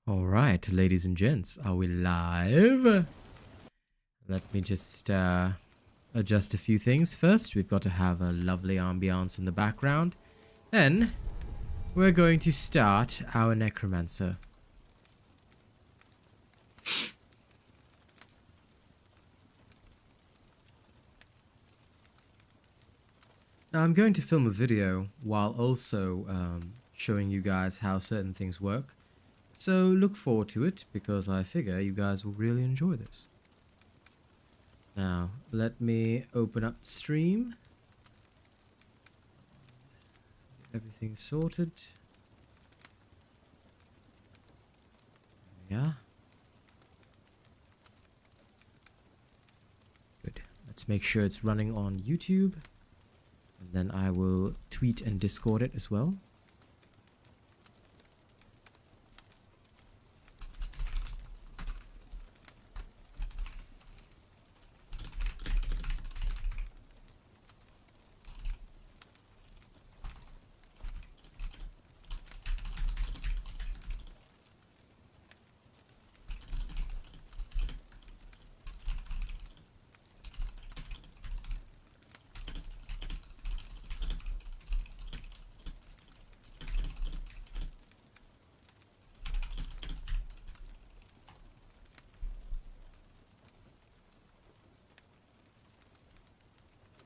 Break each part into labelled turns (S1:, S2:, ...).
S1: Alright, ladies and gents, are we live? Let me just adjust a few things. First, we've got to have a lovely ambiance in the background. Then, we're going to start our Necromancer. Now, I'm going to film a video while also showing you guys how certain things work. So look forward to it, because I figure you guys will really enjoy this. Now, let me open up the stream. Everything sorted. Yeah. Good. Let's make sure it's running on YouTube. And then I will tweet and Discord it as well.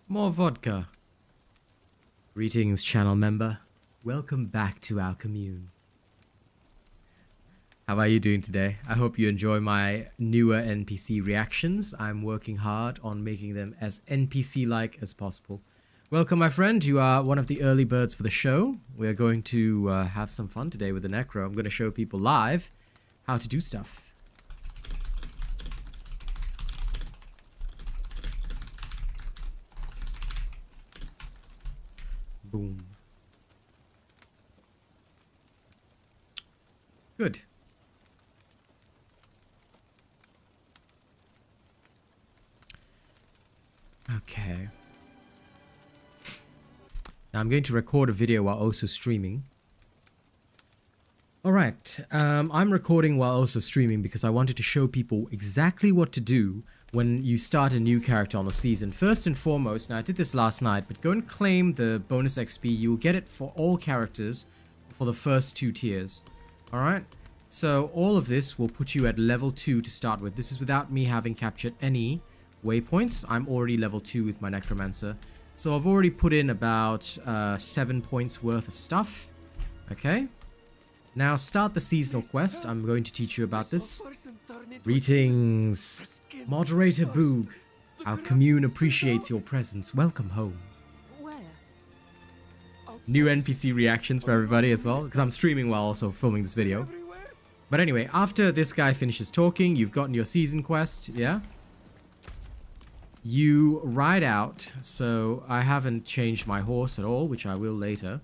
S1: More vodka. Greetings, channel member. Welcome back to our commune. How are you doing today? I hope you enjoy my newer NPC reactions. I'm working hard on making them as NPC-like as possible. Welcome, my friend. You are one of the early birds for the show. We're going to have some fun today with the Necro. I'm going to show people live how to do stuff. Boom. Good. Okay. Now I'm going to record a video while also streaming. Alright, I'm recording while also streaming because I wanted to show people exactly what to do when you start a new character on a season. First and foremost, now I did this last night, but go and claim the bonus XP. You'll get it for all characters for the first 2 tiers. Alright, so all of this will put you at level 2 to start with. This is without me having captured any waypoints. I'm already level 2 with my Necromancer. So I've already put in about 7 points worth of stuff. Okay. Now start the seasonal quest. I'm going to teach you about this. Greetings, Moderator Boog. Our commune appreciates your presence. Welcome home. New NPC reactions for everybody as well, because I'm streaming while also filming this video. But anyway, after this guy finishes talking, you've gotten your season quest, yeah? You ride out. So I haven't changed my horse at all, which I will later.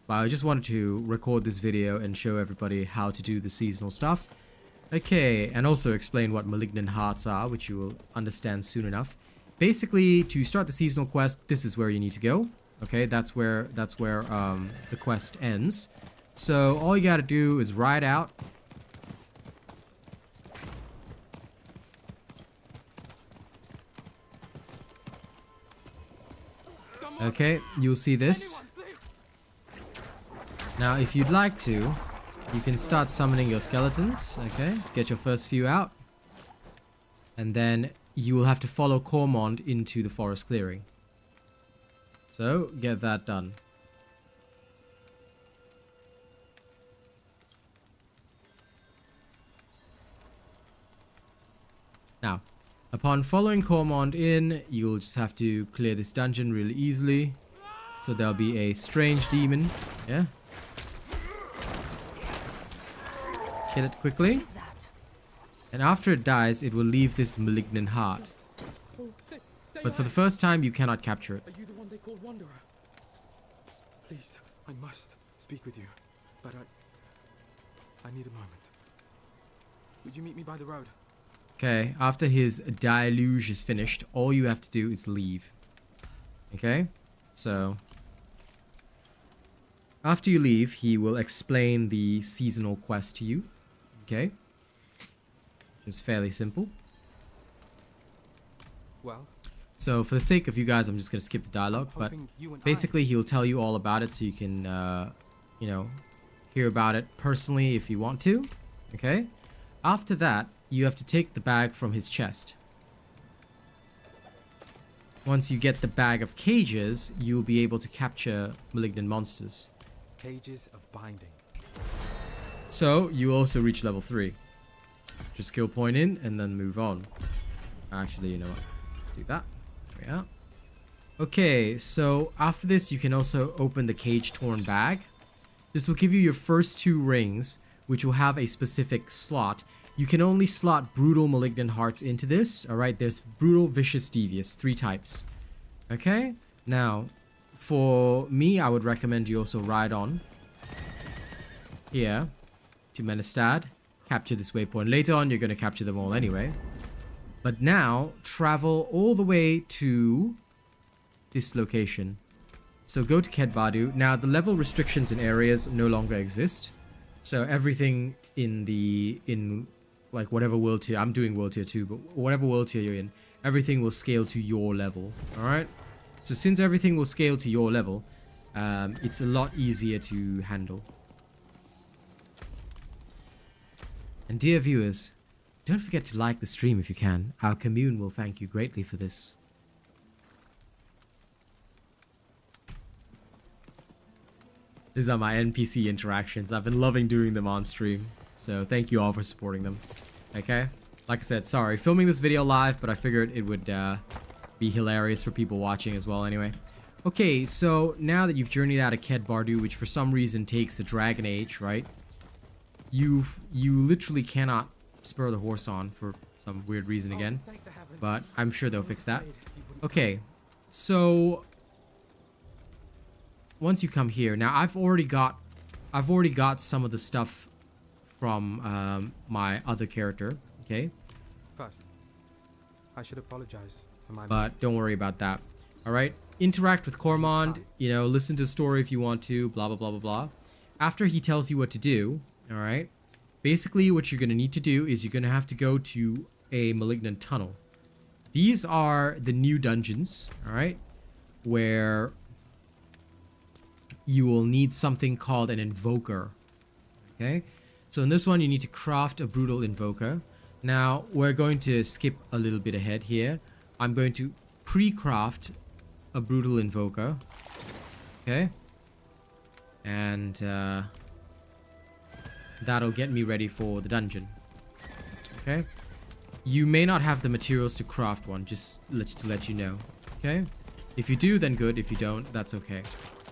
S1: But I just wanted to record this video and show everybody how to do the seasonal stuff. Okay, and also explain what Malignant hearts are, which you will understand soon enough. Basically, to start the seasonal quest, this is where you need to go. Okay, that's where the quest ends. So all you gotta do is ride out. Okay, you'll see this. Now, if you'd like to, you can start summoning your skeletons, okay? Get your first few out. And then you will have to follow Cawthorne into the forest clearing. So, get that done. Now, upon following Cawthorne in, you'll just have to clear this dungeon really easily. So there'll be a strange demon, yeah? Kill it quickly. And after it dies, it will leave this malignant heart. But for the first time, you cannot capture it.
S2: Are you the one they call Wanderer? Please, I must speak with you. But I need a moment. Would you meet me by the road?
S1: Okay, after his deluge is finished, all you have to do is leave. Okay? So after you leave, he will explain the seasonal quest to you. Okay? Just fairly simple.
S2: Well,
S1: So for the sake of you guys, I'm just going to skip the dialogue, but basically he'll tell you all about it so you can, you know, hear about it personally if you want to. Okay? After that, you have to take the bag from his chest. Once you get the bag of cages, you'll be able to capture malignant monsters.
S2: Cages of binding.
S1: So, you also reach level 3. Just skill point in and then move on. Actually, you know what? Let's do that. There we are. Okay, so after this, you can also open the cage-torn bag. This will give you your first 2 rings, which will have a specific slot. You can only slot brutal malignant hearts into this. Alright, there's brutal, vicious, devious. 3 types. Okay? Now, for me, I would recommend you also ride on here to Menestad. Capture this waypoint. Later on, you're going to capture them all anyway. But now, travel all the way to this location. So go to Kedbadu. Now, the level restrictions in areas no longer exist. So everything in like whatever world tier, I'm doing world tier 2, but whatever world tier you're in, everything will scale to your level. Alright? So since everything will scale to your level, it's a lot easier to handle. And dear viewers, don't forget to like the stream if you can. Our commune will thank you greatly for this. These are my NPC interactions. I've been loving doing them on stream. So thank you all for supporting them. Okay? Like I said, sorry. Filming this video live, but I figured it would be hilarious for people watching as well anyway. Okay, so now that you've journeyed out of Kedbadu, which for some reason takes a Dragon Age, right? You literally cannot spur the horse on for some weird reason again. But I'm sure they'll fix that. Okay, so once you come here, now I've already got some of the stuff from my other character, okay?
S2: First, I should apologize for my...
S1: But don't worry about that. Alright? Interact with Cormond, you know, listen to the story if you want to, blah, blah, blah, blah, blah. After he tells you what to do, alright? Basically, what you're going to need to do is you're going to have to go to a Malignant tunnel. These are the new dungeons, alright? Where you will need something called an Invoker, okay? So in this one, you need to craft a Brutal Invoker. Now, we're going to skip a little bit ahead here. I'm going to pre-craft a Brutal Invoker. Okay? And that'll get me ready for the dungeon. Okay? You may not have the materials to craft one, just to let you know. Okay? If you do, then good. If you don't, that's okay.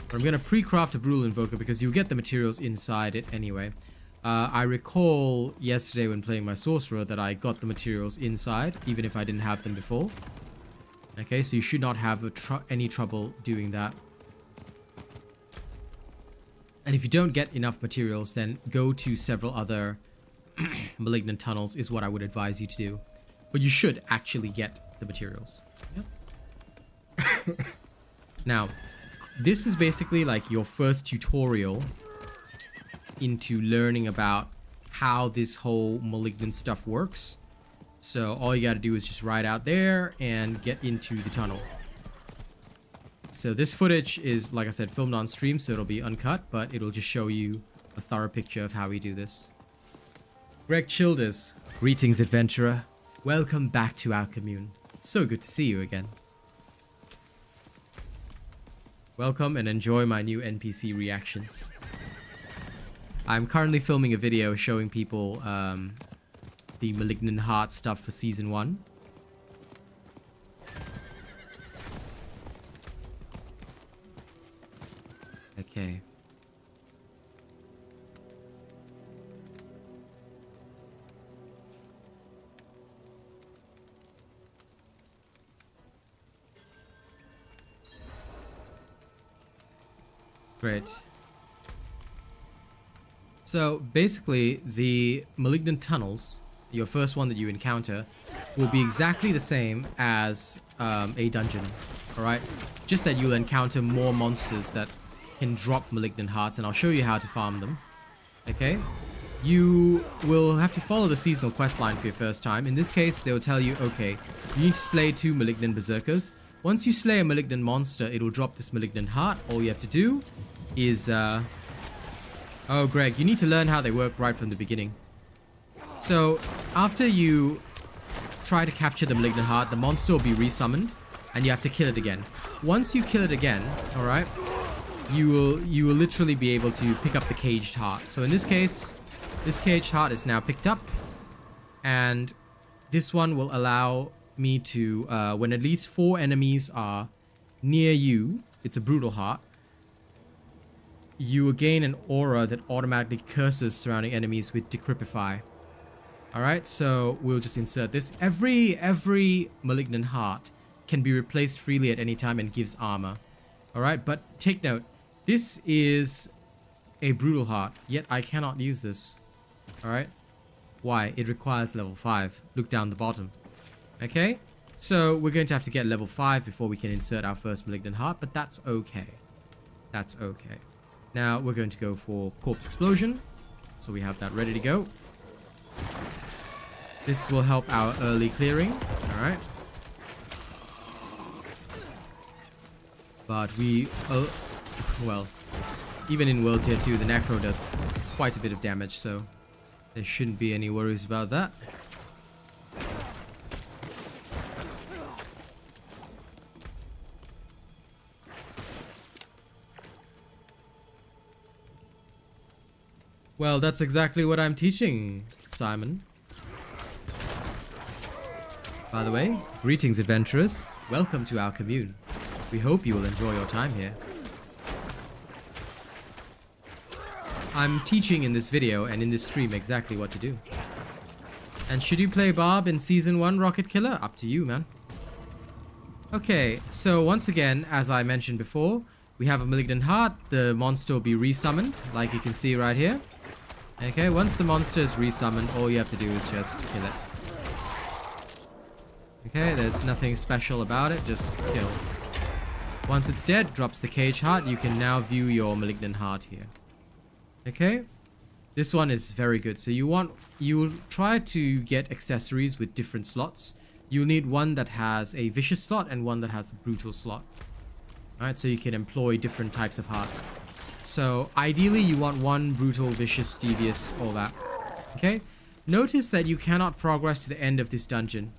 S1: But I'm going to pre-craft a Brutal Invoker because you'll get the materials inside it anyway. I recall yesterday when playing my Sorcerer that I got the materials inside, even if I didn't have them before. Okay, so you should not have any trouble doing that. And if you don't get enough materials, then go to several other Malignant tunnels is what I would advise you to do. But you should actually get the materials. Yep. Now, this is basically like your first tutorial into learning about how this whole Malignant stuff works. So all you gotta do is just ride out there and get into the tunnel. So this footage is, like I said, filmed on stream, so it'll be uncut, but it'll just show you a thorough picture of how we do this. Greg Childers, greetings adventurer. Welcome back to our commune. So good to see you again. Welcome and enjoy my new NPC reactions. I'm currently filming a video showing people the Malignant Heart stuff for Season 1. Okay. Great. So basically, the Malignant tunnels, your first one that you encounter, will be exactly the same as a dungeon. Alright? Just that you'll encounter more monsters that can drop Malignant Hearts, and I'll show you how to farm them. Okay? you will have to follow the seasonal quest line for your first time. In this case, they'll tell you, okay, you need to slay 2 Malignant Berserkers. Once you slay a Malignant monster, it'll drop this Malignant Heart. All you have to do is... Oh, Greg, you need to learn how they work right from the beginning. So, after you try to capture the Malignant Heart, the monster will be resummoned, and you have to kill it again. Once you kill it again, alright, you will literally be able to pick up the Caged Heart. So in this case, this Caged Heart is now picked up, and this one will allow me to, when at least 4 enemies are near you, it's a Brutal Heart, you will gain an aura that automatically curses surrounding enemies with Decrypify. Alright, so we'll just insert this. Every Malignant Heart can be replaced freely at any time and gives armor. Alright, but take note, this is a Brutal Heart, yet I cannot use this. Alright, why? It requires level 5. Look down the bottom. Okay, so we're going to have to get level 5 before we can insert our first Malignant Heart, but that's okay. That's okay. Now we're going to go for Corpse Explosion, so we have that ready to go. This will help our early clearing, alright. But we, well, even in World Tier 2, the Necro does quite a bit of damage, so there shouldn't be any worries about that. Well, that's exactly what I'm teaching, Simon. By the way, greetings adventurers. Welcome to our commune. We hope you will enjoy your time here. I'm teaching in this video and in this stream exactly what to do. And should you play Barb in Season 1 Rocket Killer? Up to you, man. Okay, so once again, as I mentioned before, we have a Malignant Heart. The monster will be resummoned, like you can see right here. Okay, once the monster is resummoned, all you have to do is just kill it. Okay, there's nothing special about it, just kill. Once it's dead, drops the Cage Heart. You can now view your Malignant Heart here. Okay, this one is very good. So you'll try to get accessories with different slots. You'll need one that has a vicious slot and one that has a brutal slot. Alright, so you can employ different types of hearts. So ideally you want one brutal, vicious, devious, all that. Okay, notice that you cannot progress to the end of this dungeon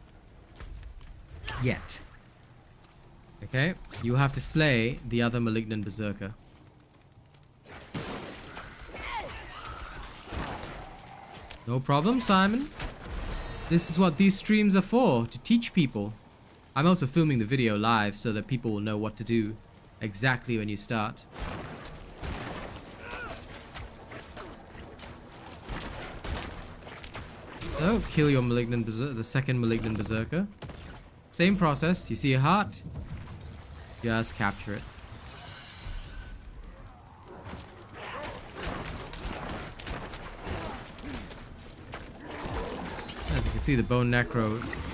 S1: yet. Okay, you'll have to slay the other Malignant Berserker. No problem, Simon. This is what these streams are for, to teach people. I'm also filming the video live so that people will know what to do exactly when you start. So, kill your Malignant Berserker, the second Malignant Berserker. Same process, you see a heart, just capture it. As you can see, the Bone Necros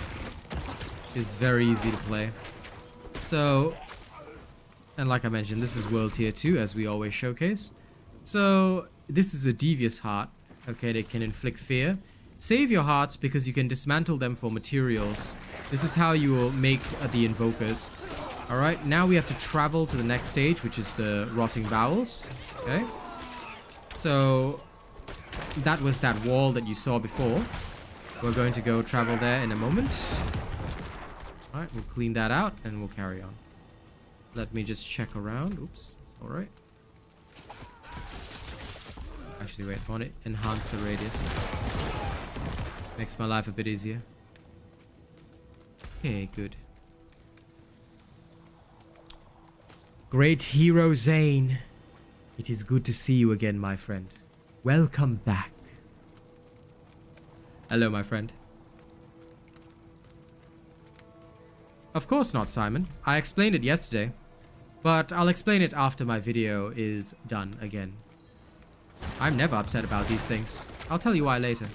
S1: is very easy to play. So, and like I mentioned, this is World Tier 2, as we always showcase. So, this is a Devious Heart. Okay, they can inflict fear. Save your hearts because you can dismantle them for materials. This is how you will make the invokers. Alright, now we have to travel to the next stage, which is the Rotting Bowels. Okay. So, that was that wall that you saw before. We're going to go travel there in a moment. Alright, we'll clean that out and we'll carry on. Let me just check around. Oops, it's alright. Actually, wait, I want to enhance the radius. Makes my life a bit easier. Okay, good. Great hero Zane. It is good to see you again, my friend. Welcome back. Hello, my friend. Of course not, Simon. I explained it yesterday. But I'll explain it after my video is done again. I'm never upset about these things. I'll tell you why later.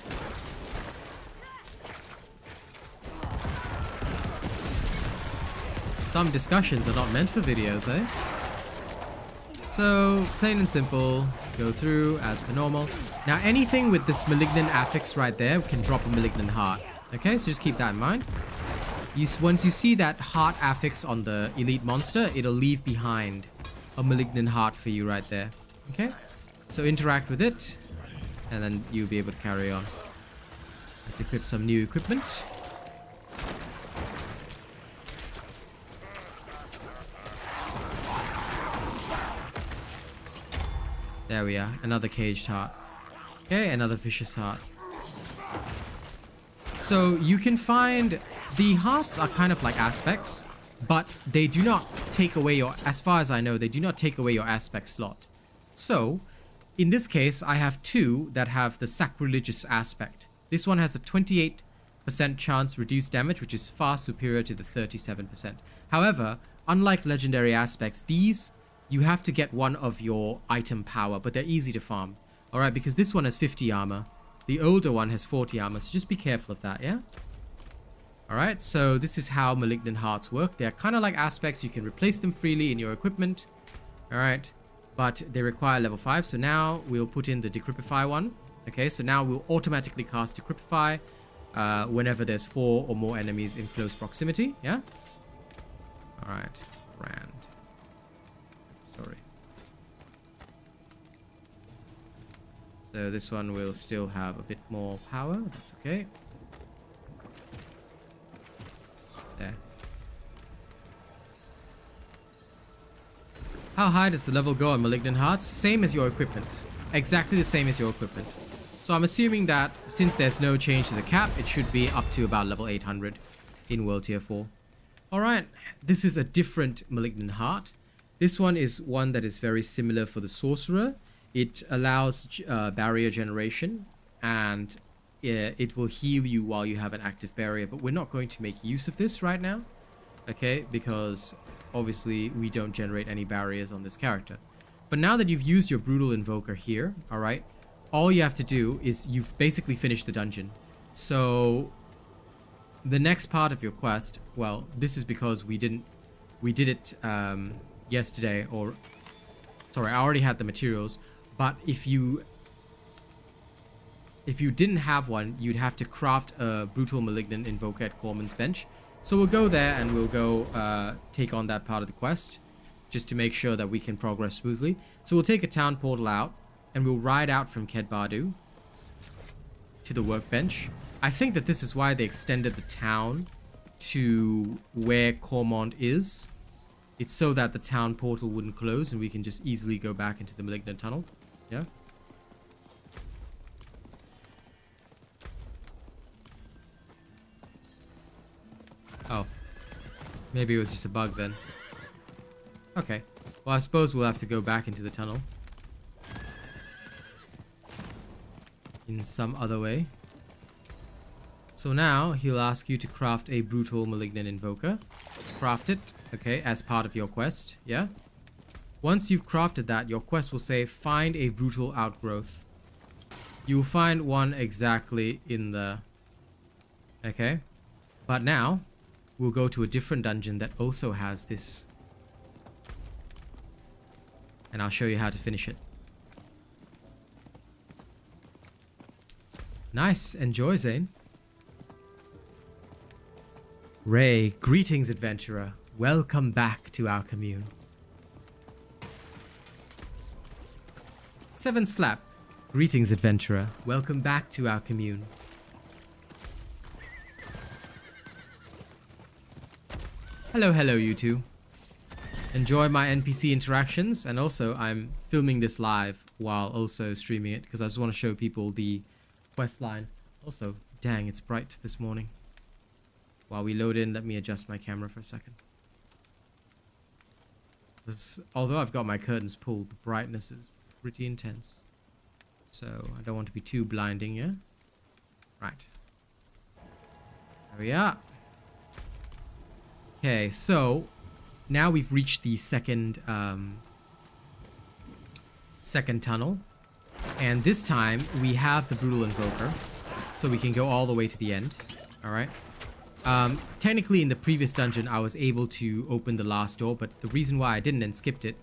S1: Some discussions are not meant for videos, eh? So, plain and simple, Go through as per normal. Now anything with this Malignant affix right there can drop a Malignant heart. Okay, so just keep that in mind. Once you see that heart affix on the elite monster, it'll leave behind a Malignant heart for you right there. Okay, so interact with it, and then you'll be able to carry on. Let's equip some new equipment. There we are, another caged heart. Okay, another vicious heart. So you can find the hearts are kind of like aspects, but they do not take away your, as far as I know, they do not take away your aspect slot. So in this case, I have two that have the sacrilegious aspect. This one has a 28% chance reduced damage, which is far superior to the 37%. However, unlike legendary aspects, these you have to get one of your item power, but they're easy to farm. Alright, because this one has 50 armor. The older one has 40 armor, so just be careful of that, yeah? Alright, so this is how Malignant Hearts work. They're kind of like aspects. You can replace them freely in your equipment. Alright, but they require level 5. So now we'll put in the Decrypify one. Okay, so now we'll automatically cast Decrypify whenever there's 4 or more enemies in close proximity, yeah? Alright, Rand. Sorry. So this one will still have a bit more power. That's okay. There. How high does the level go on Malignant Hearts? Same as your equipment. Exactly the same as your equipment. So I'm assuming that since there's no change to the cap, it should be up to about level 800 in World Tier 4. Alright, this is a different Malignant Heart. This one is one that is very similar for the Sorcerer. It allows barrier generation, and it will heal you while you have an active barrier, but we're not going to make use of this right now, okay, because obviously we don't generate any barriers on this character. But now that you've used your Brutal Invoker here, alright, all you have to do is you've basically finished the dungeon. So the next part of your quest, well, this is because we did it yesterday, or sorry, I already had the materials, but if you didn't have one, you'd have to craft a Brutal Malignant Invoker at Corman's Bench. So we'll go there and we'll go take on that part of the quest, just to make sure that we can progress smoothly. So we'll take a town portal out, and we'll ride out from Kedbadu to the workbench. I think that this is why they extended the town to where Cormont is. It's so that the town portal wouldn't close and we can just easily go back into the Malignant Tunnel. Yeah. Oh. Maybe it was just a bug then. Okay. Well, I suppose we'll have to go back into the tunnel in some other way. So now he'll ask you to craft a Brutal Malignant Invoker. Craft it, okay, as part of your quest, yeah? Once you've crafted that, your quest will say, find a Brutal Outgrowth. You'll find one exactly in the... Okay? But now, we'll go to a different dungeon that also has this. And I'll show you how to finish it. Nice, enjoy, Zane. Ray, greetings, adventurer. Welcome back to our commune. 7 Slap, greetings, adventurer. Welcome back to our commune. Hello, hello, you two. Enjoy my NPC interactions, and also I'm filming this live while also streaming it because I just want to show people the quest line. Also, dang, it's bright this morning. While we load in, let me adjust my camera for a second. Although I've got my curtains pulled, the brightness is pretty intense. So I don't want to be too blinding, yeah? Right. There we are. Okay, so now we've reached the second tunnel. And this time we have the Brutal Invoker. So we can go all the way to the end. Alright. Technically in the previous dungeon I was able to open the last door, but the reason why I didn't and skipped it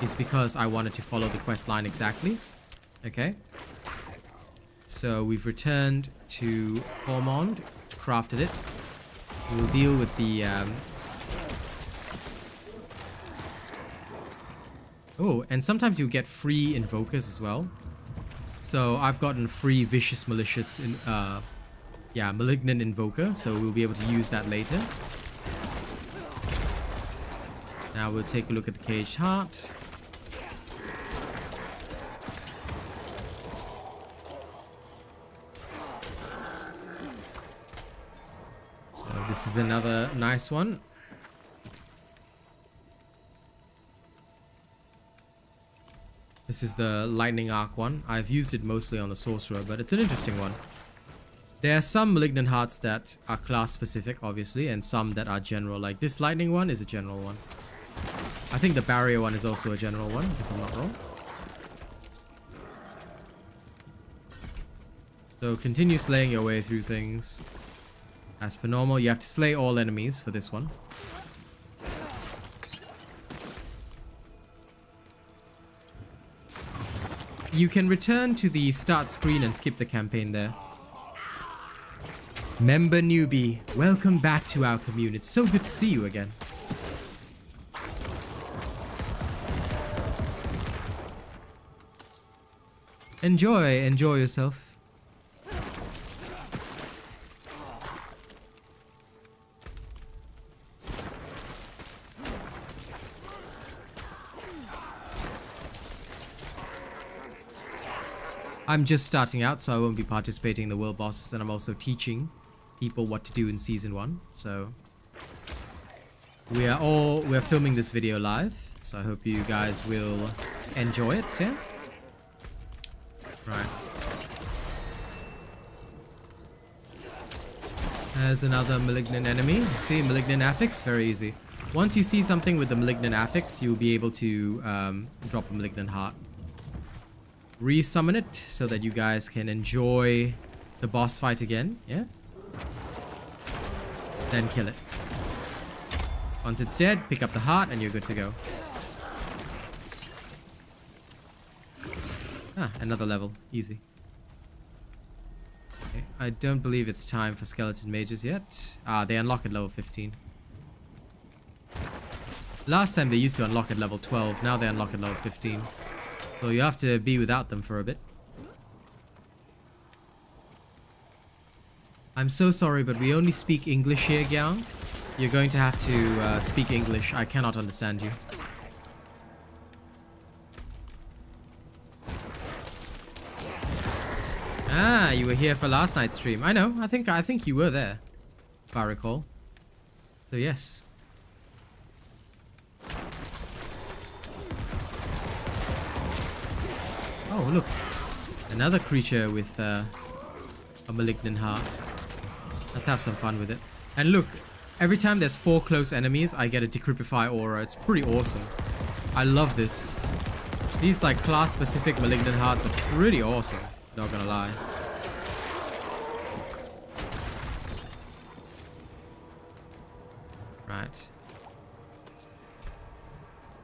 S1: is because I wanted to follow the quest line exactly. Okay. So we've returned to Ormond, crafted it. We'll deal with the... Oh, and sometimes you get free invokers as well. So I've gotten free Vicious Malicious, Malignant Invoker, so we'll be able to use that later. Now we'll take a look at the Caged Heart. So this is another nice one. This is the Lightning Arc one. I've used it mostly on the Sorcerer, but it's an interesting one. There are some Malignant Hearts that are class specific, obviously, and some that are general. Like this Lightning one is a general one. I think the Barrier one is also a general one, if I'm not wrong. So continue slaying your way through things. As per normal, you have to slay all enemies for this one. You can return to the start screen and skip the campaign there. Member newbie, welcome back to our commune. It's so good to see you again. Enjoy yourself. I'm just starting out, so I won't be participating in the world bosses, and I'm also teaching people what to do in season 1. So we're filming this video live, so I hope you guys will enjoy it, yeah? Right. There's another Malignant enemy. See, Malignant Affix, very easy. Once you see something with the Malignant Affix, you'll be able to drop a Malignant Heart. Resummon it so that you guys can enjoy the boss fight again, yeah? Then kill it. Once it's dead, pick up the heart and you're good to go. Ah, another level. Easy. Okay, I don't believe it's time for skeleton mages yet. Ah, they unlock at level 15. Last time they used to unlock at level 12, now they unlock at level 15. So you have to be without them for a bit. I'm so sorry, but we only speak English here, Gyang. You're going to have to speak English. I cannot understand you. Ah, you were here for last night's stream. I know. I think you were there, if I recall. So yes. Oh, look. Another creature with a Malignant Heart. Let's have some fun with it. And look, every time there's 4 close enemies, I get a Decrypify aura. It's pretty awesome. I love this. These like class-specific Malignant Hearts are pretty awesome. Not gonna lie. Right.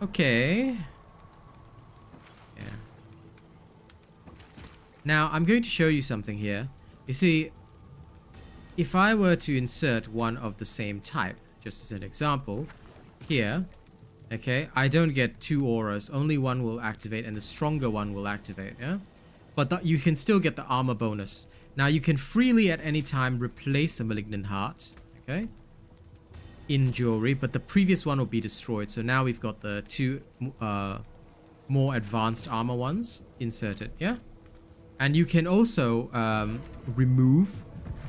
S1: Okay. Yeah. Now, I'm going to show you something here. You see, if I were to insert one of the same type, just as an example, here, okay, I don't get 2 auras, only one will activate and the stronger one will activate, yeah? But you can still get the armor bonus. Now, you can freely at any time replace a Malignant Heart, okay, in jewelry, but the previous one will be destroyed. So now we've got the 2 more advanced armor ones inserted, yeah? And you can also remove,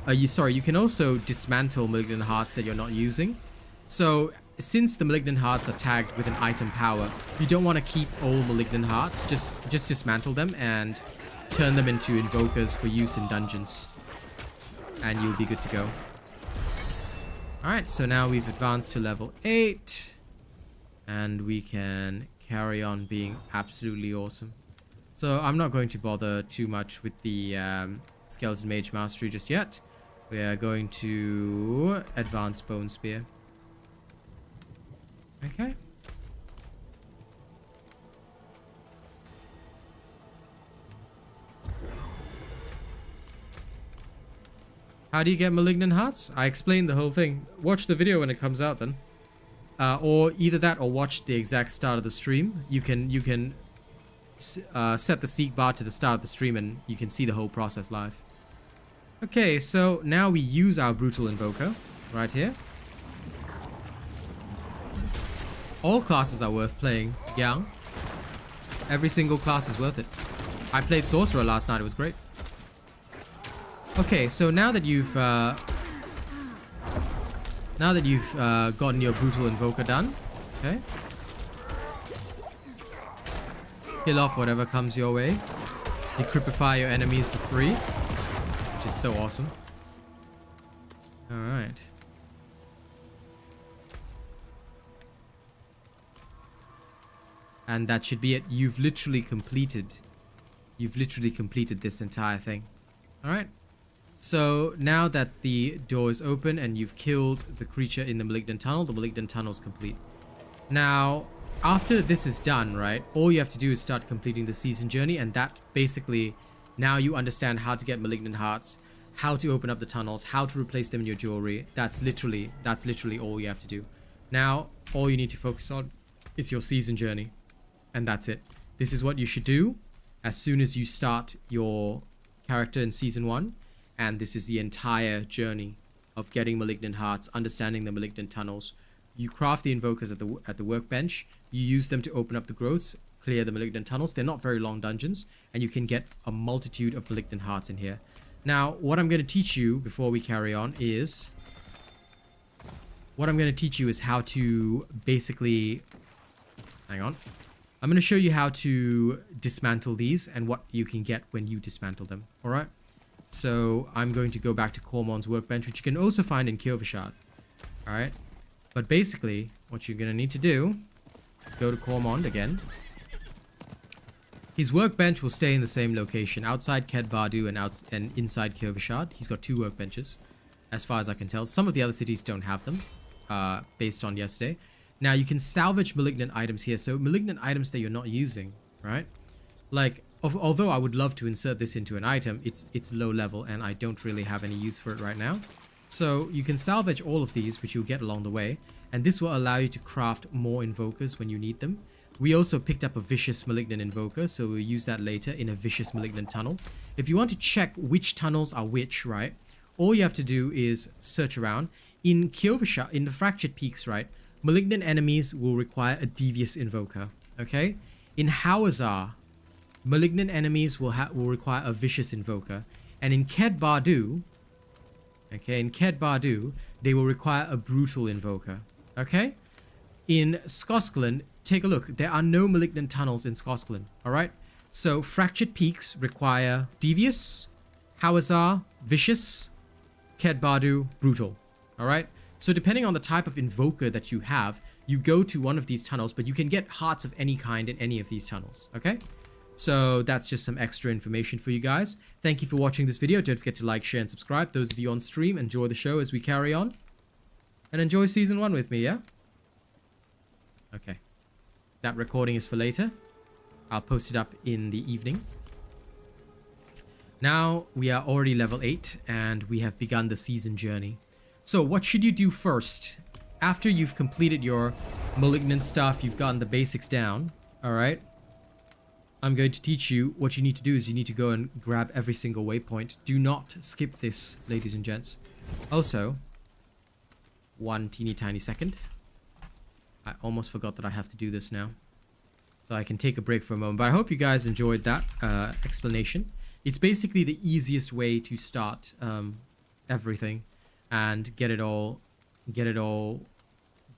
S1: you can also dismantle Malignant Hearts that you're not using. So since the Malignant Hearts are tagged with an item power, you don't want to keep all Malignant Hearts, just dismantle them and turn them into invokers for use in dungeons. And you'll be good to go. Alright, so now we've advanced to level 8. And we can carry on being absolutely awesome. So I'm not going to bother too much with the Skeleton Mage Mastery just yet. We are going to advance Bone Spear. Okay. How do you get Malignant Hearts? I explained the whole thing. Watch the video when it comes out then. Or either that or watch the exact start of the stream. You can set the seek bar to the start of the stream and you can see the whole process live. Okay, so now we use our Brutal Invoker right here. All classes are worth playing, yeah. Every single class is worth it. I played Sorcerer last night, it was great. Okay, so now that you've gotten your Brutal Invoker done, okay. Kill off whatever comes your way. Decryptify your enemies for free, which is so awesome. Alright. And that should be it. You've literally completed this entire thing. Alright. So now that the door is open and you've killed the creature in the Malignant Tunnel, the Malignant Tunnel is complete. Now, after this is done, right, all you have to do is start completing the season journey, and that basically, now you understand how to get Malignant Hearts, how to open up the tunnels, how to replace them in your jewelry. That's literally all you have to do. Now, all you need to focus on is your season journey, and that's it. This is what you should do as soon as you start your character in season 1, and this is the entire journey of getting Malignant Hearts, understanding the Malignant Tunnels. You craft the invokers at the workbench. You use them to open up the growths, clear the Malignant Tunnels. They're not very long dungeons, and you can get a multitude of Malignant Hearts in here. Now, what I'm going to teach you before we carry on is... how to basically... Hang on. I'm going to show you how to dismantle these and what you can get when you dismantle them. Alright? So, I'm going to go back to Cormon's workbench, which you can also find in Kyish. Alright? But basically, what you're going to need to do is go to Cormond again. His workbench will stay in the same location, outside Ked Bardu and inside Kyish. He's got 2 workbenches, as far as I can tell. Some of the other cities don't have them, based on yesterday. Now, you can salvage Malignant items here. So, Malignant items that you're not using, right? Like, although I would love to insert this into an item, it's low level, and I don't really have any use for it right now. So you can salvage all of these, which you'll get along the way, and this will allow you to craft more invokers when you need them. We also picked up a Vicious Malignant Invoker, so we'll use that later in a Vicious Malignant Tunnel. If you want to check which tunnels are which, right, all you have to do is search around. In Kyish, in the Fractured Peaks, right, Malignant enemies will require a Devious Invoker, okay? In Hawazar, Malignant enemies will require a Vicious Invoker. And in Ked Bardu... Okay, in Ked Bardu, they will require a Brutal Invoker. Okay? In Hoaglund, take a look. There are no Malignant Tunnels in Hoaglund. Alright? So, Fractured Peaks require Devious, Hawazar, Vicious, Ked Bardu, Brutal. Alright? So, depending on the type of Invoker that you have, you go to one of these tunnels, but you can get hearts of any kind in any of these tunnels. Okay? So that's just some extra information for you guys. Thank you for watching this video. Don't forget to like, share, and subscribe. Those of you on stream, enjoy the show as we carry on. And enjoy Season 1 with me, yeah? Okay. That recording is for later. I'll post it up in the evening. Now, we are already level 8, and we have begun the season journey. So, what should you do first? After you've completed your Malignant stuff, you've gotten the basics down, alright? I'm going to teach you what you need to do is you need to go and grab every single waypoint. Do not skip this, ladies and gents. Also, one teeny tiny second. I almost forgot that I have to do this now. So I can take a break for a moment. But I hope you guys enjoyed that explanation. It's basically the easiest way to start everything and get it all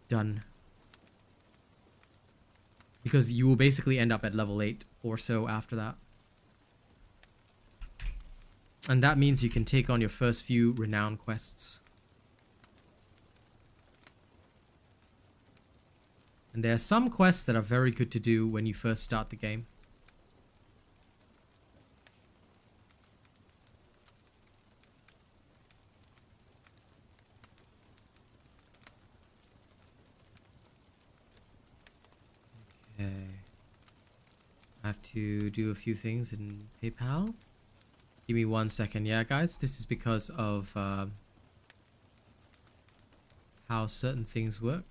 S1: done. Because you will basically end up at level 8 or so after that. And that means you can take on your first few Renown quests. And there are some quests that are very good to do when you first start the game. Okay. I have to do a few things in PayPal. Give me 1 second. Yeah, guys, this is because of how certain things work.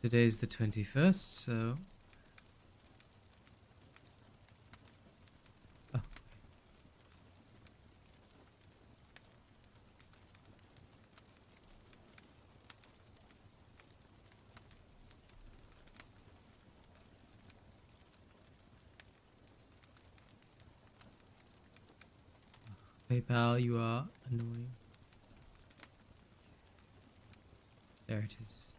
S1: Today's the 21st, so... Oh. PayPal, you are annoying. There it is.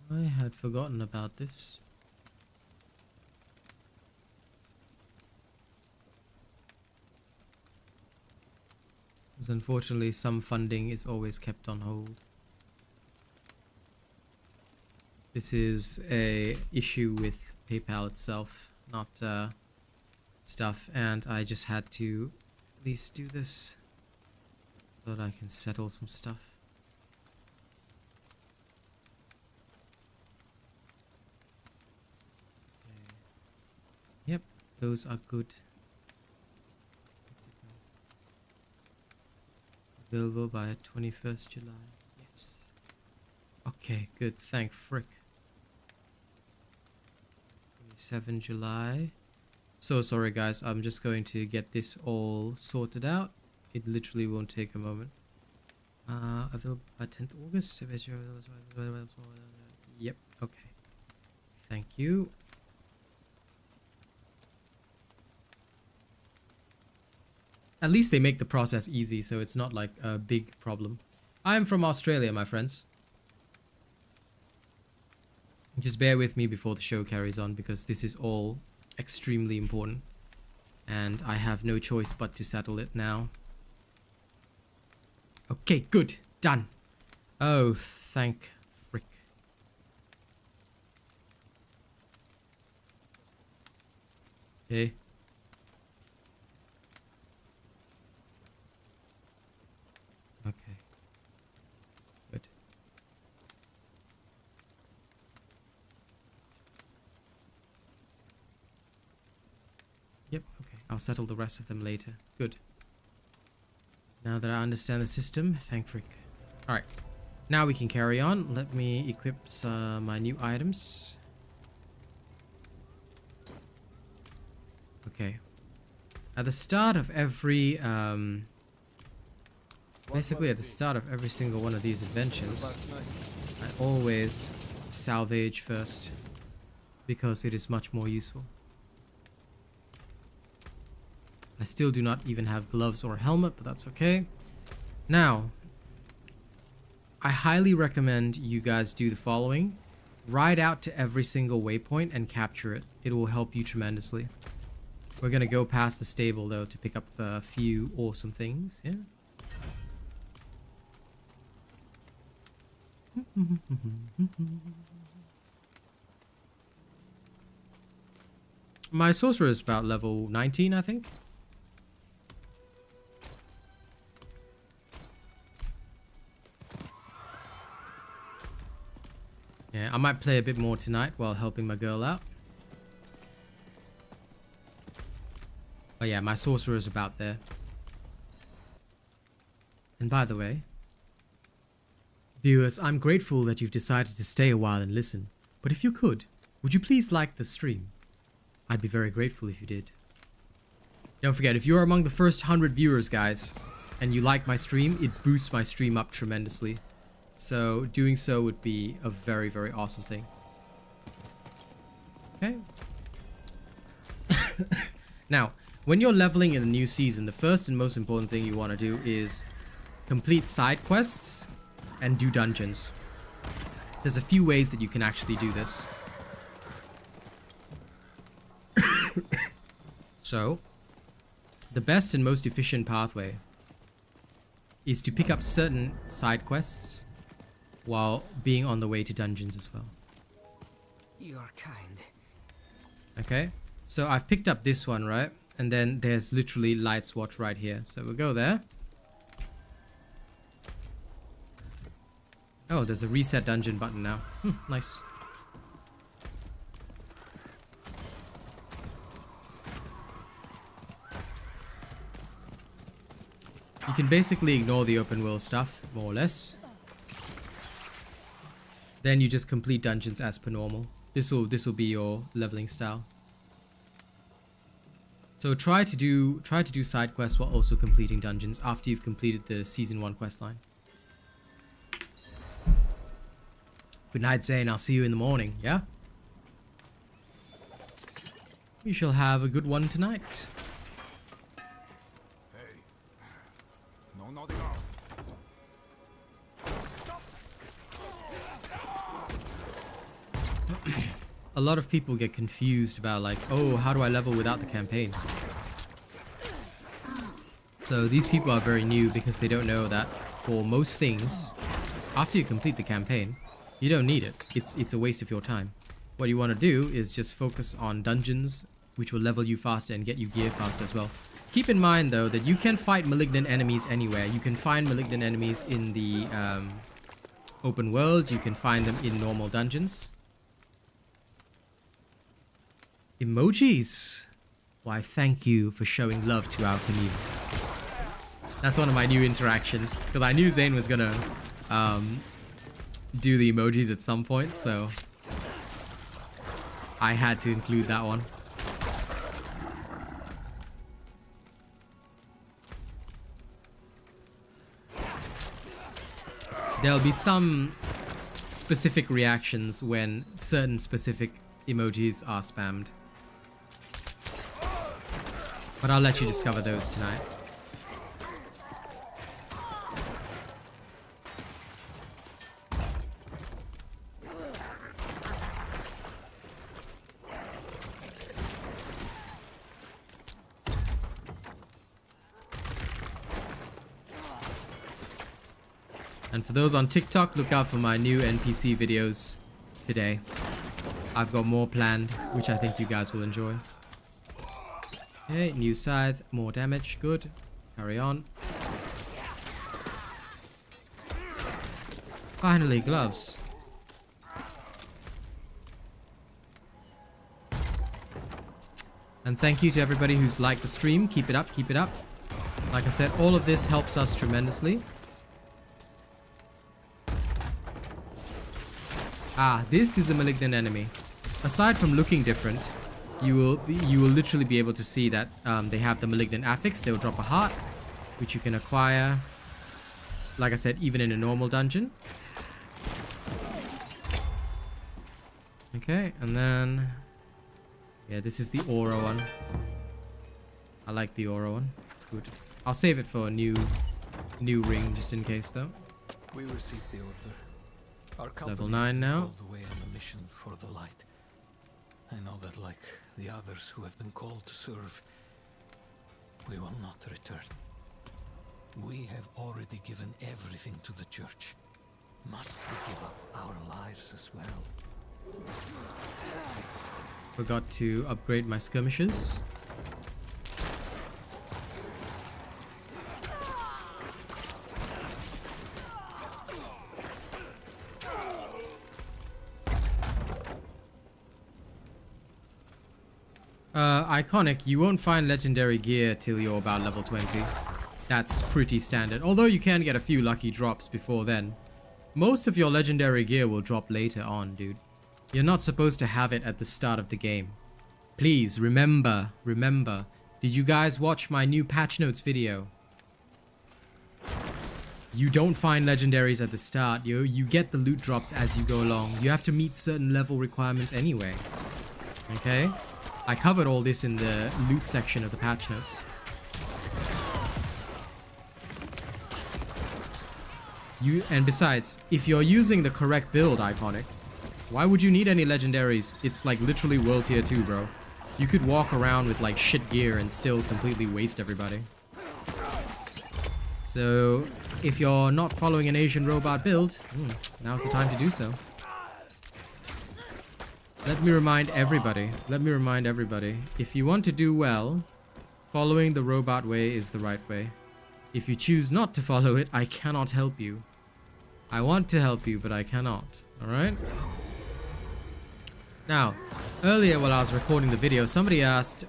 S1: I had forgotten about this. Because unfortunately some funding is always kept on hold. This is a issue with PayPal itself, not stuff, and I just had to at least do this so that I can settle some stuff. Yep, those are good. Available by 21st July. Yes. Okay, good. Thank frick. 27 July. So sorry guys, I'm just going to get this all sorted out. It literally won't take a moment. Available by 10th August. Yep, okay. Thank you. At least they make the process easy, so it's not like a big problem. I'm from Australia, my friends. Just bear with me before the show carries on, because this is all extremely important. And I have no choice but to settle it now. Okay, good. Done. Oh, thank frick. Okay. Okay. Good. Yep, okay. I'll settle the rest of them later. Good. Now that I understand the system, thank frick. Alright. Now we can carry on. Let me equip my new items. Okay. At the start of every basically at the start of every single one of these adventures, I always salvage first because it is much more useful. I still do not even have gloves or a helmet, but that's okay. Now, I highly recommend you guys do the following. Ride out to every single waypoint and capture it. It will help you tremendously. We're gonna go past the stable though to pick up a few awesome things, yeah? My sorcerer is about level 19, I think. Yeah, I might play a bit more tonight while helping my girl out. Oh yeah, my sorcerer is about there. And by the way, viewers, I'm grateful that you've decided to stay a while and listen. But if you could, would you please like the stream? I'd be very grateful if you did. Don't forget, if you're among the first 100 viewers, guys, and you like my stream, it boosts my stream up tremendously. So doing so would be a very, very awesome thing. Okay. Now, when you're leveling in the new season, the first and most important thing you want to do is complete side quests and do dungeons. There's a few ways that you can actually do this. So, the best and most efficient pathway is to pick up certain side quests while being on the way to dungeons as well.
S3: You are kind.
S1: Okay, so I've picked up this one, right? And then there's literally light swatch right here. So we'll go there. Oh, there's a reset dungeon button now. Nice. You can basically ignore the open world stuff, more or less. Then you just complete dungeons as per normal. This will be your leveling style. So try to do side quests while also completing dungeons after you've completed the season 1 quest line. Good night, Zane. I'll see you in the morning, yeah? We shall have a good one tonight.
S4: Hey, no nodding off.
S1: A lot of people get confused about like, oh, how do I level without the campaign? So these people are very new because they don't know that for most things, after you complete the campaign, you don't need it. It's a waste of your time. What you want to do is just focus on dungeons, which will level you faster and get you gear faster as well. Keep in mind though that you can fight malignant enemies anywhere. You can find malignant enemies in the open world. You can find them in normal dungeons. Emojis. Why, thank you for showing love to our community. That's one of my new interactions because I knew Zane was gonna do the emojis at some point, so I had to include that one. There'll be some specific reactions when certain specific emojis are spammed. But I'll let you discover those tonight. And for those on TikTok, look out for my new NPC videos today. I've got more planned, which I think you guys will enjoy. Okay, new scythe, more damage, good. Carry on. Finally, gloves. And thank you to everybody who's liked the stream. Keep it up, keep it up. Like I said, all of this helps us tremendously. Ah, this is a malignant enemy. Aside from looking different, you will literally be able to see that they have the malignant affix. They will drop a heart, which you can acquire, like I said, even in a normal dungeon. Okay, and then yeah, this is the aura one. I like the aura one. It's good. I'll save it for a new ring just in case though.
S3: We received the order. Our
S1: Level 9 now.
S3: All the way on the mission for the light. I know that like the others who have been called to serve, we will not return. We have already given everything to the church. Must we give up our lives as well?
S1: Forgot to upgrade my skirmishes. Iconic, you won't find legendary gear till you're about level 20. That's pretty standard, although you can get a few lucky drops before then. Most of your legendary gear will drop later on, dude. You're not supposed to have it at the start of the game. Please, remember. Did you guys watch my new patch notes video? You don't find legendaries at the start, yo. You get the loot drops as you go along. You have to meet certain level requirements anyway. Okay? I covered all this in the loot section of the patch notes. And besides, if you're using the correct build, Iconic, why would you need any legendaries? It's like literally world tier 2, bro. You could walk around with like shit gear and still completely waste everybody. So if you're not following an Asian robot build, now's the time to do so. Let me remind everybody, if you want to do well, following the robot way is the right way. If you choose not to follow it, I cannot help you. I want to help you, but I cannot. Alright? Now, earlier while I was recording the video, somebody asked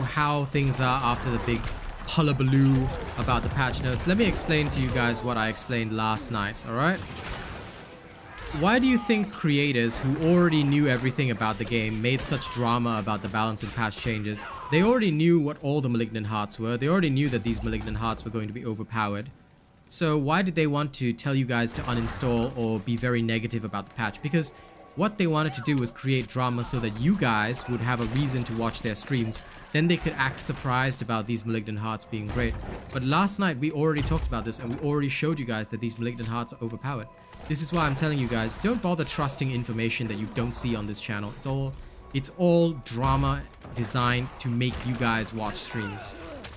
S1: how things are after the big hullabaloo about the patch notes. Let me explain to you guys what I explained last night, alright? Why do you think creators who already knew everything about the game made such drama about the balance and patch changes? They already knew what all the Malignant Hearts were. They already knew that these Malignant Hearts were going to be overpowered. So why did they want to tell you guys to uninstall or be very negative about the patch? Because what they wanted to do was create drama so that you guys would have a reason to watch their streams. Then they could act surprised about these Malignant Hearts being great. But last night we already talked about this and we already showed you guys that these Malignant Hearts are overpowered. This is why I'm telling you guys, don't bother trusting information that you don't see on this channel. It's all drama designed to make you guys watch streams.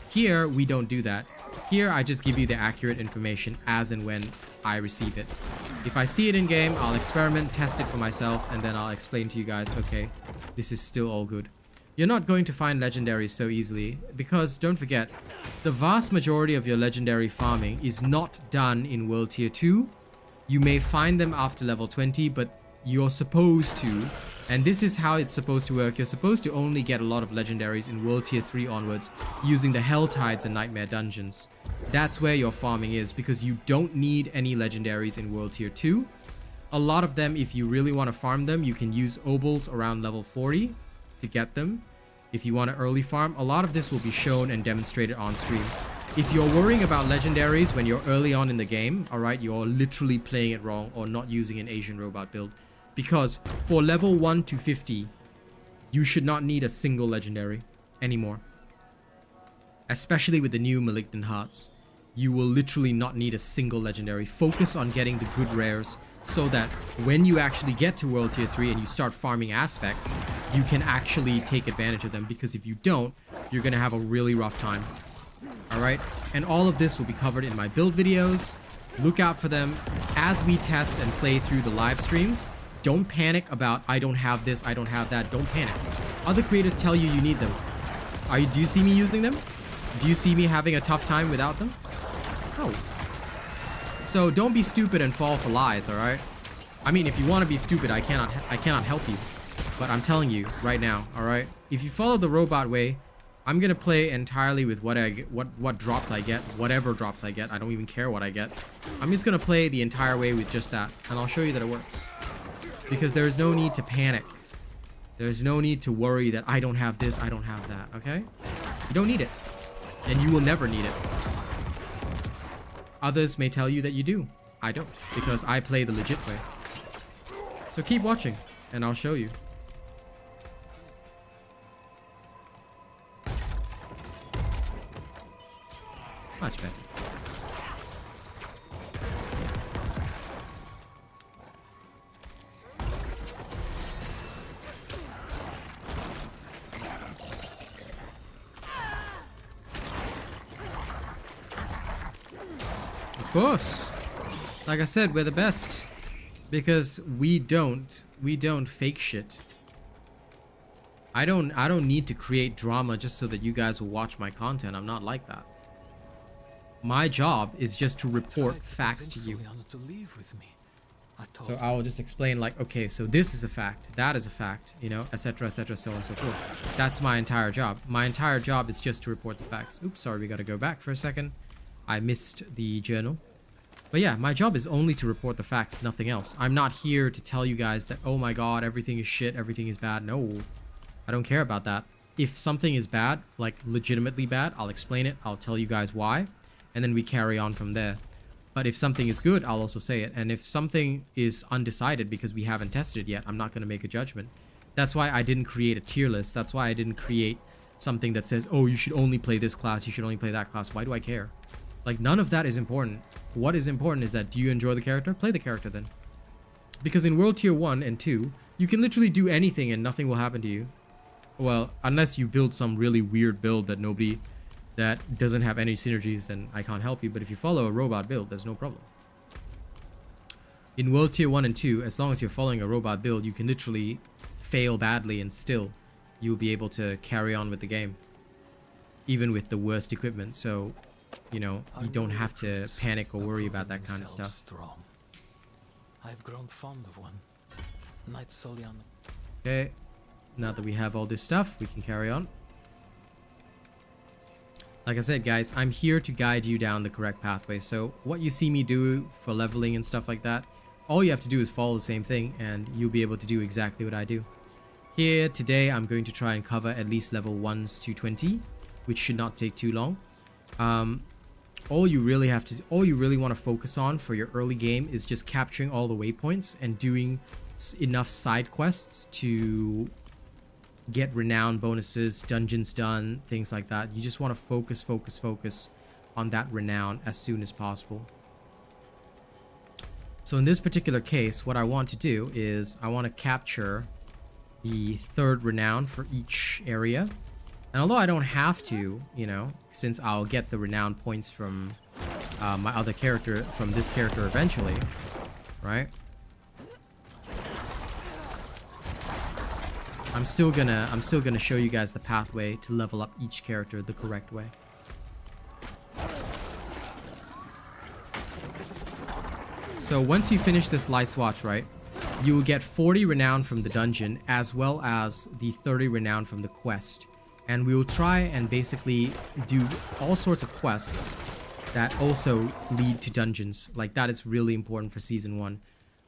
S1: Here, we don't do that. Here, I just give you the accurate information as and when I receive it. If I see it in game, I'll experiment, test it for myself, and then I'll explain to you guys, okay, this is still all good. You're not going to find legendaries so easily, because don't forget, the vast majority of your legendary farming is not done in World Tier 2. You may find them after level 20, but you're supposed to, and this is how it's supposed to work, you're supposed to only get a lot of legendaries in World Tier 3 onwards using the Hell Tides and Nightmare Dungeons. That's where your farming is, because you don't need any legendaries in World Tier 2. A lot of them, if you really want to farm them, you can use Obels around level 40 to get them. If you want to early farm, a lot of this will be shown and demonstrated on stream. If you're worrying about legendaries when you're early on in the game, alright, you're literally playing it wrong or not using an Asian robot build. Because for level 1 to 50, you should not need a single legendary anymore. Especially with the new Malignant Hearts. You will literally not need a single legendary. Focus on getting the good rares so that when you actually get to World Tier 3 and you start farming aspects, you can actually take advantage of them. Because if you don't, you're going to have a really rough time. Alright, and all of this will be covered in my build videos. Look out for them as we test and play through the live streams. Don't panic about, I don't have this, I don't have that. Don't panic. Other creators tell you you need them. Do you see me using them? Do you see me having a tough time without them? No. So don't be stupid and fall for lies, alright? I mean, if you want to be stupid, I cannot help you. But I'm telling you right now, alright? If you follow the robot way, I'm gonna play entirely with what drops I get, whatever drops I get. I don't even care what I get. I'm just gonna play the entire way with just that, and I'll show you that it works. Because there is no need to panic. There's no need to worry that I don't have this, I don't have that, okay? You don't need it. And you will never need it. Others may tell you that you do. I don't, because I play the legit way. So keep watching, and I'll show you. Much better. Of course. Like I said, we're the best. Because we don't fake shit. I don't need to create drama just so that you guys will watch my content. I'm not like that. My job is just to report facts to you. So I will just explain like, okay, so this is a fact, that is a fact, you know, etc, so on and so forth. That's my entire job. My entire job is just to report the facts. Oops, sorry, we gotta go back for a second. I missed the journal. But yeah, my job is only to report the facts, nothing else. I'm not here to tell you guys that, oh my god, everything is shit, everything is bad. No, I don't care about that. If something is bad, like legitimately bad, I'll explain it, I'll tell you guys why. And then we carry on from there. But if something is good, I'll also say it. And if something is undecided because we haven't tested it yet, I'm not going to make a judgment. That's why I didn't create a tier list. That's why I didn't create something that says, oh, you should only play this class, you should only play that class. Why do I care? Like, none of that is important. What is important is that, do you enjoy the character? Play the character then. Because in World Tier 1 and 2, you can literally do anything and nothing will happen to you. Well, unless you build some really weird build that that doesn't have any synergies, then I can't help you. But if you follow a robot build, there's no problem. In World Tier 1 and 2, as long as you're following a robot build, you can literally fail badly and still you'll be able to carry on with the game. Even with the worst equipment, so, you know, you don't have to panic or worry about that kind of stuff.
S3: Strong. I've grown fond of one. Knight Soliana.
S1: Okay, now that we have all this stuff, we can carry on. Like I said, guys, I'm here to guide you down the correct pathway. So what you see me do for leveling and stuff like that, all you have to do is follow the same thing and you'll be able to do exactly what I do. Here today, I'm going to try and cover at least level 1s to 20, which should not take too long. All you really want to focus on for your early game is just capturing all the waypoints and doing enough side quests to get renown bonuses, dungeons done, things like that. You just want to focus on that renown as soon as possible. So in this particular case, what I want to do is I want to capture the 3rd renown for each area. And although I don't have to, you know, since I'll get the renown points from my other character, from this character eventually, right? I'm still gonna show you guys the pathway to level up each character the correct way. So once you finish this Light's Watch, right, you will get 40 renown from the dungeon as well as the 30 renown from the quest. And we will try and basically do all sorts of quests that also lead to dungeons. Like, that is really important for Season 1.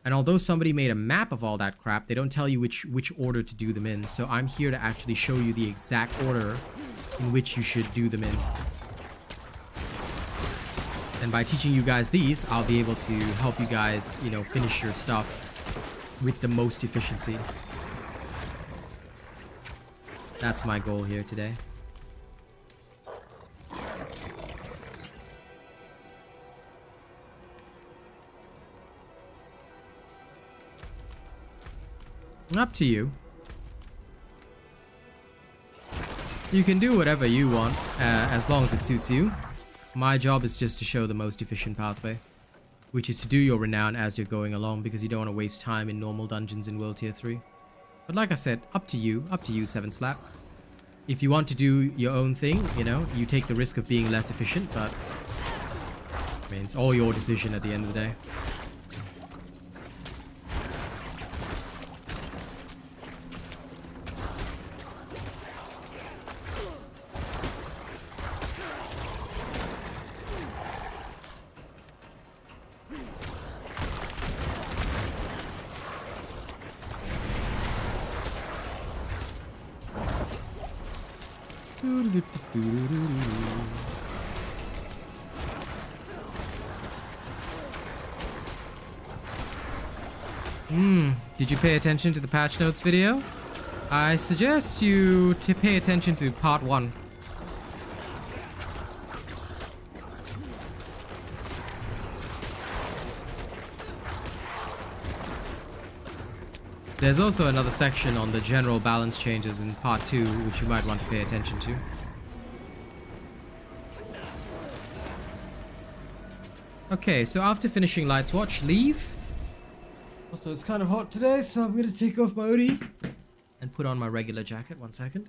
S1: And although somebody made a map of all that crap, they don't tell you which order to do them in. So I'm here to actually show you the exact order in which you should do them in. And by teaching you guys these, I'll be able to help you guys, you know, finish your stuff with the most efficiency. That's my goal here today. Up to you. You can do whatever you want, as long as it suits you. My job is just to show the most efficient pathway, which is to do your renown as you're going along, because you don't want to waste time in normal dungeons in World Tier 3. But like I said, up to you, 7slap. If you want to do your own thing, you know, you take the risk of being less efficient, but I mean, it's all your decision at the end of the day. Did you pay attention to the patch notes video? I suggest you to pay attention to part 1. There's also another section on the general balance changes in part 2, which you might want to pay attention to. Okay, so after finishing Light's Watch, leave. Also, it's kind of hot today, so I'm going to take off my hoodie and put on my regular jacket. 1 second.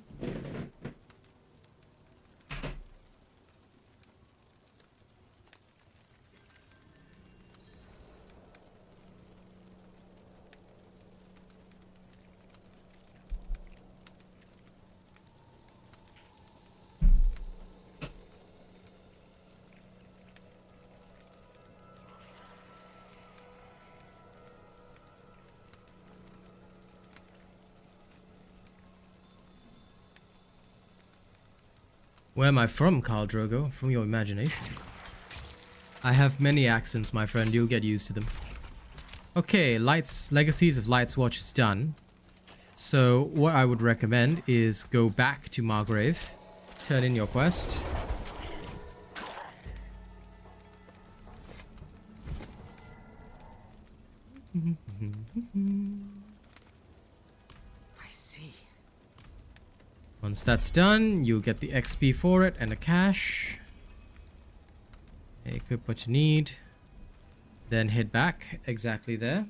S1: Where am I from, Khal Drogo? From your imagination. I have many accents, my friend. You'll get used to them. Okay, Legacies of Light's Watch is done. So what I would recommend is go back to Margrave, turn in your quest.
S2: I see.
S1: 1 Once that's done, you'll get the XP for it and the cash. Equip what you need. Then head back exactly there.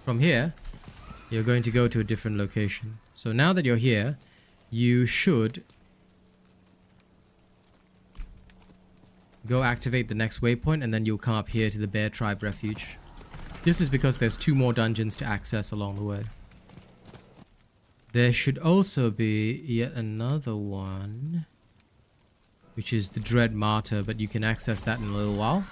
S1: From here, you're going to go to a different location. So now that you're here, you should go activate the next waypoint, and then you'll come up here to the Bear Tribe Refuge. This is because there's 2 more dungeons to access along the way. There should also be yet another one, which is the Dread Martyr, but you can access that in a little while.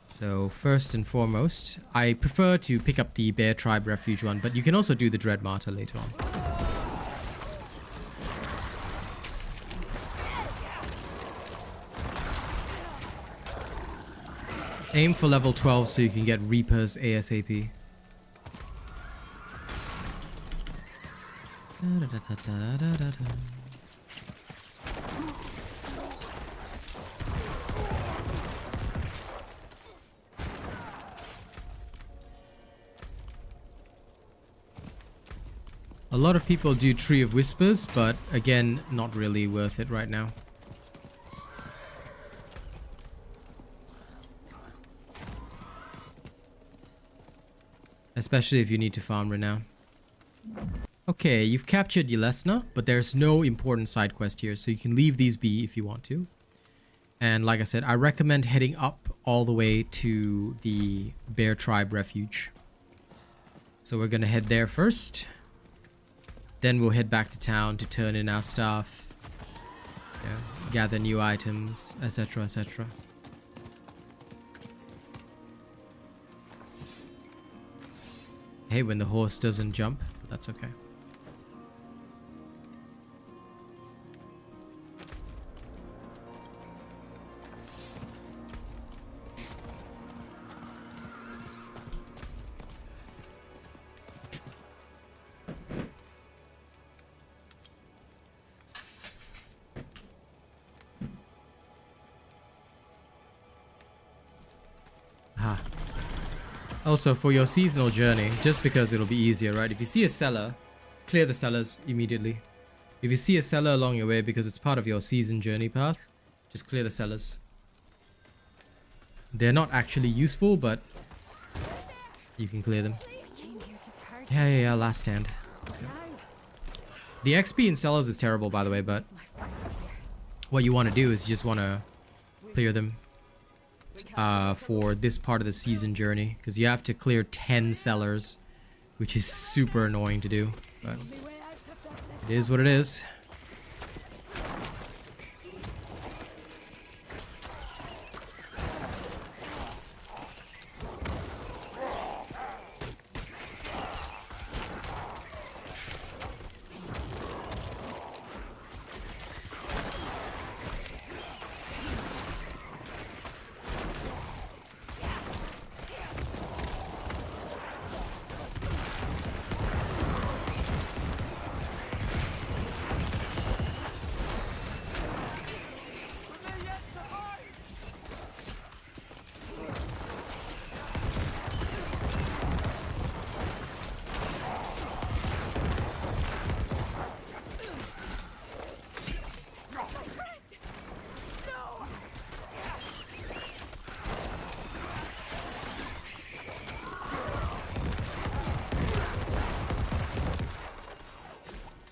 S1: So first and foremost, I prefer to pick up the Bear Tribe Refuge one, but you can also do the Dread Martyr later on. Aim for level 12 so you can get Reapers ASAP. A lot of people do Tree of Whispers, but again, not really worth it right now. Especially if you need to farm Renown. Okay, you've captured Yelesna, but there's no important side quest here, so you can leave these be if you want to. And like I said, I recommend heading up all the way to the Bear Tribe Refuge. So we're gonna head there first. Then we'll head back to town to turn in our stuff, gather new items, etc, etc. Hey, when the horse doesn't jump, but that's okay. Also, for your seasonal journey, just because it'll be easier, right? If you see a cellar, clear the cellars immediately. If you see a cellar along your way because it's part of your season journey path, just clear the cellars. They're not actually useful, but you can clear them. Yeah, last stand. Let's go. The XP in cellars is terrible, by the way, but what you want to do is you just want to clear them. For this part of the season journey, because you have to clear 10 cellars, which is super annoying to do, but it is what it is.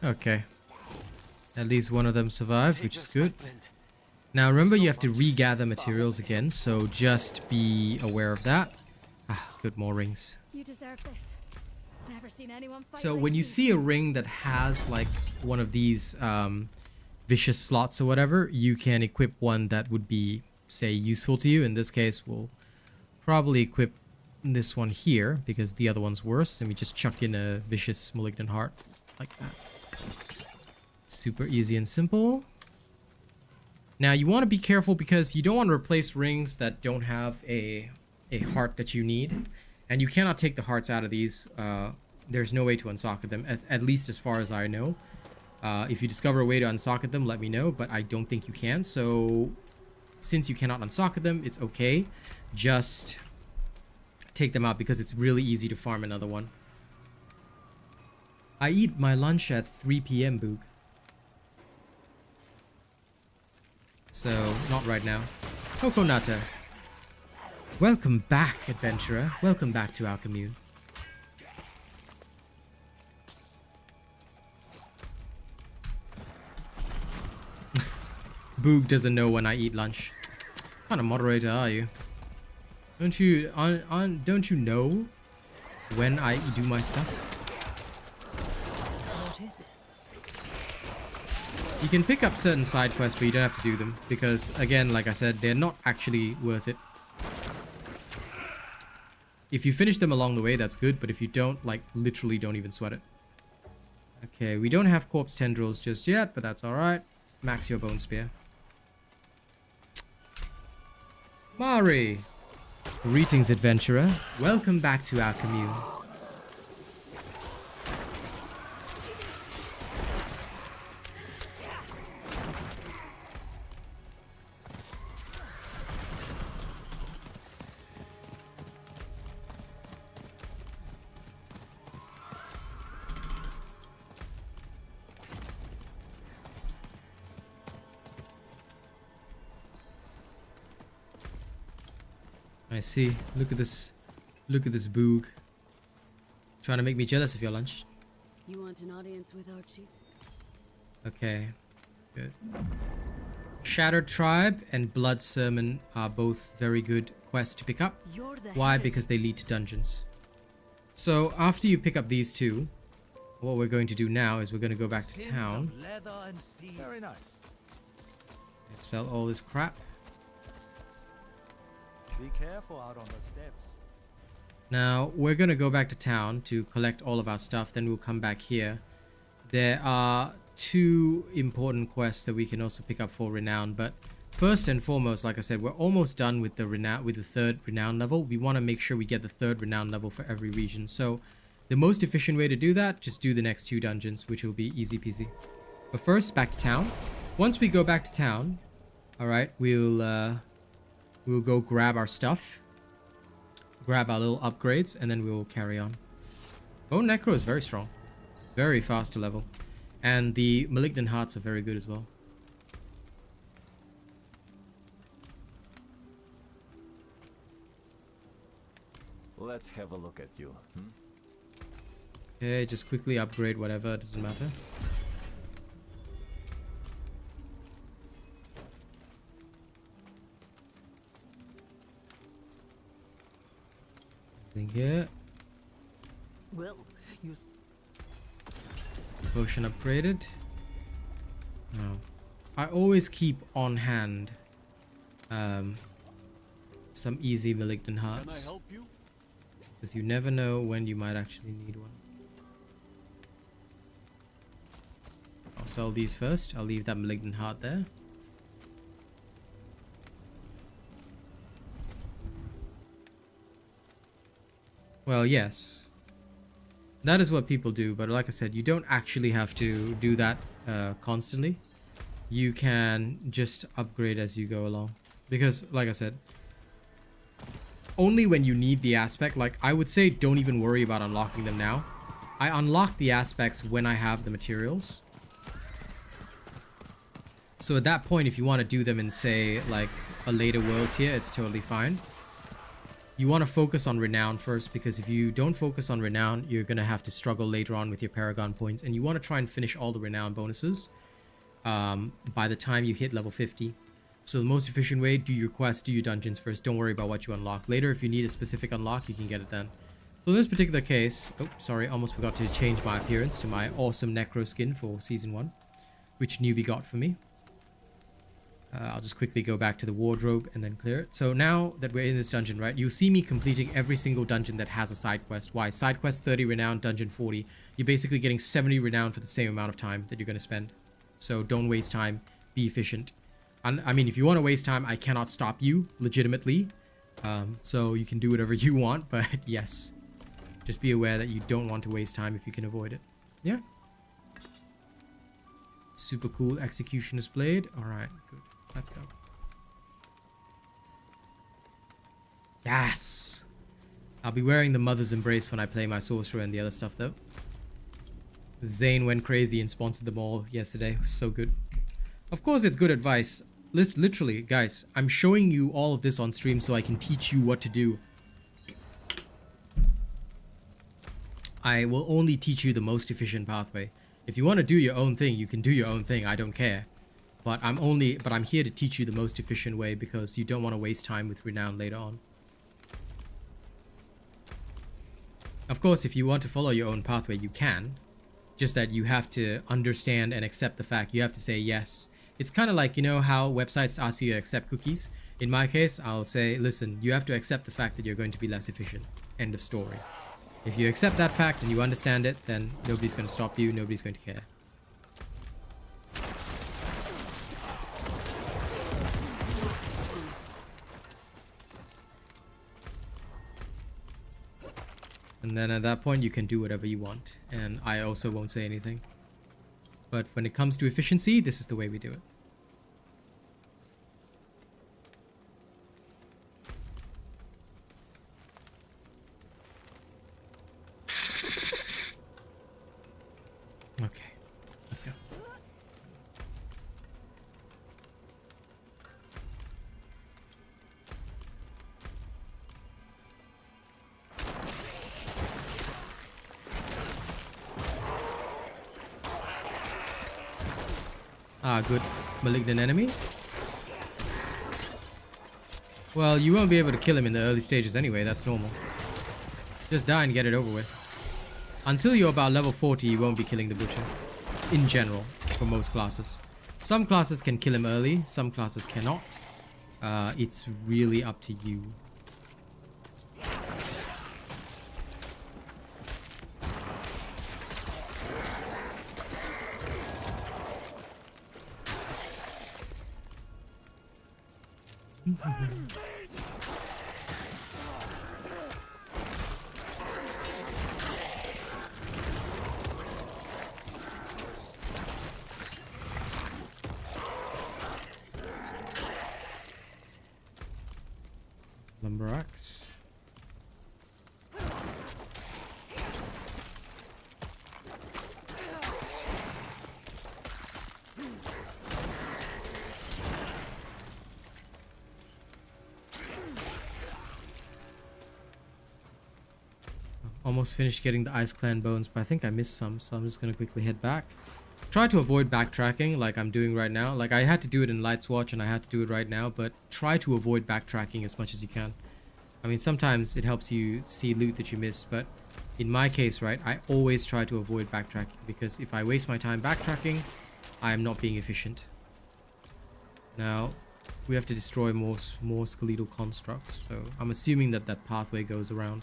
S1: Okay. At least one of them survived, which is good. Now remember, you have to regather materials again, so just be aware of that. Ah, good, more rings.
S5: You deserve this. Never seen anyone fight
S1: So
S5: like
S1: when you
S5: you.
S1: see a ring that has like one of these vicious slots or whatever, you can equip one that would be, say, useful to you. In this case, we'll probably equip this one here because the other one's worse, and we just chuck in a vicious malignant heart like that. Super easy and simple. Now you want to be careful because you don't want to replace rings that don't have a heart that you need, and you cannot take the hearts out of these. There's no way to unsocket them, at least as far as I know. If you discover a way to unsocket them, let me know, but I don't think you can. So since you cannot unsocket them, it's okay. Just take them out because it's really easy to farm another one. I eat my lunch at 3 p.m. Boog. So, not right now. Coconata. Welcome back, adventurer. Welcome back to our commune. Boog doesn't know when I eat lunch. What kind of moderator are you? Don't you don't you know when I do my stuff?
S5: What is this?
S1: You can pick up certain side quests, but you don't have to do them because, again, like I said, they're not actually worth it. If you finish them along the way, that's good, but if you don't, like, literally don't even sweat it. Okay, we don't have corpse tendrils just yet, but that's alright. Max your bone spear. Mari! Greetings, adventurer. Welcome back to our commune. I see. Look at this. Look at this boog. Trying to make me jealous of your lunch.
S5: You want an audience with our chief?
S1: Okay. Good. Shattered Tribe and Blood Sermon are both very good quests to pick up.
S5: You're the
S1: Why?
S5: head.
S1: Because they lead to dungeons. So after you pick up these two, what we're going to do now is we're going to go back to town.
S4: Very nice.
S1: Sell all this crap.
S4: Be careful out on the steps.
S1: Now, we're going to go back to town to collect all of our stuff. Then we'll come back here. There are two important quests that we can also pick up for Renown. But first and foremost, like I said, we're almost done with the third Renown level. We want to make sure we get the third Renown level for every region. So the most efficient way to do that, just do the next two dungeons, which will be easy peasy. But first, back to town. Once we go back to town, alright, we'll go grab our stuff. Grab our little upgrades, and then we'll carry on. Bone Necro is very strong. It's very fast to level. And the Malignant Hearts are very good as well.
S6: Let's have a look at you.
S1: Okay, just quickly upgrade whatever, it doesn't matter. Something here.
S5: Well, you
S1: Potion upgraded. Oh. I always keep on hand some easy Malignant Hearts.
S4: you?
S1: Because you never know when you might actually need one. I'll sell these first. I'll leave that Malignant Heart there. Well, yes. That is what people do, but like I said, you don't actually have to do that constantly. You can just upgrade as you go along. Because, like I said, only when you need the aspect, like I would say don't even worry about unlocking them now. I unlock the aspects when I have the materials. So at that point, if you want to do them in, say, like a later world tier, it's totally fine. You want to focus on Renown first, because if you don't focus on Renown, you're going to have to struggle later on with your Paragon points. And you want to try and finish all the Renown bonuses by the time you hit level 50. So the most efficient way, do your quests, do your dungeons first. Don't worry about what you unlock. Later, if you need a specific unlock, you can get it then. So in this particular case, oh, sorry, almost forgot to change my appearance to my awesome Necro skin for Season 1, which newbie got for me. I'll just quickly go back to the wardrobe and then clear it. So now that we're in this dungeon, right, you'll see me completing every single dungeon that has a side quest. Why? Side quest 30 Renown, dungeon 40. You're basically getting 70 Renown for the same amount of time that you're going to spend. So don't waste time. Be efficient. I mean, if you want to waste time, I cannot stop you, legitimately. So you can do whatever you want, but yes. Just be aware that you don't want to waste time if you can avoid it. Yeah. Super cool Executioner's Blade. Alright, good. Let's go. Yes! I'll be wearing the Mother's Embrace when I play my Sorcerer and the other stuff, though. Zane went crazy and sponsored them all yesterday. It was so good. Of course, it's good advice. Literally, guys, I'm showing you all of this on stream so I can teach you what to do. I will only teach you the most efficient pathway. If you want to do your own thing, you can do your own thing. I don't care. But I'm here to teach you the most efficient way because you don't want to waste time with Renown later on. Of course, if you want to follow your own pathway, you can. Just that you have to understand and accept the fact. You have to say yes. It's kind of like, you know how websites ask you to accept cookies? In my case, I'll say, listen, you have to accept the fact that you're going to be less efficient. End of story. If you accept that fact and you understand it, then nobody's going to stop you. Nobody's going to care. And then at that point, you can do whatever you want. And I also won't say anything. But when it comes to efficiency, this is the way we do it. Okay, let's go. Ah, good. Malignant enemy. Well, you won't be able to kill him in the early stages anyway, that's normal. Just die and get it over with. Until you're about level 40, you won't be killing the Butcher. In general, for most classes. Some classes can kill him early, some classes cannot. It's really up to you. Lumberux. Almost finished getting the Ice Clan bones, but I think I missed some, so I'm just gonna quickly head back. Try to avoid backtracking like I'm doing right now. Like I had to do it in Light's Watch and I had to do it right now, but try to avoid backtracking as much as you can. I mean, sometimes it helps you see loot that you missed, but in my case, right, I always try to avoid backtracking because if I waste my time backtracking, I am not being efficient. Now, we have to destroy more skeletal constructs, so I'm assuming that that pathway goes around.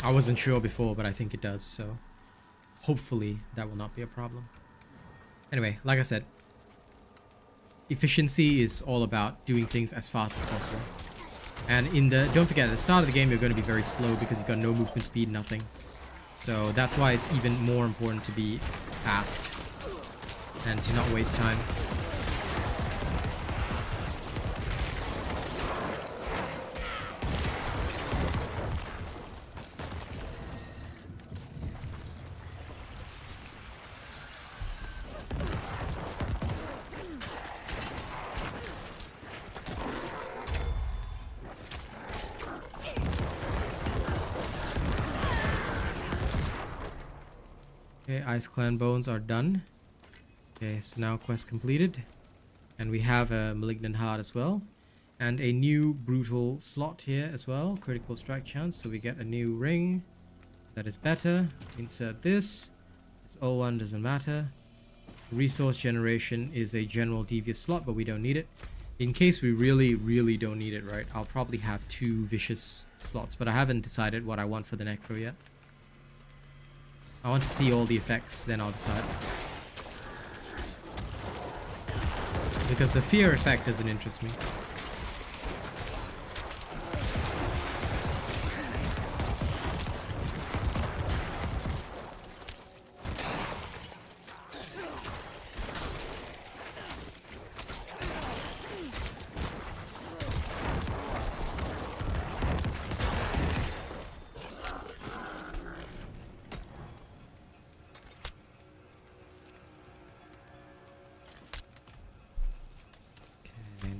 S1: I wasn't sure before, but I think it does, so hopefully that will not be a problem. Anyway, like I said, efficiency is all about doing things as fast as possible. And don't forget, at the start of the game, you're going to be very slow because you've got no movement speed, nothing. So that's why it's even more important to be fast and to not waste time. Okay, Ice Clan bones are done. Okay, so now quest completed. And we have a Malignant Heart as well. And a new Brutal slot here as well. Critical strike chance, so we get a new ring. That is better. Insert this. This old one doesn't matter. Resource generation is a general devious slot, but we don't need it. In case we really don't need it, right? I'll probably have 2 vicious slots, but I haven't decided what I want for the Necro yet. I want to see all the effects, then I'll decide. Because the fear effect doesn't interest me.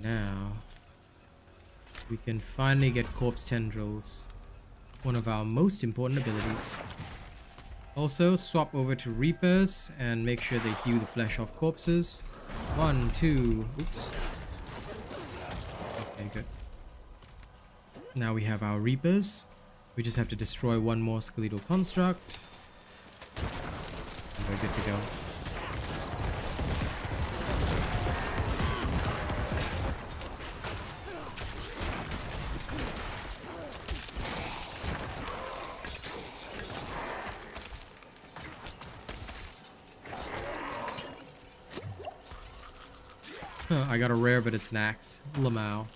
S1: Now we can finally get corpse tendrils, one of our most important abilities. Also, swap over to Reapers and make sure they hew the flesh off corpses. 1, 2, oops. Okay, good. Now we have our Reapers. We just have to destroy one more skeletal construct. And we're good to go. I got a rare, but it's an axe. Lamau.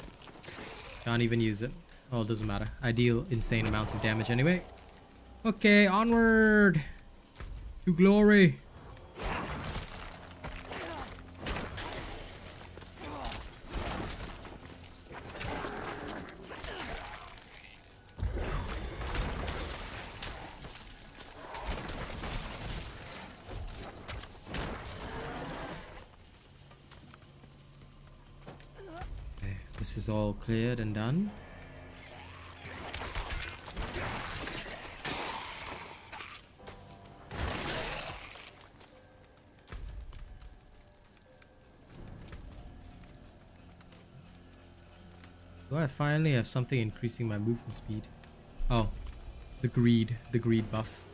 S1: Can't even use it. Oh, it doesn't matter. I deal insane amounts of damage anyway. Okay, onward to glory. This is all cleared and done. Do I finally have something increasing my movement speed? Oh, the greed buff.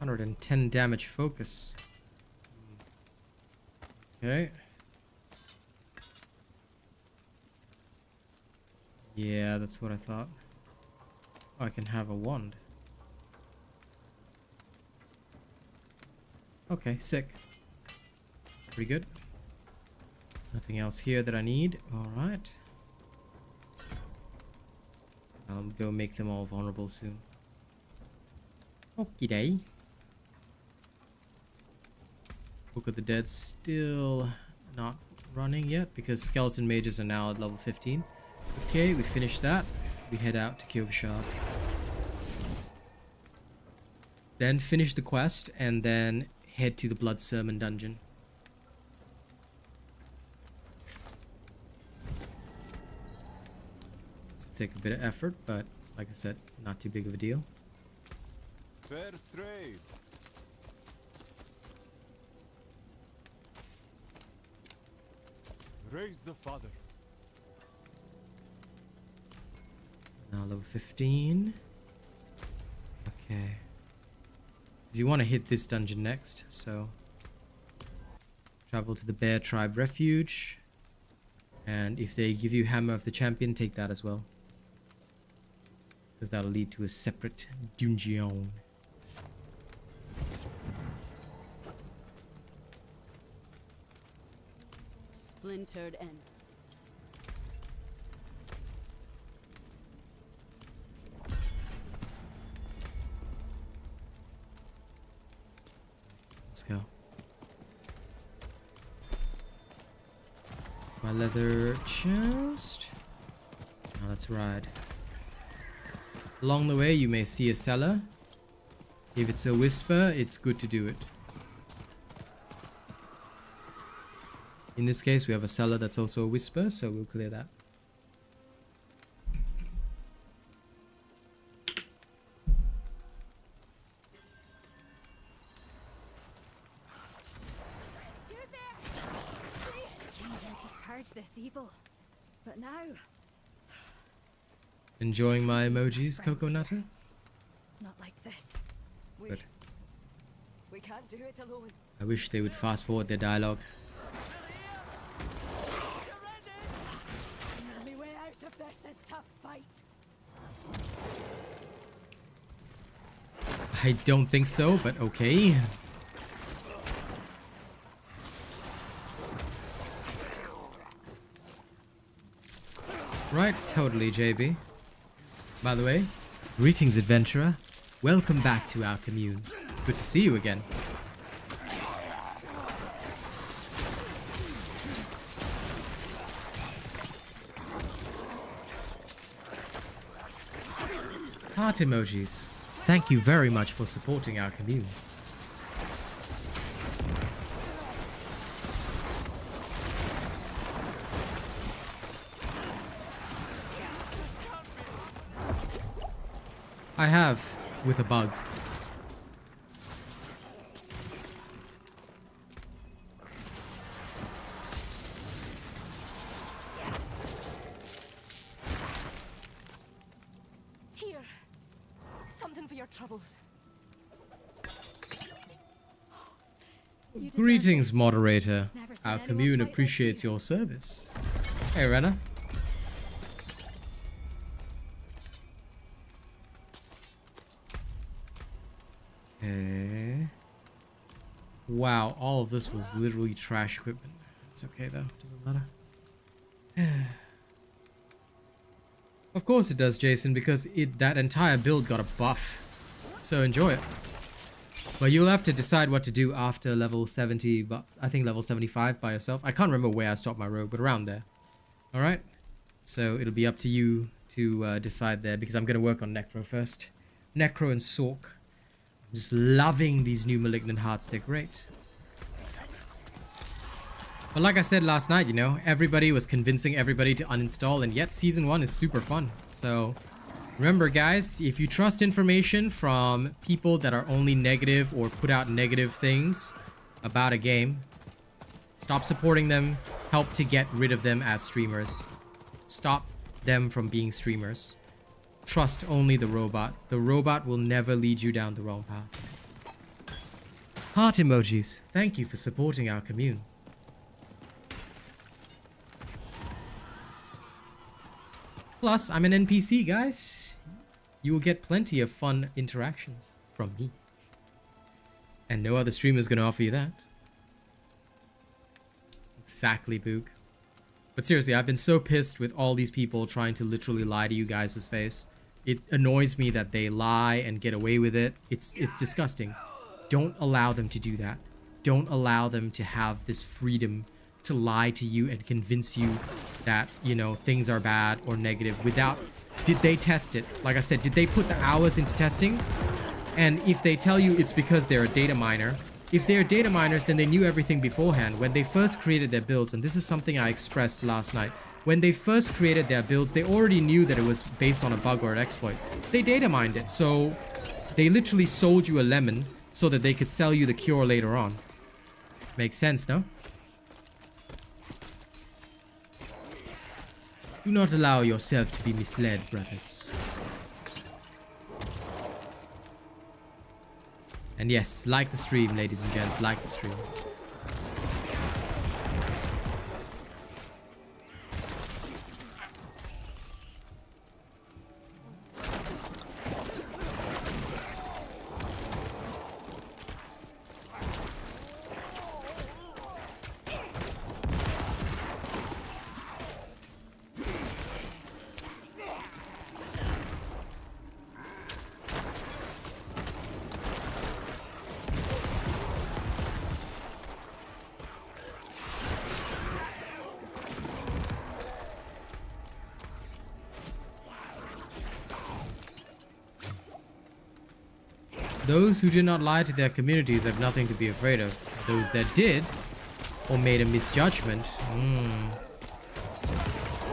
S1: $110 damage focus. Okay. Yeah, that's what I thought. Oh, I can have a wand. Okay, sick. That's pretty good. Nothing else here that I need. Alright. I'll go make them all vulnerable soon. Okie day. Book of the Dead still not running yet because skeleton mages are now at level 15. Okay, we finished that. We head out to Kyish. Then finish the quest and then head to the Blood Sermon dungeon. This will take a bit of effort, but like I said, not too big of a deal.
S6: Fair trade.
S2: Raise the father.
S1: Now level 15. Okay. You want to hit this dungeon next, so travel to the Bear Tribe Refuge. And if they give you Hammer of the Champion, take that as well. Because that'll lead to a separate dungeon.
S5: Splintered end.
S1: Let's go. My leather chest. Now let's ride. Along the way, you may see a cellar. If it's a whisper, it's good to do it. In this case, we have a cellar that's also a whisper, so we'll clear that.
S7: You're there! Came here to purge this evil, but now
S1: Enjoying my emojis, Coco Nutter?
S7: not like this.
S5: We
S1: Good.
S8: We can't do it alone.
S1: I wish they would fast forward their dialogue.
S7: The only way out of this is to fight.
S1: I don't think so, but okay. Right, totally, JB. By the way, greetings, adventurer. Welcome back to our commune. It's good to see you again. Heart emojis. Thank you very much for supporting our commune. I have, with a bug.
S8: Here. Something for your troubles.
S7: You deserve
S1: Greetings,
S7: this.
S1: moderator.
S7: Never seen
S1: Our
S7: anyone
S1: commune
S7: fight like
S1: appreciates
S7: you.
S1: your service. Hey, Rena. Okay. Wow, all of this was literally trash equipment. It's okay though, doesn't matter. Of course it does, Jason, because that entire build got a buff. So enjoy it. But you'll have to decide what to do after level 70, but I think level 75 by yourself. I can't remember where I stopped my rogue, but around there. Alright? So it'll be up to you to decide there, because I'm going to work on Necro first. Necro and Sork. I'm just loving these new Malignant hearts, they're great. But like I said last night, you know, everybody was convincing everybody to uninstall, and yet Season 1 is super fun. So remember guys, if you trust information from people that are only negative or put out negative things about a game, stop supporting them, help to get rid of them as streamers. Stop them from being streamers. Trust only the robot. The robot will never lead you down the wrong path. Heart emojis. Thank you for supporting our commune. Plus, I'm an NPC, guys. You will get plenty of fun interactions from me. And no other streamer is going to offer you that. Exactly, Boog. But seriously, I've been so pissed with all these people trying to literally lie to you guys' face. It annoys me that they lie and get away with it. It's disgusting. Don't allow them to do that. Don't allow them to have this freedom to lie to you and convince you that, you know, things are bad or negative without... Did they test it? Like I said, did they put the hours into testing? And if they tell you it's because they're a data miner, if they're data miners, then they knew everything beforehand. When they first created their builds, and this is something I expressed last night, when they first created their builds, they already knew that it was based on a bug or an exploit. They data mined it, so they literally sold you a lemon so that they could sell you the cure later on. Makes sense, no? Do not allow yourself to be misled, brothers. And yes, like the stream, ladies and gents, like the stream. Those who did not lie to their communities have nothing to be afraid of. Those that did, or made a misjudgment,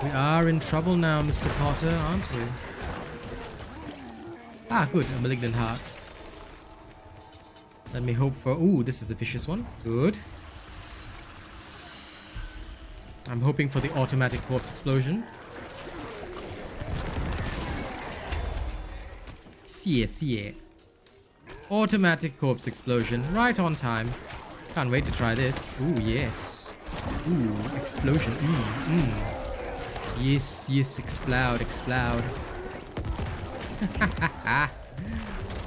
S1: we are in trouble now, Mr. Potter, aren't we? Ah, good, a Malignant heart. Let me hope for... Ooh, this is a vicious one. Good. I'm hoping for the automatic corpse explosion. See ya, see ya. Automatic corpse explosion. Right on time. Can't wait to try this. Ooh, yes. Ooh, explosion. Yes, yes, explode, explode.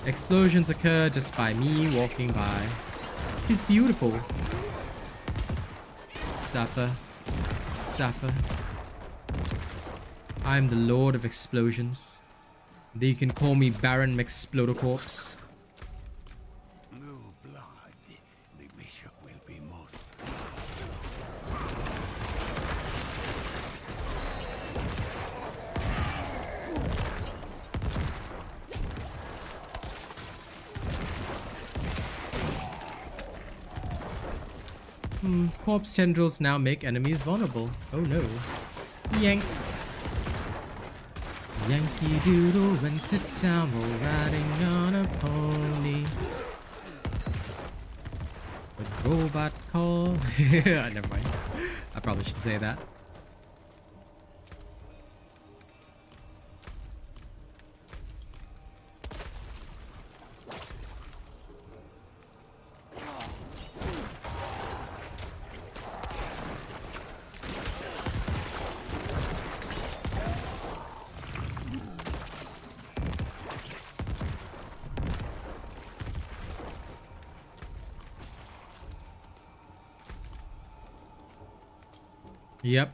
S1: Explosions occur just by me walking by. It's beautiful. Suffer. Suffer. I'm the Lord of Explosions. You can call me Baron Mexplodocorpse.
S6: No blood. The bishop will be most.
S1: Corpse tendrils now make enemies vulnerable. Oh no. Yank. Yankee Doodle went to town while riding on a pony. A robot call. Never mind. I probably should say that. Yep.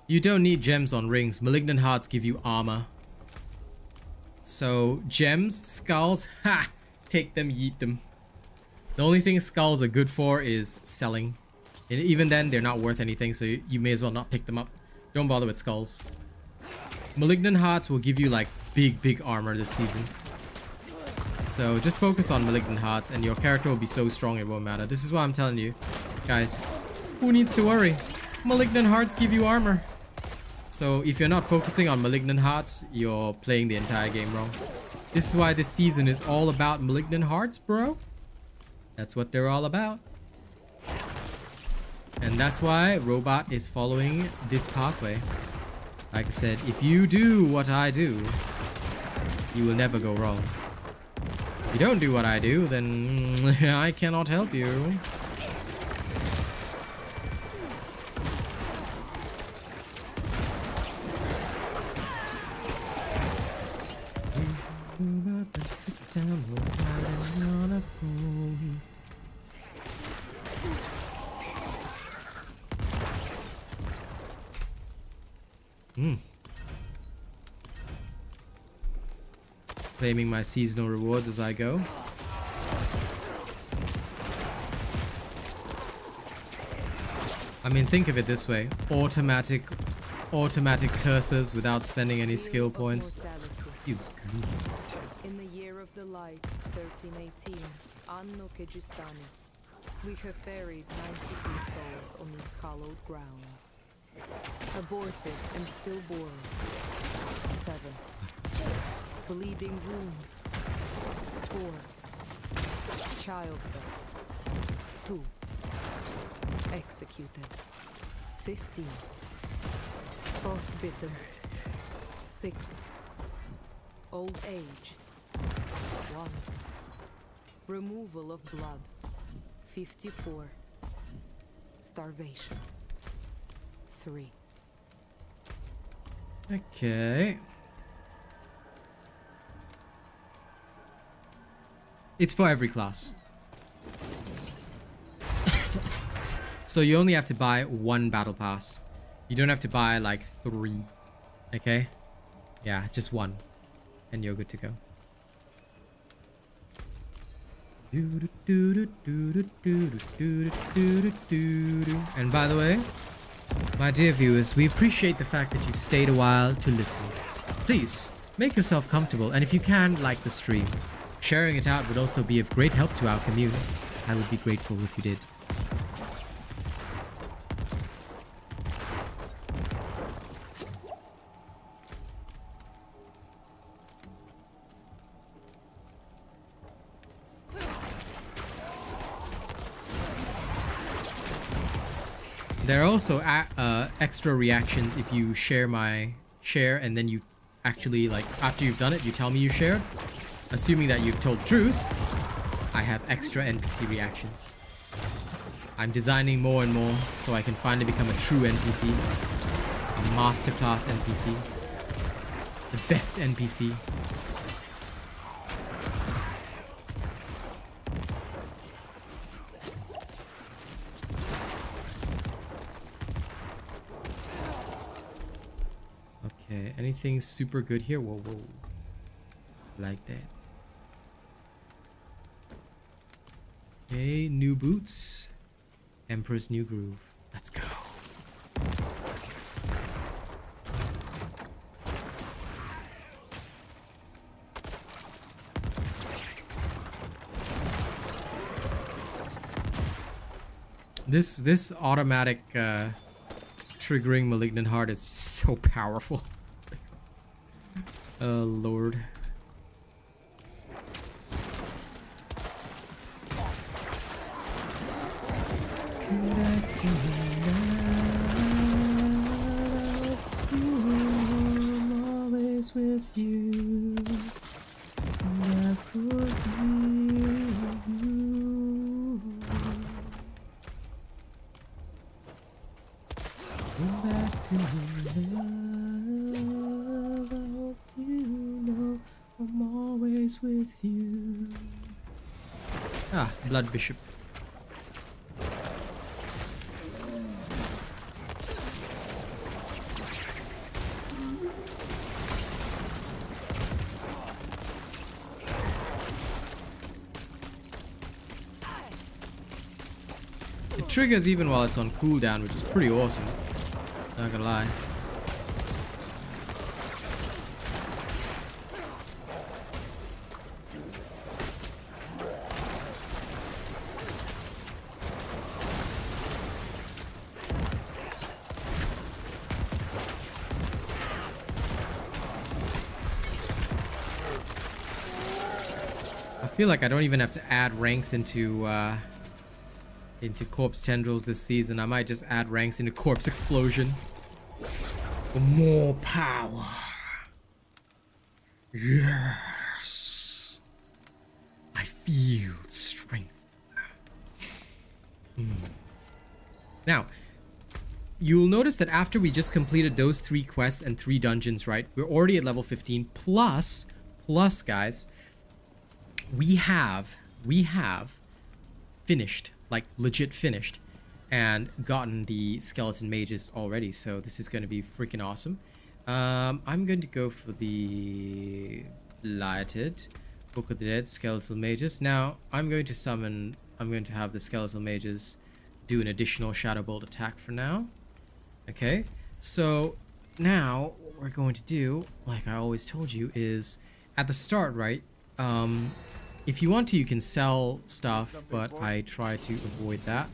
S1: You don't need gems on rings. Malignant hearts give you armor. So, gems, skulls, ha! Take them, yeet them. The only thing skulls are good for is selling. And even then, they're not worth anything, so you may as well not pick them up. Don't bother with skulls. Malignant hearts will give you like big armor this season. So just focus on Malignant Hearts and your character will be so strong it won't matter. This is what I'm telling you. Guys, who needs to worry? Malignant Hearts give you armor. So if you're not focusing on Malignant Hearts, you're playing the entire game wrong. This is why this season is all about Malignant Hearts, bro. That's what they're all about. And that's why Robot is following this pathway. Like I said, if you do what I do, you will never go wrong. If you don't do what I do, then I cannot help you. Claiming my seasonal rewards as I go. I mean, think of it this way. Automatic curses without spending any skill points is good.
S9: In the year of the light, 1318, Anno Kejistani, we have buried 92 souls on these hallowed grounds. Aborted and stillborn, 7. Bleeding wounds, 4. Childbirth, 2. Executed, 15. Frostbitten, 6. Old age, 1. Removal of blood, 54. Starvation, 3.
S1: Okay. It's for every class. So you only have to buy 1 battle pass. You don't have to buy like 3. Okay? Yeah, just 1. And you're good to go. And by the way, my dear viewers, we appreciate the fact that you've stayed a while to listen. Please, make yourself comfortable, and if you can, like the stream. Sharing it out would also be of great help to our community. I would be grateful if you did. There are also extra reactions if you share and then you actually, like, after you've done it, you tell me you shared. Assuming that you've told the truth, I have extra NPC reactions. I'm designing more and more so I can finally become a true NPC. A masterclass NPC. The best NPC. Okay, anything super good here? Whoa, whoa. Like that. Okay, new boots. Emperor's New Groove. Let's go. This automatic triggering Malignant Heart is so powerful. Oh lord. I'm always with you. Back to love. I hope you know I'm always with you. Ah, Blood Bishop. It triggers even while it's on cooldown, which is pretty awesome. Not gonna lie. I feel like I don't even have to add ranks into Corpse Tendrils this season. I might just add ranks into Corpse Explosion. For more power. Yes. I feel strength. Now, you'll notice that after we just completed those 3 quests and 3 dungeons, right? We're already at level 15. Plus, guys, we have finished, like legit finished, and gotten the skeleton mages already. So this is going to be freaking awesome. I'm going to go for the lighted Book of the Dead skeletal mages. Now I'm going to have the skeletal mages do an additional shadow bolt attack for now. Okay, so now what we're going to do, like I always told you, is at the start, right? If you want to, you can sell stuff, but I try to avoid that.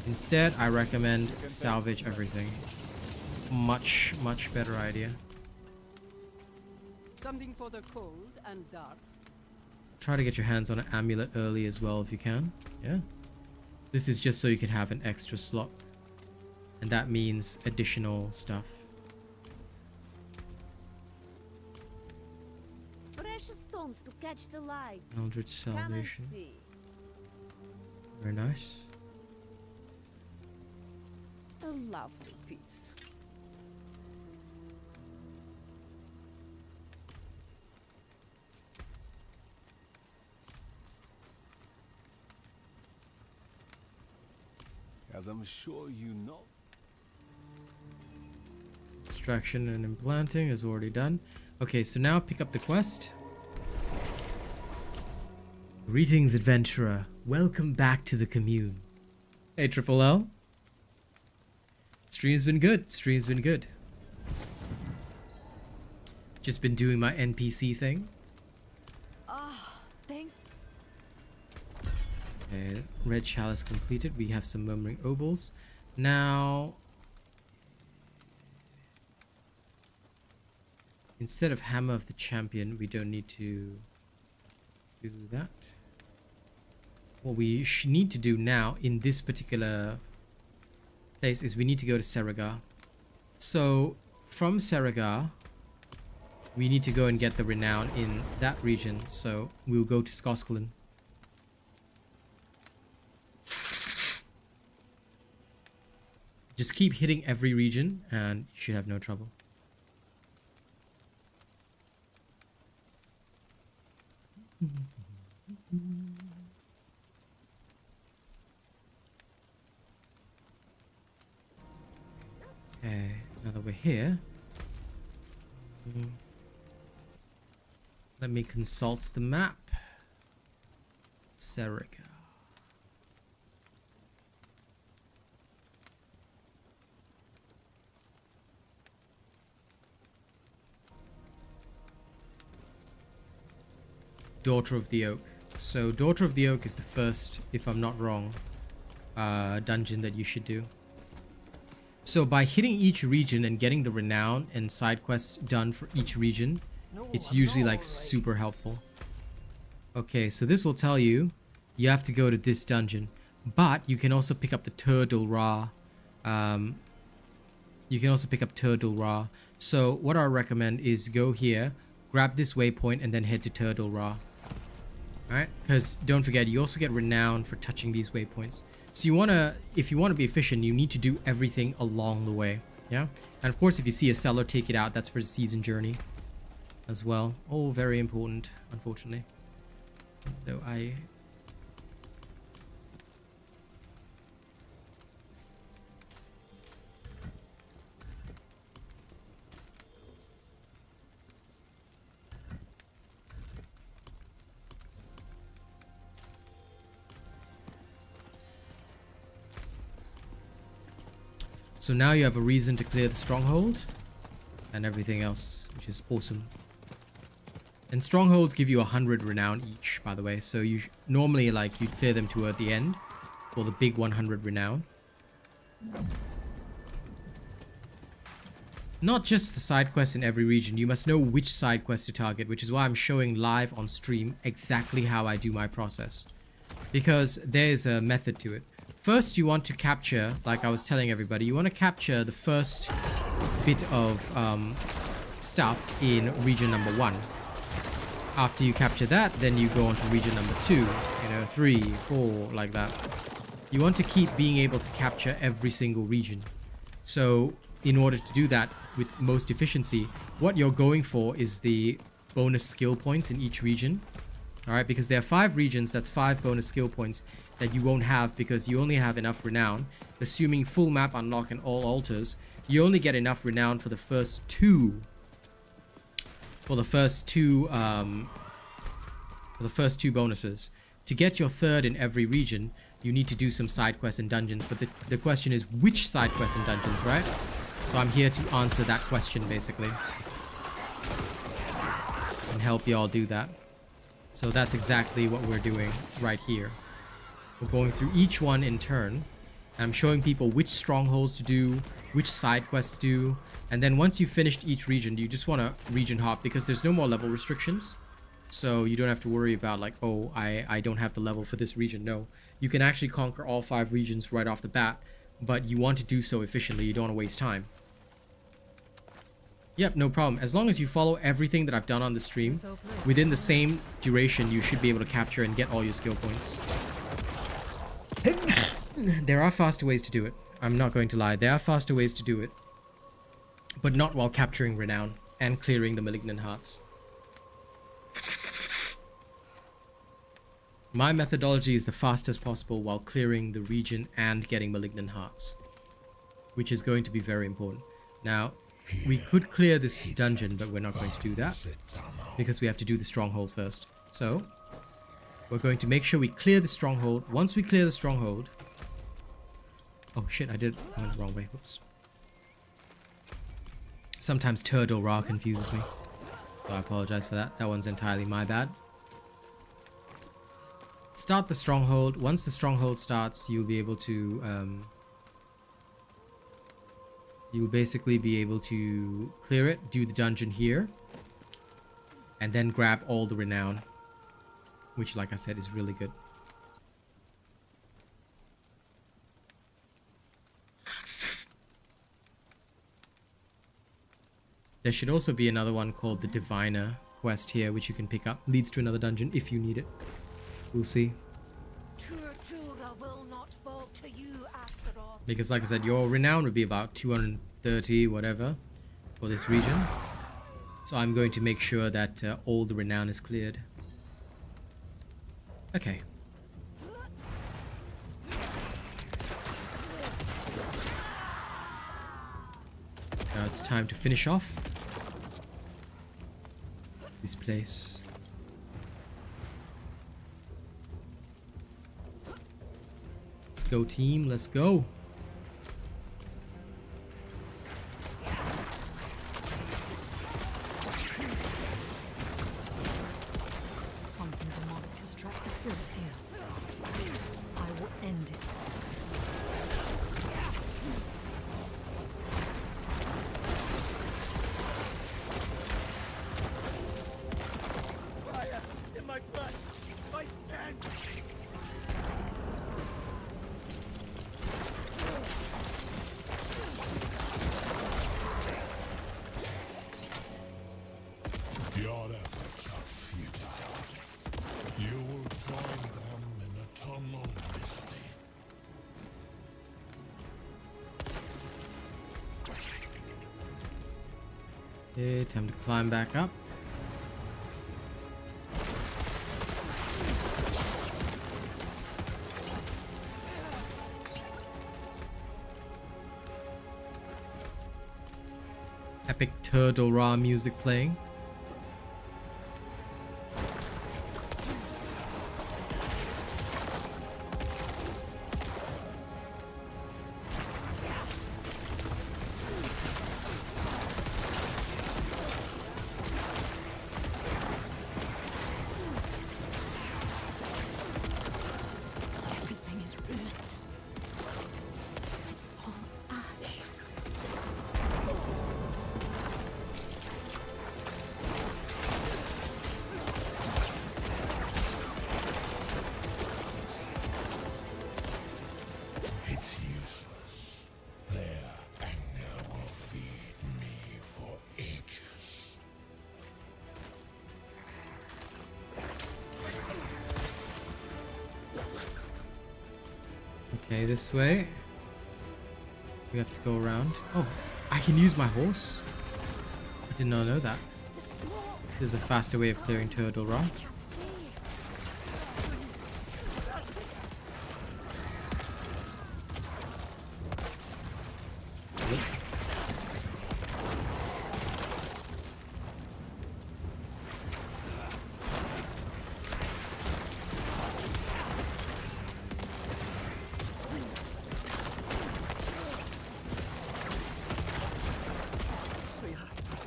S1: Instead, I recommend salvage everything. Much better idea.
S5: Something for the cold and dark.
S1: Try to get your hands on an amulet early as well if you can. Yeah. This is just so you can have an extra slot. And that means additional stuff.
S7: Precious stones to catch the light.
S1: Eldritch Salvation. Very nice.
S5: A lovely piece.
S6: As I'm sure you know.
S1: Extraction and implanting is already done. Okay, so now pick up the quest. Greetings, adventurer. Welcome back to the commune. Hey, Triple L. Stream's been good. Stream's been good. Just been doing my NPC thing.
S5: Thank.
S1: Okay, red chalice completed. We have some murmuring obols. Now, instead of Hammer of the Champion, we don't need to do that. What we need to do now in this particular place is we need to go to Saragar. So from Saragar, we need to go and get the Renown in that region, so we'll go to Hoaglund. Just keep hitting every region and you should have no trouble. Okay, now that we're here, let me consult the map. Serica. Daughter of the Oak. So Daughter of the Oak is the first, if I'm not wrong, dungeon that you should do. So by hitting each region and getting the Renown and side quests done for each region, it's usually like super helpful. Okay, so this will tell you you have to go to this dungeon, but you can also pick up the Turtle Ra. You can also pick up Turtle Ra. So what I recommend is go here, grab this waypoint, and then head to Turtle Ra. Alright, because don't forget, you also get Renown for touching these waypoints. So you wanna, if you want to be efficient, you need to do everything along the way. Yeah, and of course, if you see a seller, take it out. That's for the season journey as well. Oh, very important, unfortunately. Though so now you have a reason to clear the Stronghold and everything else, which is awesome. And Strongholds give you 100 Renown each, by the way. So you normally, like, you clear them toward the end for the big 100 Renown. Not just the side quests in every region. You must know which side quest to target, which is why I'm showing live on stream exactly how I do my process. Because there's a method to it. First, you want to capture, like I was telling everybody, you want to capture the first bit of stuff in region number 1. After you capture that, then you go on to region number 2, you know, 3, 4, like that. You want to keep being able to capture every single region. So, in order to do that with most efficiency, what you're going for is the bonus skill points in each region. Alright, because there are 5 regions, that's 5 bonus skill points that you won't have because you only have enough Renown. Assuming full map unlock and all altars, you only get enough Renown for the first two. For the first two bonuses. To get your third in every region, you need to do some side quests and dungeons. But the question is, which side quests and dungeons, right? So I'm here to answer that question, basically. And help y'all do that. So that's exactly what we're doing right here. We're going through each one in turn. I'm showing people which strongholds to do, which side quests to do. And then once you've finished each region, you just want to region hop because there's no more level restrictions. So you don't have to worry about like, oh, I don't have the level for this region. No, you can actually conquer all 5 regions right off the bat, but you want to do so efficiently. You don't want to waste time. Yep, no problem. As long as you follow everything that I've done on the stream, within the same duration, you should be able to capture and get all your skill points. There are faster ways to do it. I'm not going to lie. There are faster ways to do it. But not while capturing Renown and clearing the Malignant Hearts. My methodology is the fastest possible while clearing the region and getting Malignant Hearts, which is going to be very important. Now, we could clear this dungeon, but we're not going to do that because we have to do the Stronghold first. So, we're going to make sure we clear the Stronghold. Once we clear the Stronghold... Oh shit, I went the wrong way. Whoops. Sometimes Turtle Ra confuses me, so I apologize for that. That one's entirely my bad. Start the Stronghold. Once the Stronghold starts, you'll be able to... you will basically be able to clear it, do the dungeon here, and then grab all the Renown, which, like I said, is really good. There should also be another one called the Diviner quest here, which you can pick up. Leads to another dungeon if you need it. We'll see.
S8: Will not fall to you after all.
S1: Because like I said, your Renown would be about 230 whatever for this region. So I'm going to make sure that all the Renown is cleared. Okay. Now it's time to finish off this place. Let's go, team. Let's go.
S9: Something demonic has trapped the spirits here. I will end it.
S2: Fire in my blood. My skin.
S6: Your efforts are futile. You will join them in eternal misery.
S1: Okay, time to climb back up. Epic Turtle Raw music playing.
S7: Everything is ruined. It's all ash.
S6: It's useless. Their anger will feed me for ages.
S1: Okay, this way. We have to go around. Oh, I can use my horse. I did not know that. There's a faster way of clearing Turtle Raw.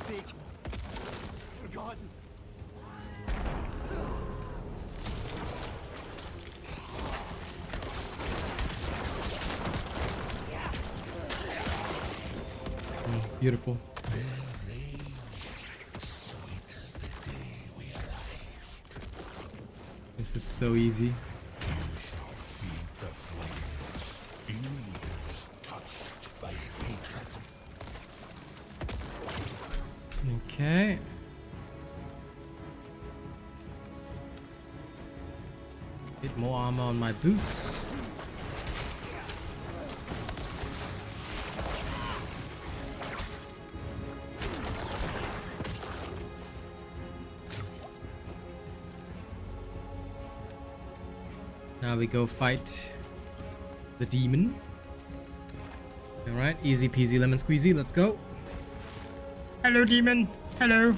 S2: Forsaken. Forgotten.
S1: Beautiful.
S6: Their rage, sweet as the day we arrived.
S1: This is so easy.
S6: You shall feed the flames. Ears touched by hatred.
S1: Okay. Bit more armor on my boots. Now we go fight the demon. Alright, easy peasy lemon squeezy, let's go. Hello, demon. Hello.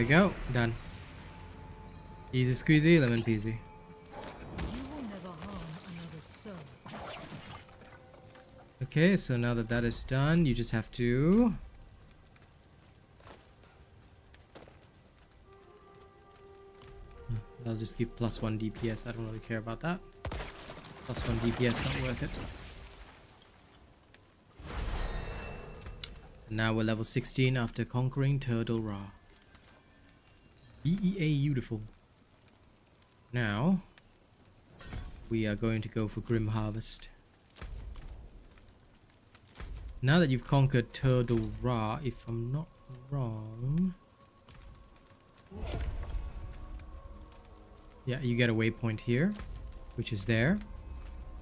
S1: we go. Done. Easy squeezy, lemon peasy.
S9: You will never harm another soul.
S1: Okay, so now that that is done, you just have to... I'll just keep +1 DPS. I don't really care about that. +1 DPS, not worth it. And now we're level 16 after conquering Turtle Ra. BEA beautiful. Now, we are going to go for Grim Harvest. Now that you've conquered Turtle Ra, if I'm not wrong... Yeah, you get a waypoint here, which is there.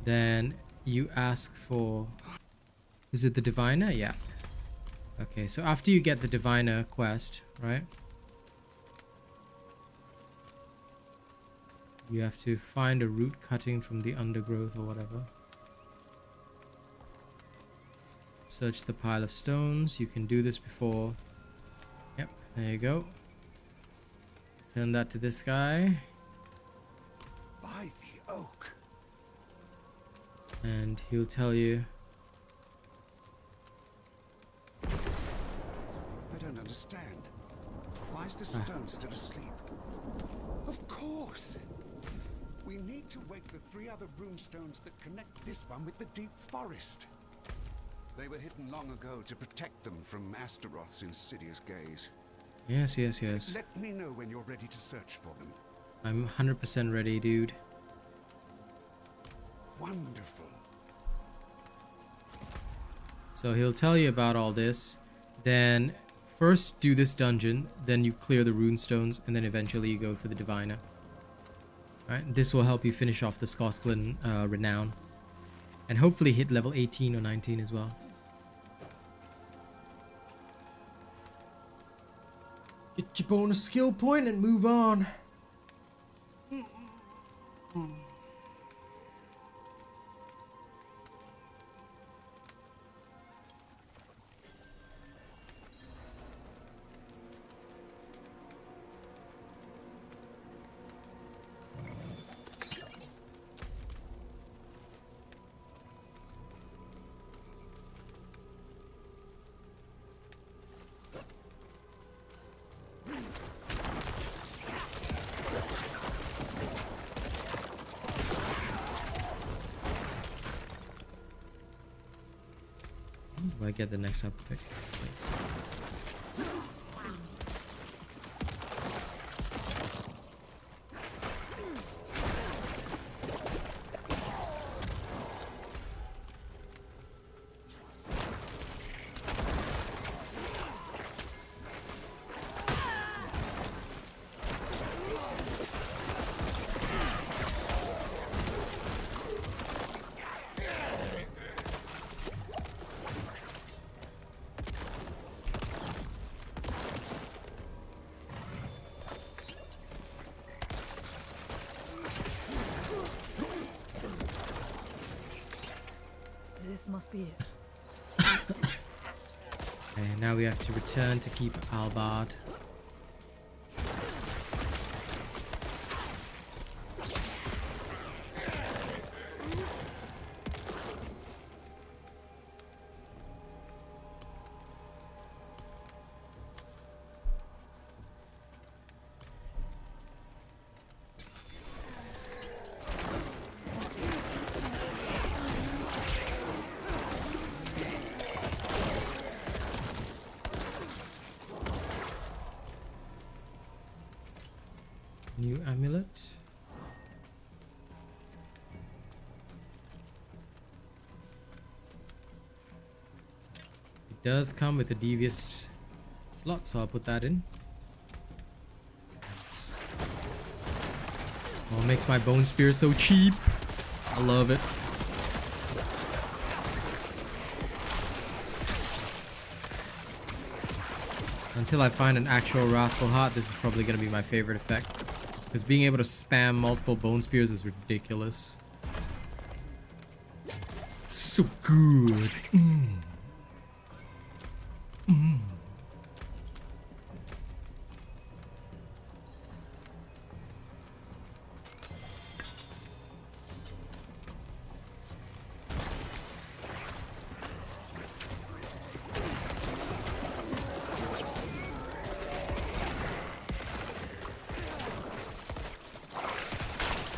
S1: Then you ask for... Is it the Diviner? Yeah. Okay, so after you get the Diviner quest, right? You have to find a root cutting from the undergrowth or whatever. Search the pile of stones. You can do this before. Yep, there you go. Turn that to this guy.
S6: By the oak.
S1: And he'll tell you.
S6: I don't understand. Why is the stone still asleep? Of course. We need to wake the 3 other runestones that connect this one with the deep forest. They were hidden long ago to protect them from Astaroth's insidious gaze.
S1: Yes, yes, yes.
S6: Let me know when you're ready to search for them.
S1: I'm 100% ready, dude.
S6: Wonderful.
S1: So he'll tell you about all this. Then first do this dungeon, then you clear the runestones, and then eventually you go for the Diviner. Alright, this will help you finish off the Hoaglund Renown. And hopefully hit level 18 or 19 as well. Get your bonus skill point and move on. Do I get the next upgrade?
S9: This must be it.
S1: Okay, now we have to return to keep Albard. New amulet. It does come with a devious slot, so I'll put that in. Oh, it makes my bone spear so cheap. I love it. Until I find an actual Wrathful Heart, this is probably going to be my favorite effect. Because being able to spam multiple bone spears is ridiculous. So good.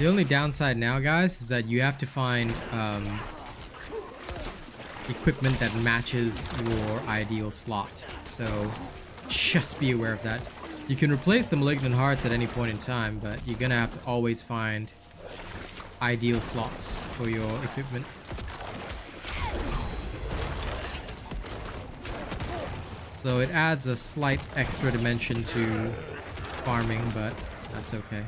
S1: The only downside now, guys, is that you have to find equipment that matches your ideal slot. So just be aware of that. You can replace the Malignant Hearts at any point in time, but you're gonna have to always find ideal slots for your equipment. So it adds a slight extra dimension to farming, but that's okay.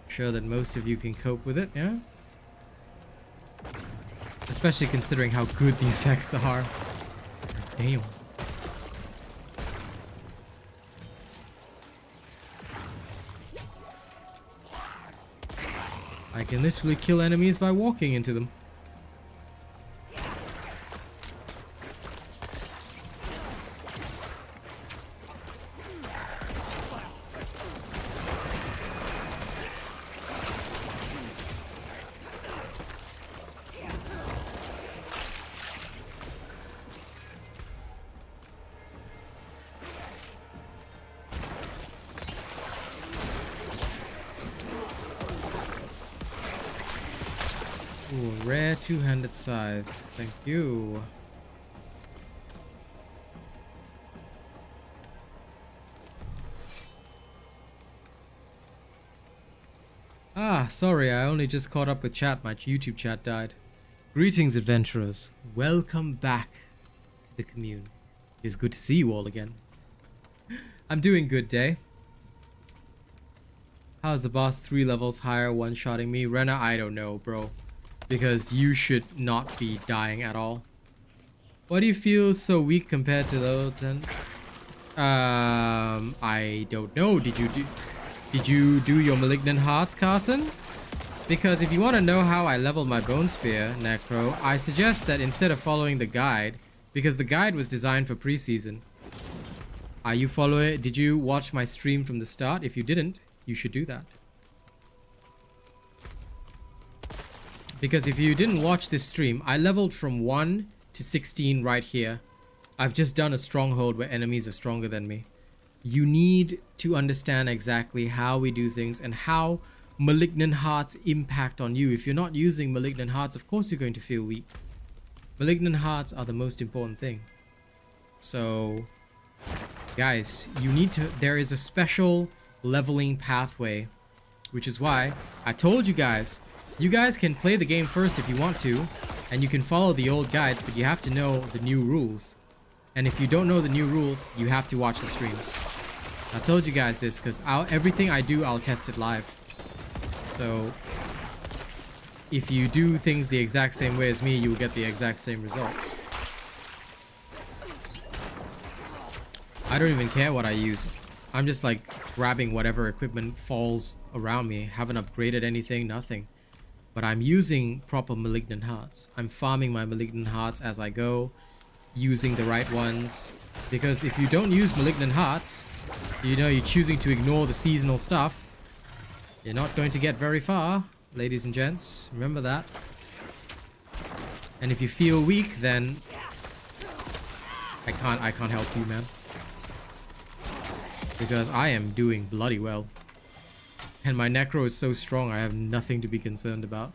S1: Sure that most of you can cope with it, yeah? Especially considering how good the effects are. Damn. I can literally kill enemies by walking into them. Ooh, rare two-handed scythe. Thank you. Ah, sorry, I only just caught up with chat. My YouTube chat died. Greetings, adventurers. Welcome back to the commune. It is good to see you all again. I'm doing good, Day. How's the boss 3 levels higher one-shotting me? Rena, I don't know, bro. Because you should not be dying at all. Why do you feel so weak compared to level 10? I don't know. Did you do your Malignant Hearts, Carson? Because if you want to know how I leveled my Bone Spear, Necro, I suggest that instead of following the guide, because the guide was designed for preseason. Are you following? Did you watch my stream from the start? If you didn't, you should do that. Because if you didn't watch this stream, I leveled from 1 to 16 right here. I've just done a stronghold where enemies are stronger than me. You need to understand exactly how we do things and how Malignant Hearts impact on you. If you're not using Malignant Hearts, of course you're going to feel weak. Malignant Hearts are the most important thing. So, guys, you need to... There is a special leveling pathway, which is why I told you guys... You guys can play the game first if you want to, and you can follow the old guides, but you have to know the new rules. And if you don't know the new rules, you have to watch the streams. I told you guys this because everything I do, I'll test it live. So, if you do things the exact same way as me, you will get the exact same results. I don't even care what I use. I'm just like grabbing whatever equipment falls around me. Haven't upgraded anything, nothing. But I'm using proper Malignant Hearts. I'm farming my Malignant Hearts as I go, using the right ones. Because if you don't use Malignant Hearts, you know, you're choosing to ignore the seasonal stuff, you're not going to get very far, ladies and gents. Remember that. And if you feel weak, then I can't help you, man. Because I am doing bloody well. And my Necro is so strong, I have nothing to be concerned about.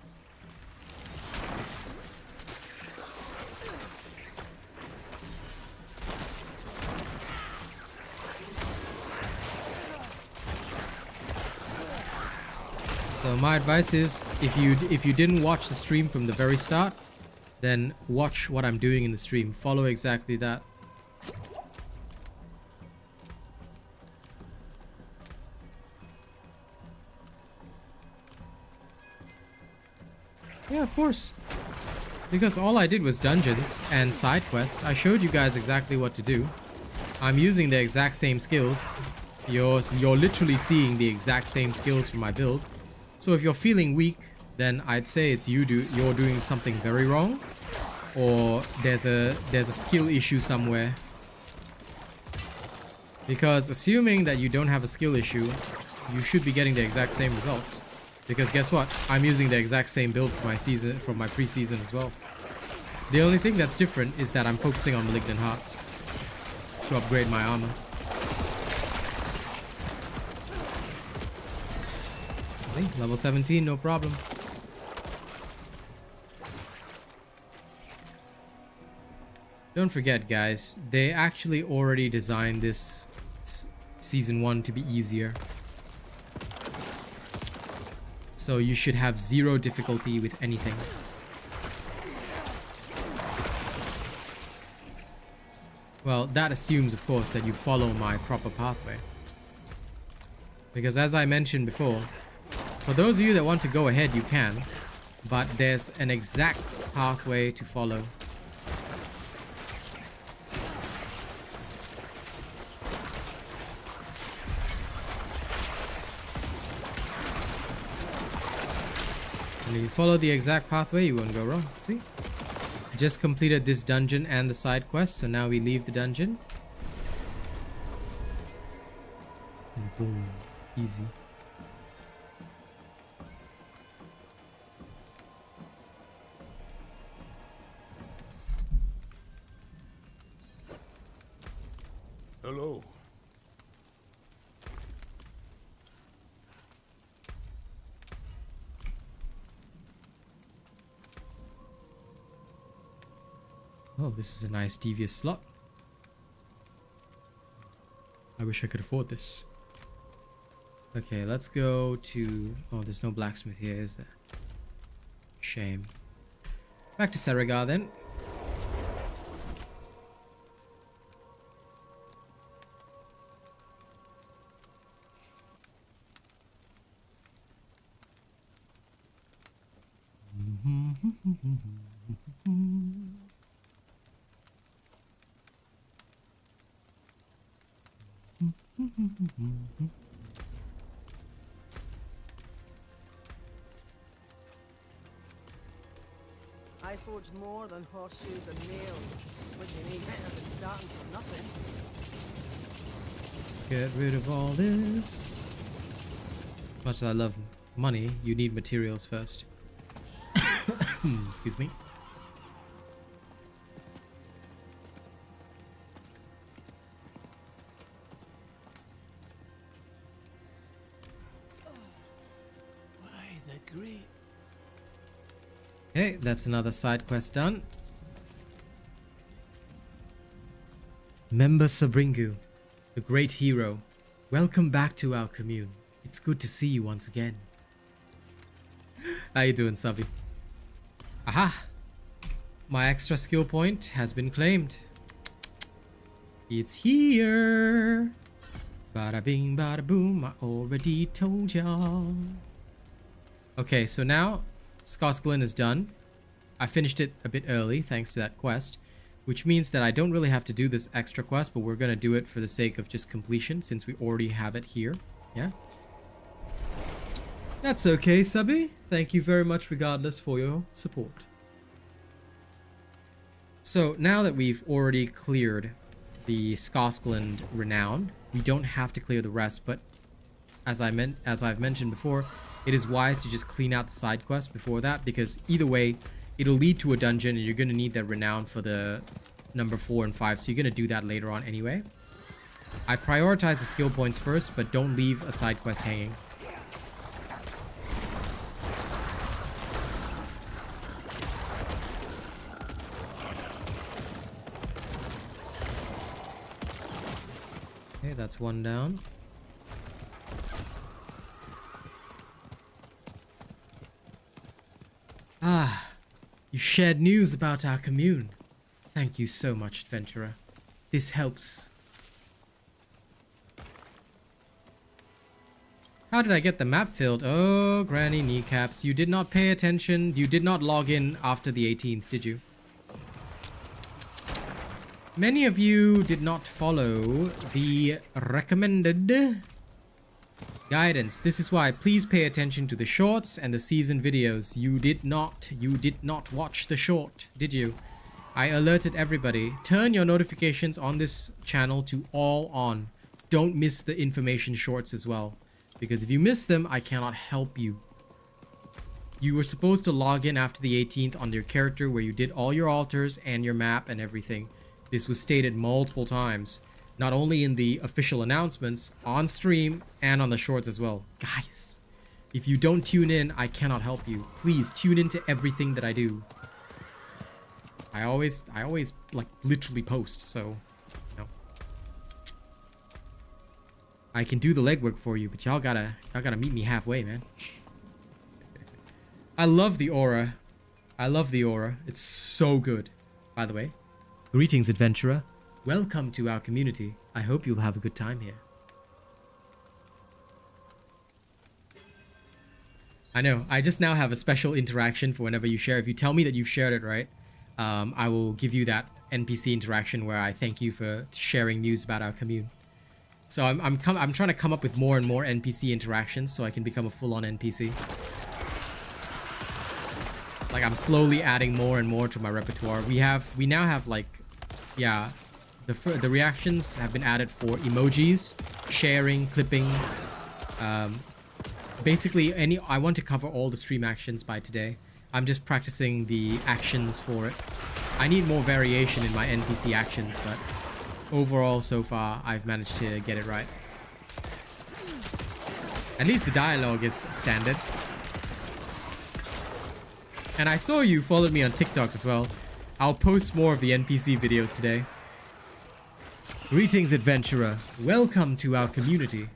S1: So my advice is, if you didn't watch the stream from the very start, then watch what I'm doing in the stream. Follow exactly that. Yeah, of course. Because all I did was dungeons and side quests. I showed you guys exactly what to do. I'm using the exact same skills. You're literally seeing the exact same skills from my build. So if you're feeling weak, then I'd say it's you're doing something very wrong, or there's a skill issue somewhere. Because assuming that you don't have a skill issue, you should be getting the exact same results. Because guess what? I'm using the exact same build for my season, from my preseason as well. The only thing that's different is that I'm focusing on Malignant Hearts to upgrade my armor. See, level 17, no problem. Don't forget, guys, they actually already designed this season 1 to be easier. So you should have 0 difficulty with anything. Well, that assumes, of course, that you follow my proper pathway. Because as I mentioned before, for those of you that want to go ahead, you can. But there's an exact pathway to follow. And if you follow the exact pathway, you won't go wrong. See? Just completed this dungeon and the side quest, so now we leave the dungeon. And boom. Easy.
S6: Hello.
S1: Oh, this is a nice devious slot. I wish I could afford this. Okay, let's go to... Oh, there's no blacksmith here, is there? Shame. Back to Saragar then.
S10: I forged more than horseshoes and nails. What you need better than starting from nothing.
S1: Let's get rid of all this. Much as I love money, you need materials first. Excuse me. Okay, that's another side quest done. Member Subingu, the great hero. Welcome back to our commune. It's good to see you once again. How you doing, Subby? Aha! My extra skill point has been claimed. It's here. Bada bing, bada boom. I already told y'all. Okay, so now Hoaglund is done. I finished it a bit early thanks to that quest, which means that I don't really have to do this extra quest, but we're gonna do it for the sake of just completion since we already have it here. Yeah. That's okay, Subby. Thank you very much regardless for your support. So now that we've already cleared the Hoaglund Renown, we don't have to clear the rest, but as I've mentioned before, it is wise to just clean out the side quest before that, because either way, it'll lead to a dungeon and you're going to need that Renown for the number 4 and 5, so you're going to do that later on anyway. I prioritize the skill points first, but don't leave a side quest hanging. Okay, that's one down. Ah, you shared news about our commune. Thank you so much, adventurer. This helps. How did I get the map filled? Oh, granny kneecaps. You did not pay attention. You did not log in after the 18th, did you? Many of you did not follow the recommended guidance. This is why please pay attention to the shorts and the season videos. You did not watch the short, did you? I alerted everybody. Turn your notifications on this channel to all on. Don't miss the information shorts as well, because if you miss them, I cannot help you. You were supposed to log in after the 18th on your character where you did all your altars and your map and everything. This was stated multiple times, not only in the official announcements, on stream, and on the shorts as well. Guys, If you don't tune in, I cannot help you. Please tune into everything that I do. I always like literally post, so you know. I can do the legwork for you, but y'all gotta meet me halfway, man. I love the aura. I love the aura. It's so good. By the way, greetings, adventurer. Welcome to our community. I hope you'll have a good time here. I know, I just now have a special interaction for whenever you share. If you tell me that you've shared it, right, I will give you that NPC interaction where I thank you for sharing news about our commune. So I'm trying to come up with more and more NPC interactions so I can become a full-on NPC. Like, I'm slowly adding more and more to my repertoire. We now have like, yeah, the reactions have been added for emojis, sharing, clipping, basically I want to cover all the stream actions by today. I'm just practicing the actions for it. I need more variation in my NPC actions, but overall so far I've managed to get it right. At least the dialogue is standard. And I saw you followed me on TikTok as well. I'll post more of the NPC videos today. Greetings, adventurer. Welcome to our community.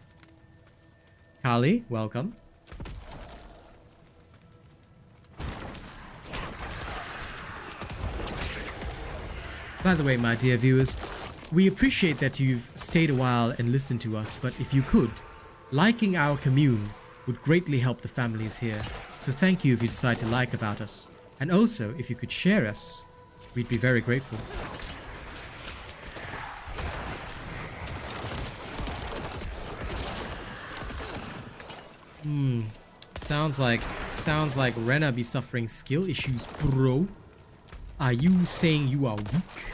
S1: Kali, welcome. By the way, my dear viewers, we appreciate that you've stayed a while and listened to us, but if you could, liking our commune would greatly help the families here. So thank you if you decide to like about us. And also, if you could share us, we'd be very grateful. Sounds like Rena be suffering skill issues, bro. Are you saying you are weak?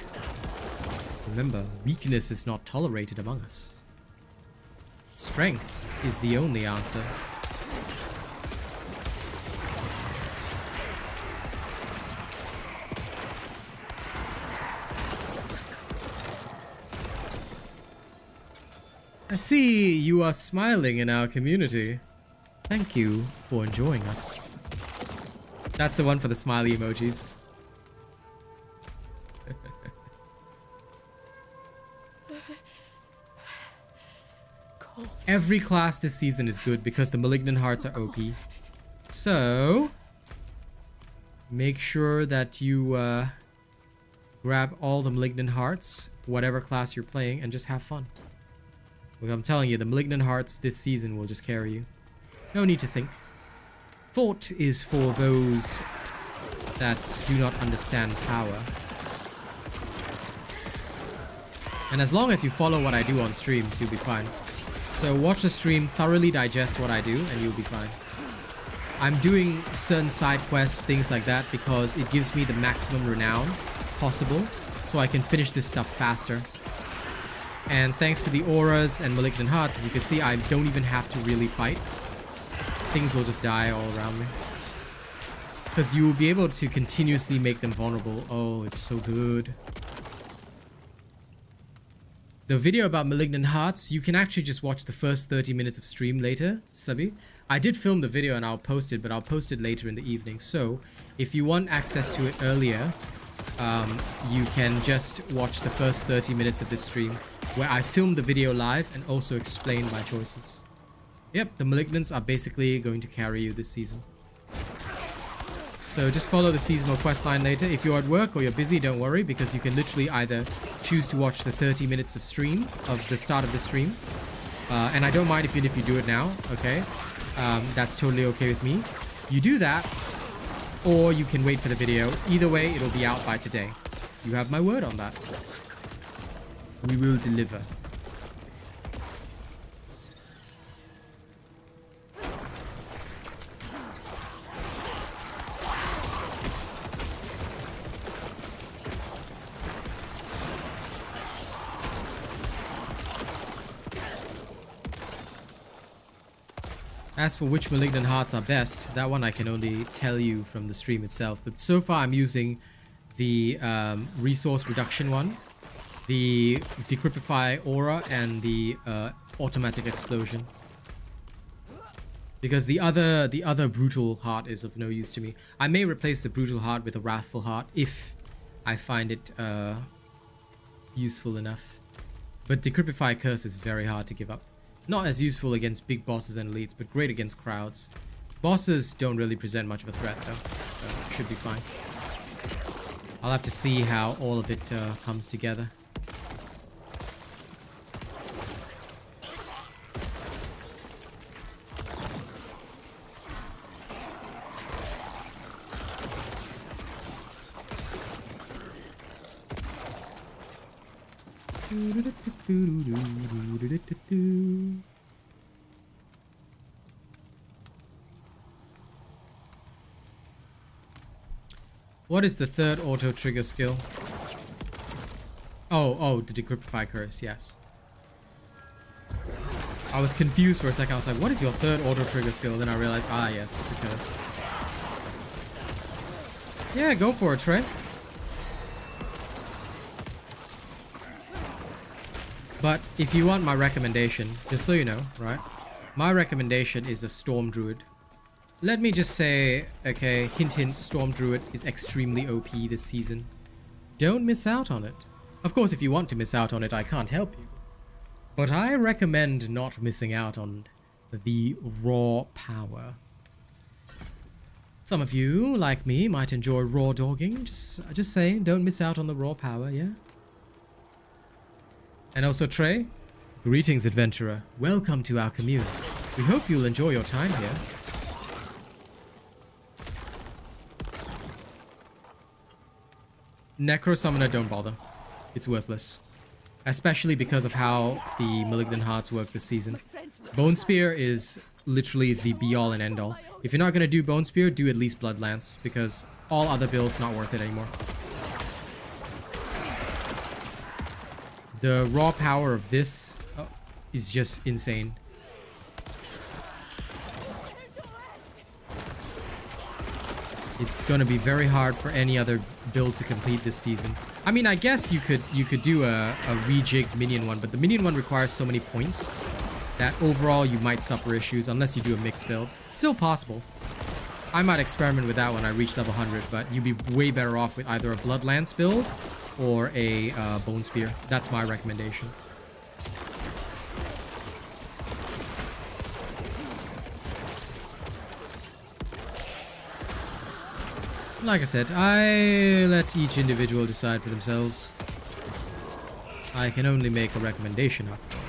S1: Remember, weakness is not tolerated among us. Strength is the only answer. I see you are smiling in our community. Thank you for enjoying us. That's the one for the smiley emojis. Every class this season is good because the Malignant Hearts are OP. So, make sure that you grab all the Malignant Hearts, whatever class you're playing, and just have fun. Look, I'm telling you, the Malignant Hearts this season will just carry you. No need to think. Thought is for those that do not understand power. And as long as you follow what I do on streams, you'll be fine. So watch the stream, thoroughly digest what I do, and you'll be fine. I'm doing certain side quests, things like that, because it gives me the maximum renown possible, so I can finish this stuff faster. And thanks to the auras and Malignant Hearts, as you can see, I don't even have to really fight. Things will just die all around me. Because you will be able to continuously make them vulnerable. Oh, it's so good. The video about Malignant Hearts, you can actually just watch the first 30 minutes of stream later, Subby. I did film the video and I'll post it, but I'll post it later in the evening. So, if you want access to it earlier, you can just watch the first 30 minutes of this stream, where I filmed the video live and also explained my choices. Yep, the Malignants are basically going to carry you this season. So just follow the seasonal questline later. If you're at work or you're busy, don't worry, because you can literally either choose to watch the 30 minutes of stream, of the start of the stream. And I don't mind if you do it now, okay? That's totally okay with me. You do that, or you can wait for the video. Either way, it'll be out by today. You have my word on that. We will deliver. As for which Malignant Hearts are best, that one I can only tell you from the stream itself. But so far I'm using the resource reduction one, the Decryptify Aura, and the automatic explosion. Because the other brutal heart is of no use to me. I may replace the brutal heart with a wrathful heart if I find it useful enough. But Decrypify Curse is very hard to give up. Not as useful against big bosses and elites, but great against crowds. Bosses don't really present much of a threat though, so should be fine. I'll have to see how all of it comes together. What is the third auto trigger skill? Oh, the Decrypify Curse, yes. I was confused for a second. I was like, what is your third auto trigger skill? Then I realized, ah, yes, it's a curse. Yeah, go for it, Trey. But if you want my recommendation, just so you know, right? My recommendation is a Storm Druid. Let me just say, okay, hint hint, Storm Druid is extremely OP this season. Don't miss out on it. Of course, if you want to miss out on it, I can't help you. But I recommend not missing out on the raw power. Some of you, like me, might enjoy raw dogging. Just saying, don't miss out on the raw power, yeah? And also Trey, greetings adventurer, welcome to our commune. We hope you'll enjoy your time here. Necro Summoner, don't bother. It's worthless. Especially because of how the Malignant Hearts work this season. Bone Spear is literally the be-all and end-all. If you're not gonna do Bone Spear, do at least Blood Lance, because all other builds not worth it anymore. The raw power of this is just insane. It's gonna be very hard for any other build to complete this season. I mean, I guess you could do a rejigged minion one, but the minion one requires so many points that overall you might suffer issues unless you do a mixed build. Still possible. I might experiment with that when I reach level 100, but you'd be way better off with either a Blood Lance build or a Bone Spear. That's my recommendation. Like I said, I let each individual decide for themselves. I can only make a recommendation after all.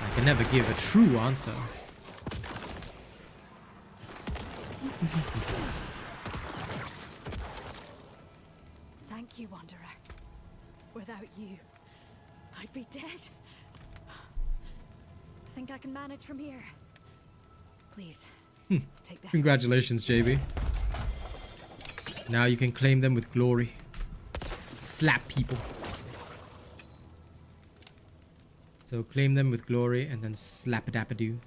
S1: I can never give a true answer.
S7: Thank you, Wanderer. Without you, I'd be dead. I think I can manage from here. Please, take this.
S1: Congratulations, JB. Now you can claim them with glory. Slap people. So claim them with glory and then slap-a-dap-a-doo.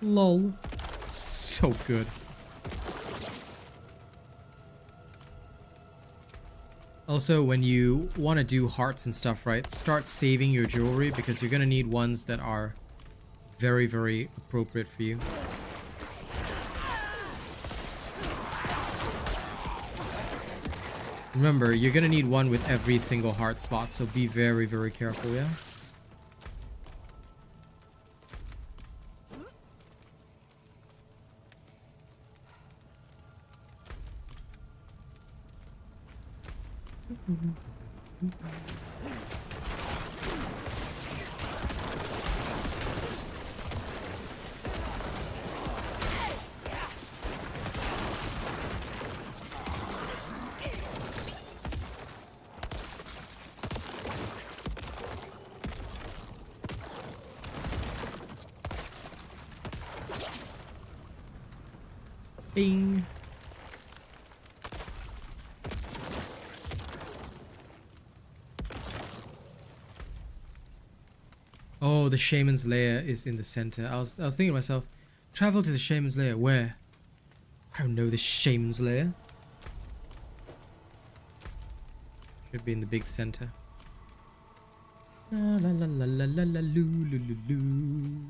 S1: Lol. So good. Also, when you want to do hearts and stuff, right, start saving your jewelry because you're going to need ones that are very, very appropriate for you. Remember, you're going to need one with every single heart slot, so be very, very careful, yeah? Bing. Oh, the shaman's lair is in the center. I was thinking to myself, travel to the shaman's lair. Where? I don't know the shaman's lair. Should be in the big center. La la la la la la la loo loo loo loo.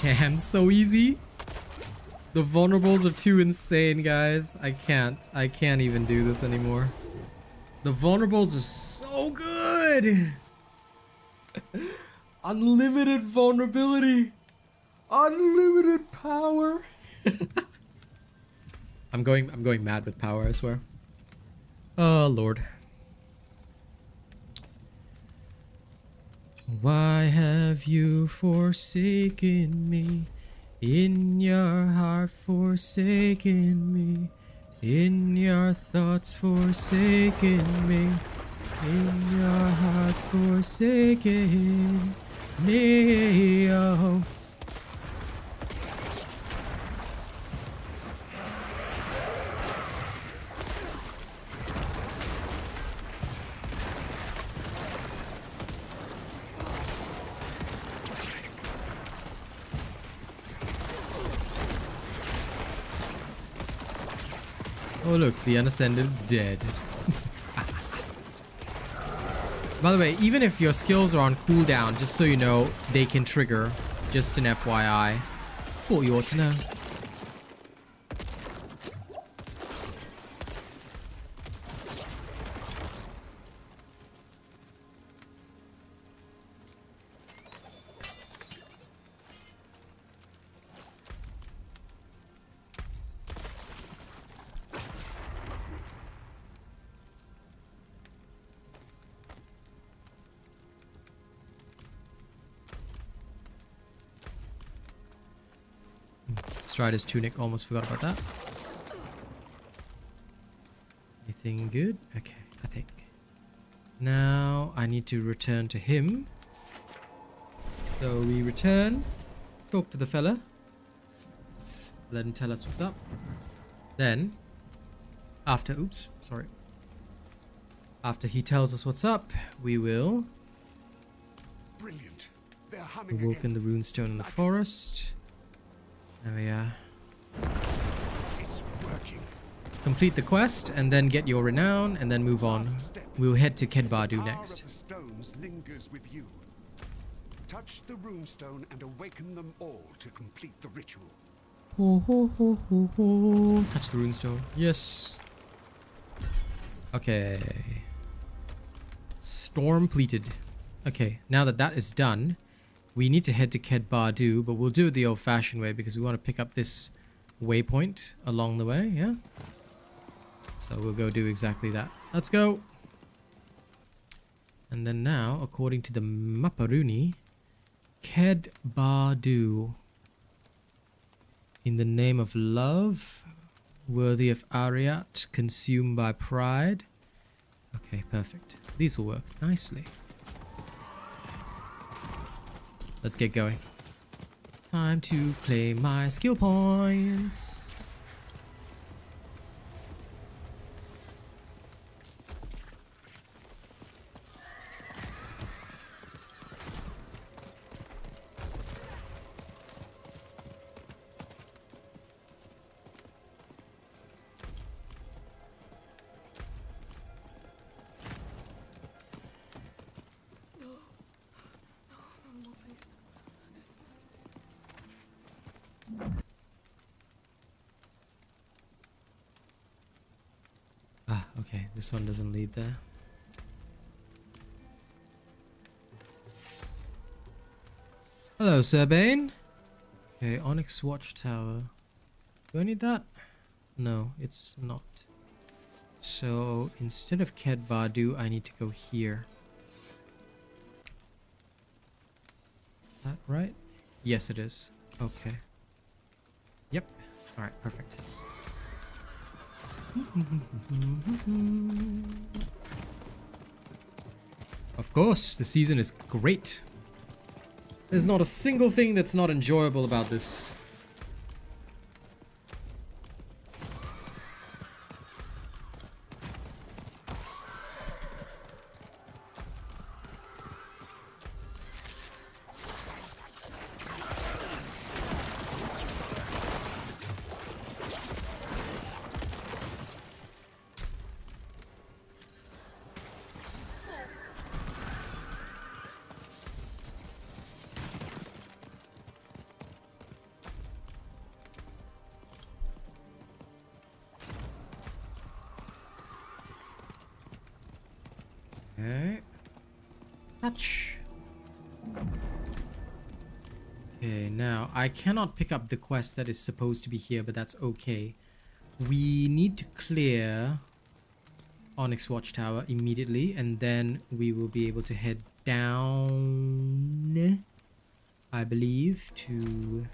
S1: Damn, so easy. The vulnerables are too insane, guys. I can't even do this anymore. The vulnerables are so good. Unlimited vulnerability. Unlimited power. I'm going mad with power, I swear. Oh Lord. Why have you forsaken me? In your heart forsaken me. In your thoughts forsaken me. In your heart forsaken me. Oh. Oh look, the Unascended's dead. By the way, even if your skills are on cooldown, just so you know, they can trigger. Just an FYI. Thought you ought to know. Strider's tunic, almost forgot about that. Anything good? Okay, I think. Now I need to return to him. So we return, talk to the fella, let him tell us what's up. Then, after he tells us what's up, we will
S6: Brilliant. They're humming
S1: awoken the runestone in the forest. There we are.
S6: It's working.
S1: Complete the quest and then get your renown and then move on. We'll head to Kedbadu next.
S6: The stones lingers with you. Touch the runestone and awaken them all to complete the ritual.
S1: Ho, ho, ho, ho, ho. Touch the runestone. Yes. Okay. Storm pleated. Okay, now that that is done, we need to head to Kedbadu, but we'll do it the old-fashioned way because we want to pick up this waypoint along the way, yeah? So we'll go do exactly that. Let's go! And then now, according to the Maparuni, Kedbadu. In the name of love, worthy of Ariat, consumed by pride. Okay, perfect. These will work nicely. Let's get going. Time to play my skill points. Okay, this one doesn't lead there. Hello, Sir Bane. Okay, Onyx Watchtower. Do I need that? No, it's not. So instead of Ked Badu, I need to go here. Is that right? Yes, it is. Okay. Yep. Alright, perfect. Of course, the season is great. There's not a single thing that's not enjoyable about this. Okay. Touch. Okay, now I cannot pick up the quest that is supposed to be here, but that's okay. We need to clear Onyx Watchtower immediately, and then we will be able to head down, I believe, to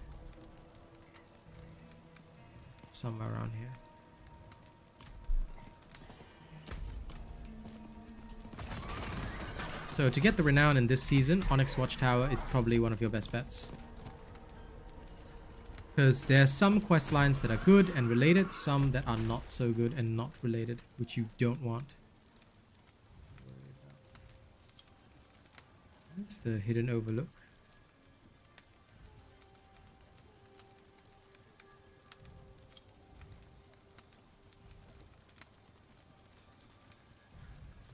S1: somewhere around here. So to get the Renown in this season, Onyx Watchtower is probably one of your best bets. Because there are some quest lines that are good and related, some that are not so good and not related, which you don't want. There's the Hidden Overlook.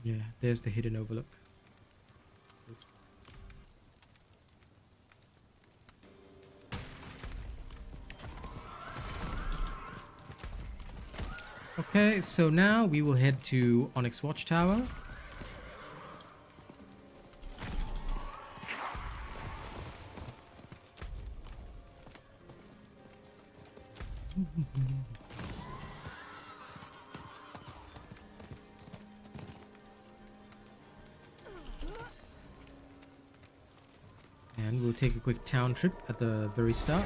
S1: Yeah, there's the Hidden Overlook. Okay, so now we will head to Onyx Watchtower. And we'll take a quick town trip at the very start.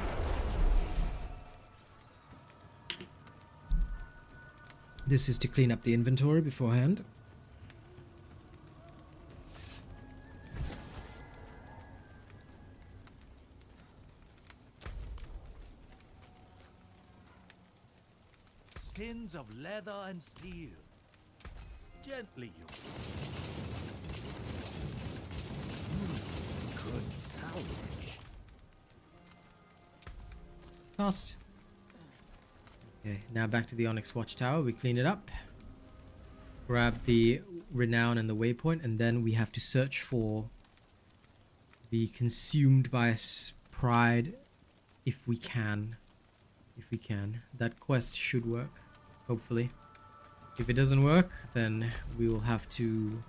S1: This is to clean up the inventory beforehand.
S4: Skins of leather and steel. Gently used. Good salvage.
S1: Fast. Okay, now back to the Onyx Watchtower. We clean it up. Grab the Renown and the waypoint, and then we have to search for the Consumed by Pride if we can. If we can. That quest should work, hopefully. If it doesn't work, then we will have to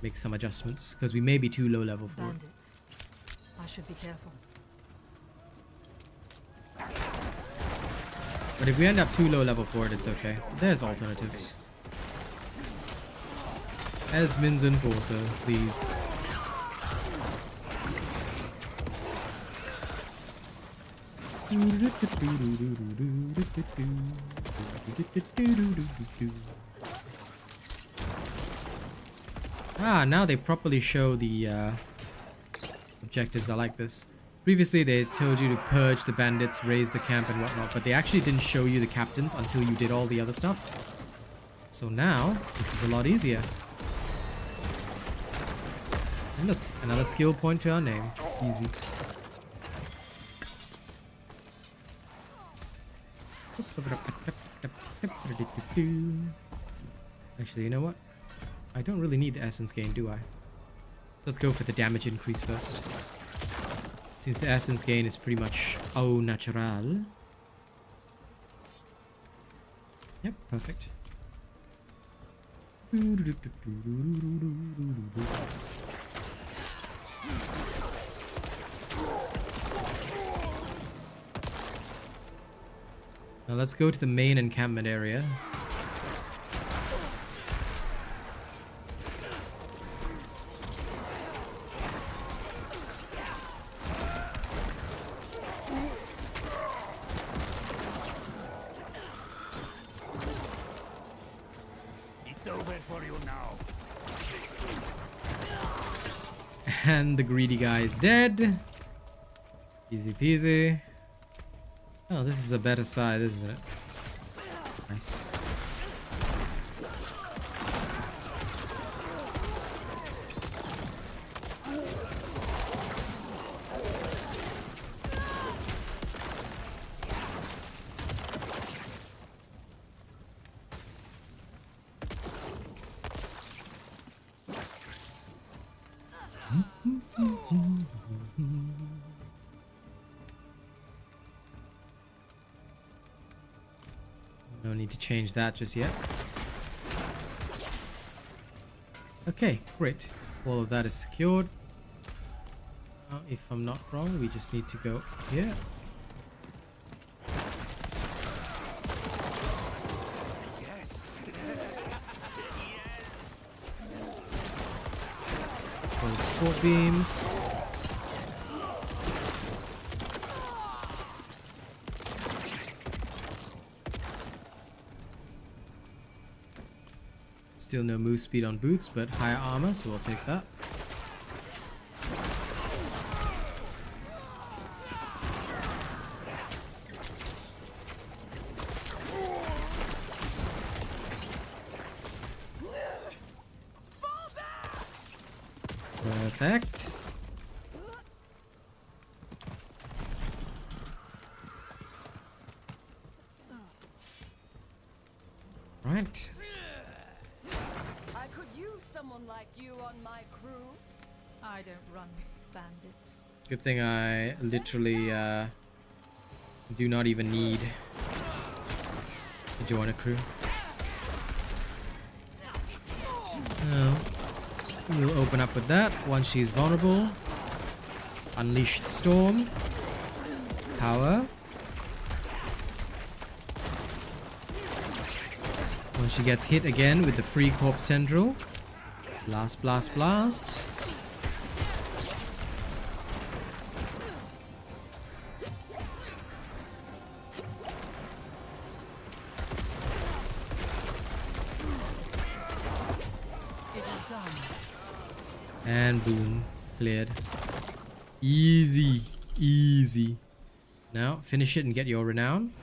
S1: make some adjustments, because we may be too low level for it.
S9: Bandits. I should be careful.
S1: But if we end up too low level for it, it's okay. There's alternatives. Esmond's Enforcer, please. Ah, now they properly show the objectives. I like this. Previously, they told you to purge the bandits, raise the camp and whatnot, but they actually didn't show you the captains until you did all the other stuff. So now, this is a lot easier. And look, another skill point to our name. Easy. Actually, you know what? I don't really need the essence gain, do I? So let's go for the damage increase first. Since the essence gain is pretty much au natural. Yep, perfect. Now let's go to the main encampment area.
S4: It's over for you now.
S1: And the greedy guy is dead. Easy peasy. Oh, this is a better side, isn't it? Nice. No need to change that just yet. Okay, great. All of that is secured. Now, if I'm not wrong, we just need to go here.
S4: Yes.
S1: All the support beams. Still no move speed on boots, but higher armor, so we'll take that. Perfect. Right.
S8: I could use someone like you on my crew.
S9: I don't run with bandits.
S1: Good thing I literally do not even need to join a crew. No. We'll open up with that once she's vulnerable. Unleash the storm. Power. When she gets hit again with the free corpse tendril. Blast, blast, blast.
S9: It is done.
S1: And boom. Cleared. Easy. Easy. Now, finish it and get your renown.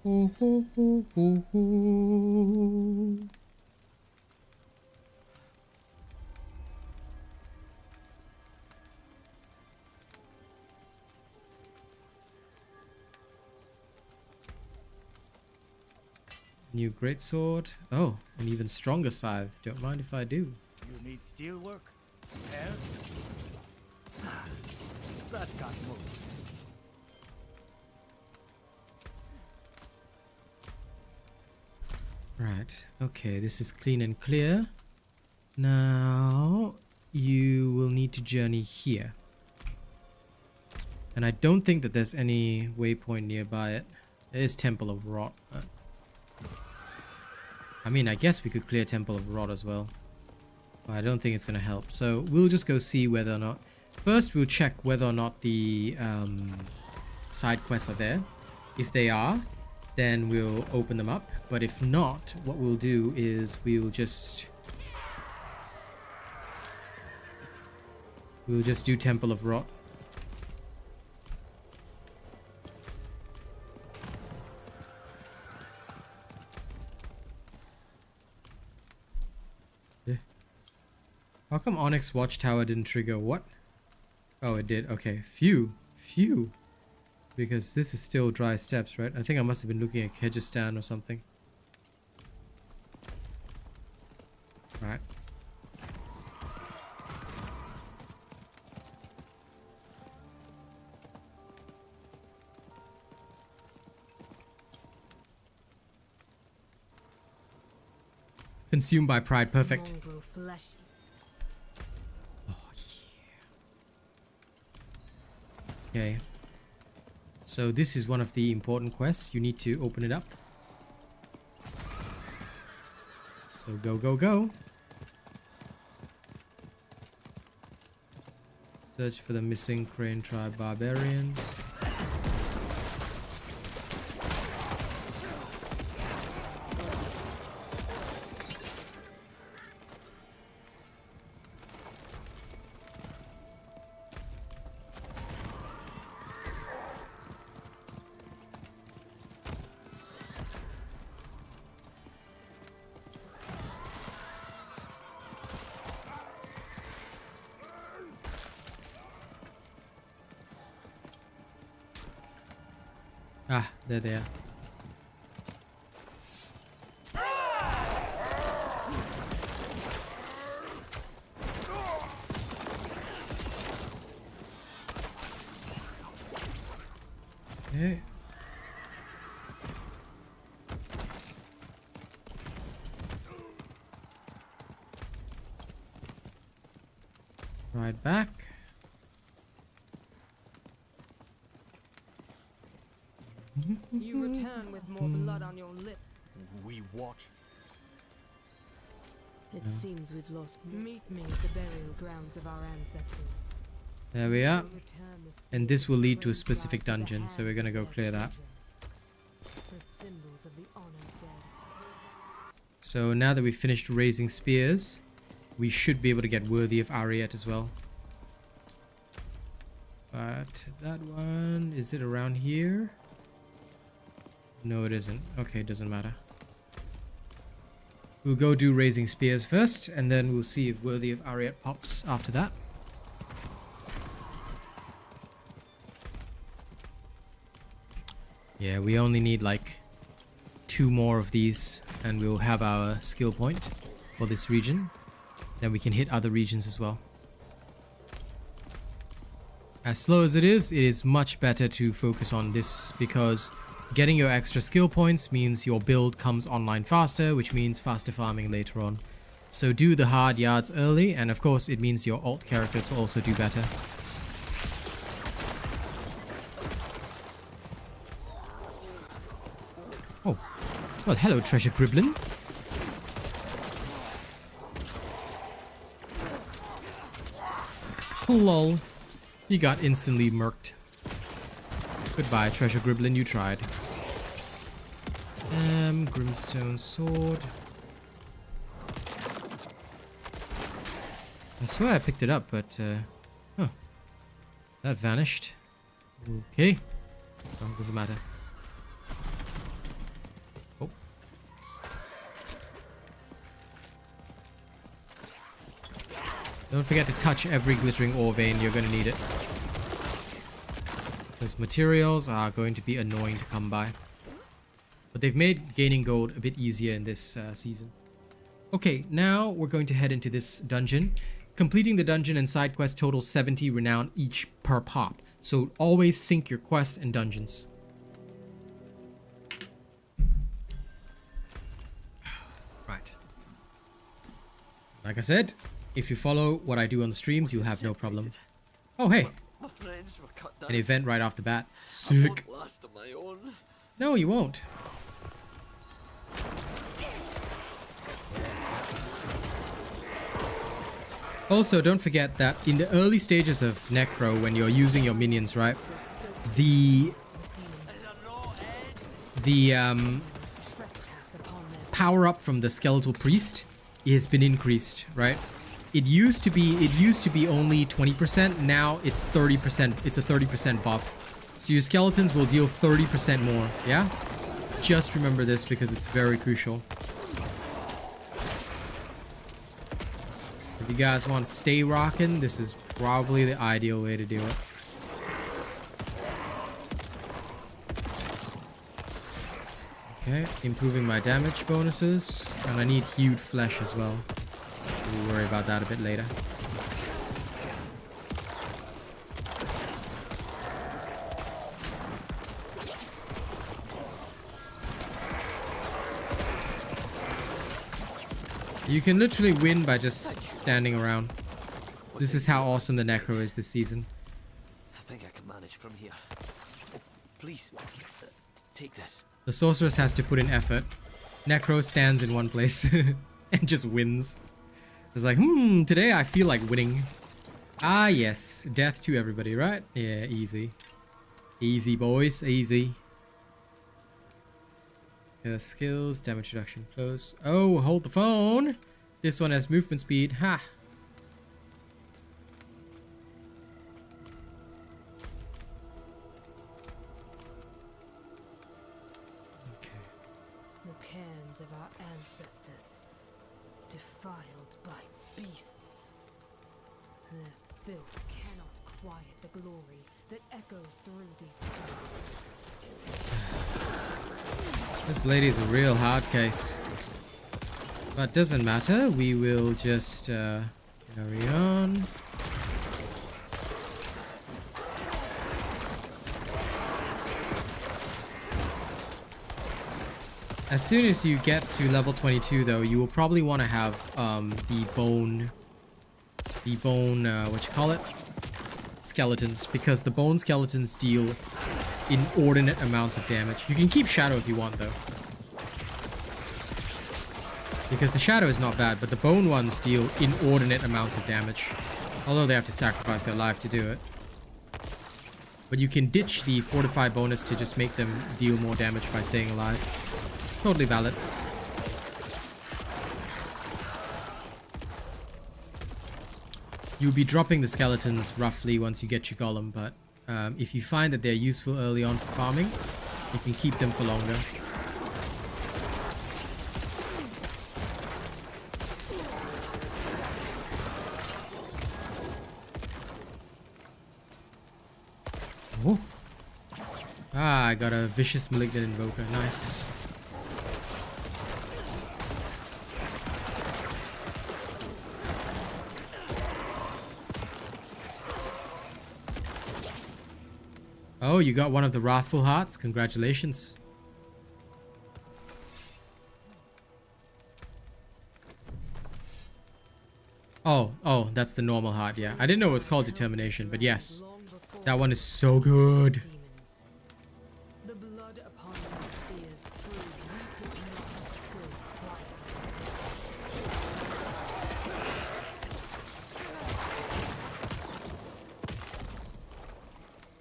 S1: Ho, ho, ho, ho, ho. New greatsword. Oh, an even stronger scythe. Don't mind if I do.
S4: You need steel work? Hair? That can't move.
S1: Right. Okay, this is clean and clear. Now, you will need to journey here. And I don't think that there's any waypoint nearby it. There is Temple of Rot. But I mean, I guess we could clear Temple of Rot as well. But I don't think it's going to help. So we'll just go see whether or not... First, we'll check whether or not the side quests are there. If they are, then we'll open them up. But if not, what we'll do is we'll just do Temple of Rot. How come Onyx Watchtower didn't trigger? What? Oh, it did. Okay. Phew. Phew. Because this is still dry steps, right? I think I must have been looking at Kyrgyzstan or something. Right. Consumed by pride. Perfect.
S9: Mongrel fleshy.
S1: Oh, yeah. Okay. So this is one of the important quests. You need to open it up. So go, go, go. Search for the missing Crane Tribe barbarians. Ah, they're there. Okay. Right back.
S10: You return with more blood on your lip.
S4: We what?
S9: It seems we've lost. Meet me at the burial grounds of our ancestors.
S1: There we are.
S9: Return the
S1: And this will lead to a
S9: Crane
S1: specific
S9: Tribe to the
S1: dungeon, so we're
S9: hands
S1: gonna
S9: of
S1: go
S9: their
S1: clear that.
S9: children. The symbols of the honored dead.
S1: So now that we've finished raising spears, we should be able to get worthy of Ariat as well. But that one, is it around here? No, it isn't. Okay, it doesn't matter. We'll go do raising spears first, and then we'll see if worthy of Ariat pops after that. Yeah, we only need like 2 more of these, and we'll have our skill point for this region. Then we can hit other regions as well. As slow as it is much better to focus on this, because getting your extra skill points means your build comes online faster, which means faster farming later on. So do the hard yards early, and of course it means your alt characters will also do better. Oh, well, hello, Treasure Griblin. Lol. You got instantly murked. Goodbye, Treasure Griblin, you tried. Grimstone Sword. I swear I picked it up, but, huh. That vanished. Okay. Well, doesn't matter. Oh. Don't forget to touch every glittering ore vein, you're gonna need it. Because materials are going to be annoying to come by. But they've made gaining gold a bit easier in this season. Okay, now we're going to head into this dungeon. Completing the dungeon and side quest totals 70 renown each per pop. So always sync your quests and dungeons. Right. Like I said, if you follow what I do on the streams, you'll have no problem. Oh, hey.
S4: My friends were cut down.
S1: An event right off the bat.
S4: I
S1: Sick.
S4: won't last on my own.
S1: No, you won't. Also, don't forget that in the early stages of Necro, when you're using your minions, right? The power up from the Skeletal Priest has been increased, right? It used to be only 20%. Now it's 30%. It's a 30% buff. So your skeletons will deal 30% more. Yeah. Just remember this because it's very crucial. If you guys want to stay rocking, this is probably the ideal way to do it. Okay, improving my damage bonuses, and I need hewed flesh as well. We'll worry about that a bit later. You can literally win by just standing around. This is how awesome the Necro is this season.
S4: I think I can manage from here. Oh, please, take this.
S1: The Sorceress has to put in effort. Necro stands in one place and just wins. It's like, today I feel like winning. Ah, yes. Death to everybody, right? Yeah, easy. Easy, boys. Easy. Skills, damage reduction, close. Oh, hold the phone. This one has movement speed. Ha. Okay.
S9: The cairns of our ancestors, defiled by beasts. Their filth cannot quiet the glory that echoes through these stones.
S1: This lady's a real hard case. But doesn't matter. We will just carry on. As soon as you get to level 22 though, you will probably want to have the bone what you call it? Skeletons, because the bone skeletons deal inordinate amounts of damage. You can keep Shadow if you want though, because the Shadow is not bad, but the bone ones deal inordinate amounts of damage, although they have to sacrifice their life to do it. But you can ditch the fortify bonus to just make them deal more damage by staying alive. Totally valid. You'll be dropping the skeletons roughly once you get your golem, but if you find that they're useful early on for farming, you can keep them for longer. Oh. Ah, I got a vicious malignant invoker. Nice. Oh, you got one of the Wrathful Hearts. Congratulations. Oh, that's the normal heart, yeah. I didn't know it was called Determination, but yes. That one is so good.
S9: The blood upon their spears proved we did not go quiet.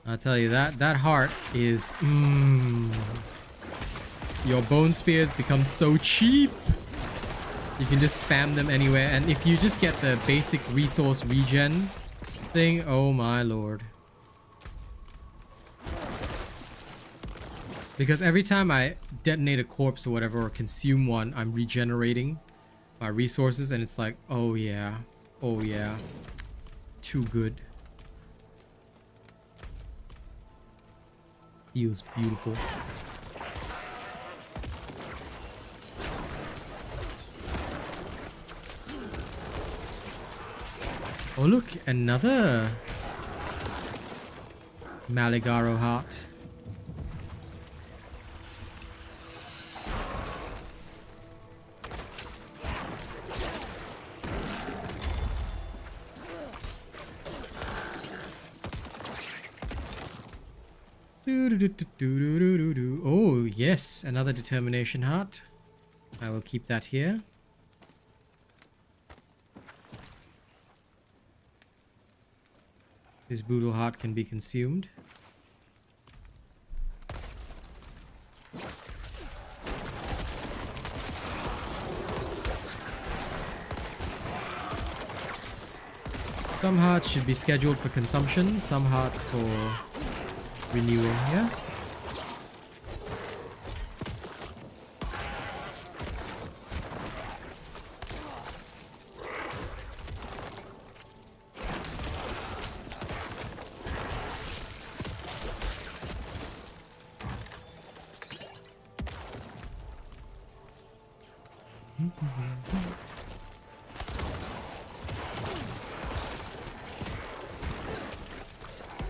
S1: I'll tell you that heart is your bone spears become so cheap. You can just spam them anywhere, and if you just get the basic resource regen thing, oh my lord. Because every time I detonate a corpse or whatever, or consume one, I'm regenerating my resources, and it's like, oh yeah, too good. Feels beautiful. Oh look, another Maligaro heart. Oh yes, another determination heart. I will keep that here. This brutal heart can be consumed. Some hearts should be scheduled for consumption, some hearts for renewal, yeah?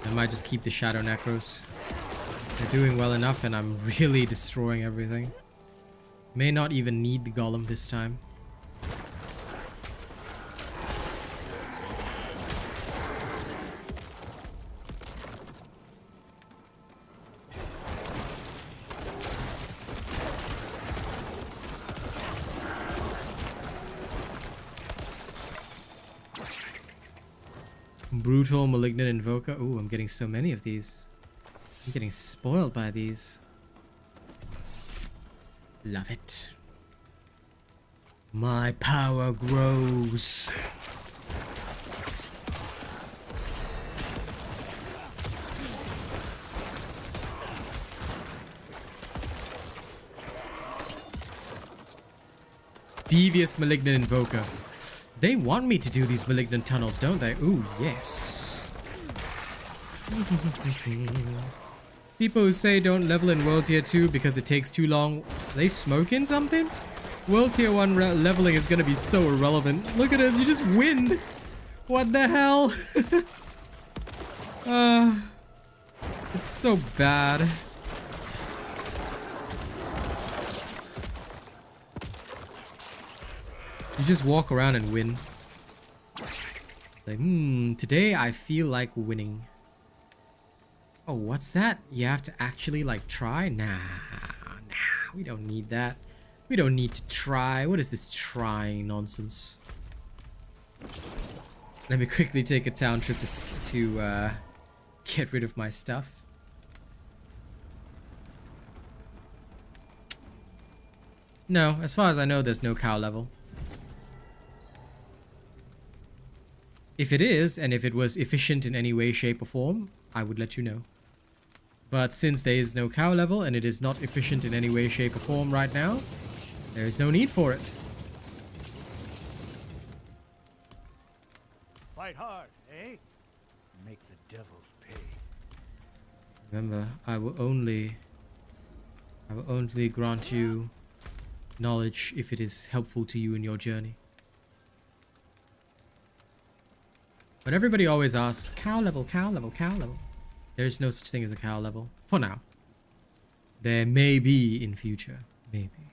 S1: I might just keep the Shadow Necros. They're doing well enough and I'm really destroying everything. May not even need the Golem this time. Brutal Malignant Invoker. Ooh, I'm getting so many of these. I'm getting spoiled by these. Love it. My power grows. Devious Malignant Invoker. They want me to do these Malignant tunnels, don't they? Ooh, yes. People who say don't level in World Tier 2 because it takes too long, are they smoking something? World Tier 1 leveling is gonna be so irrelevant. Look at us, you just win! What the hell? It's so bad. You just walk around and win. Like, today I feel like winning. Oh, what's that? You have to actually, like, try? Nah, we don't need that. We don't need to try. What is this trying nonsense? Let me quickly take a town trip to get rid of my stuff. No, as far as I know, there's no cow level. If it is, and if it was efficient in any way, shape, or form, I would let you know. But since there is no cow level, and it is not efficient in any way, shape, or form right now, there is no need for it.
S6: Fight hard, eh? Make the devils pay.
S1: Remember, I will only grant you knowledge if it is helpful to you in your journey. But everybody always asks, cow level, cow level, cow level. There is no such thing as a cow level. For now. There may be in future. Maybe.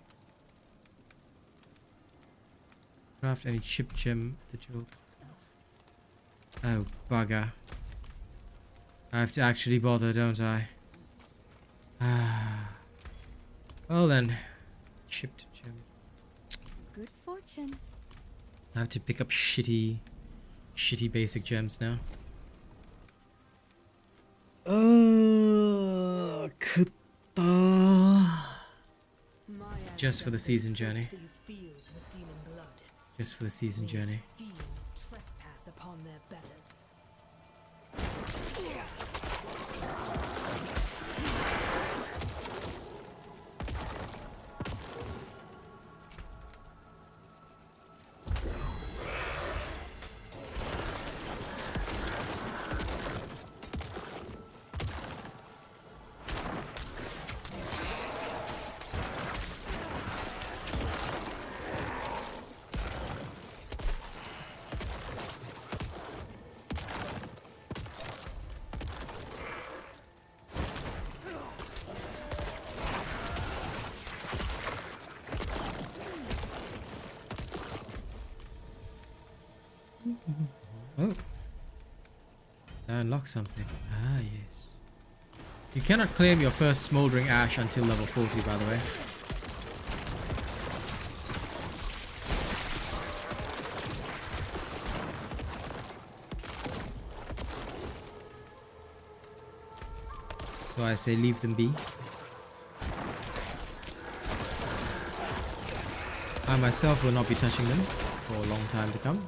S1: Craft any chip gem that you... Oh, bugger. I have to actually bother, don't I? Ah. Well then. Chipped gem.
S7: Good fortune.
S1: I have to pick up shitty basic gems now. Just for the season journey. Just for the season journey. Oh. I unlocked something. Ah, yes. You cannot claim your first smoldering ash until level 40, by the way. So I say leave them be. I myself will not be touching them for a long time to come.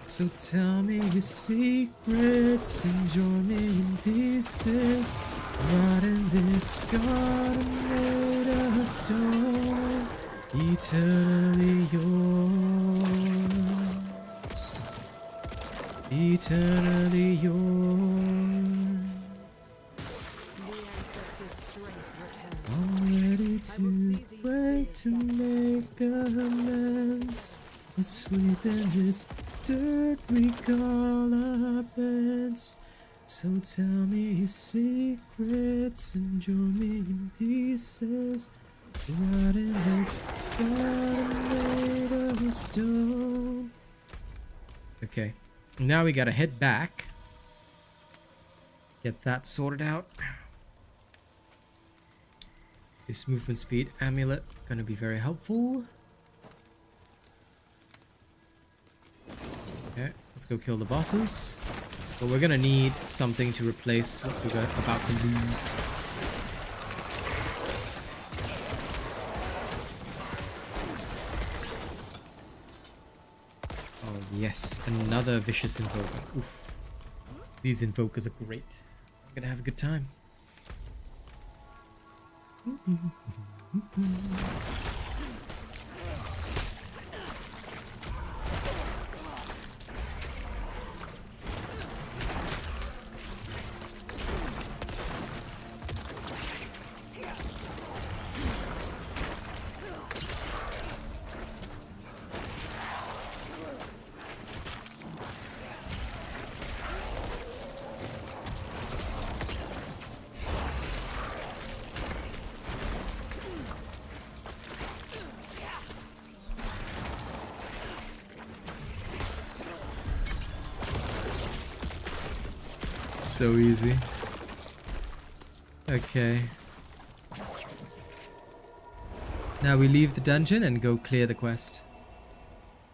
S1: So tell me your secrets and join me in pieces, right in this garden made of stone, eternally yours, eternally yours. All ready to break to make recommends. Let's sleep in this dirt we call our beds. So tell me your secrets and join me in pieces. Right in this garden made of stone. Okay, now we gotta head back. Get that sorted out. This movement speed amulet gonna be very helpful. Okay, let's go kill the bosses. But we're gonna need something to replace what we're about to lose. Oh yes, another vicious invoker. Oof. These invokers are great. I'm gonna have a good time. So easy. Okay. Now we leave the dungeon and go clear the quest.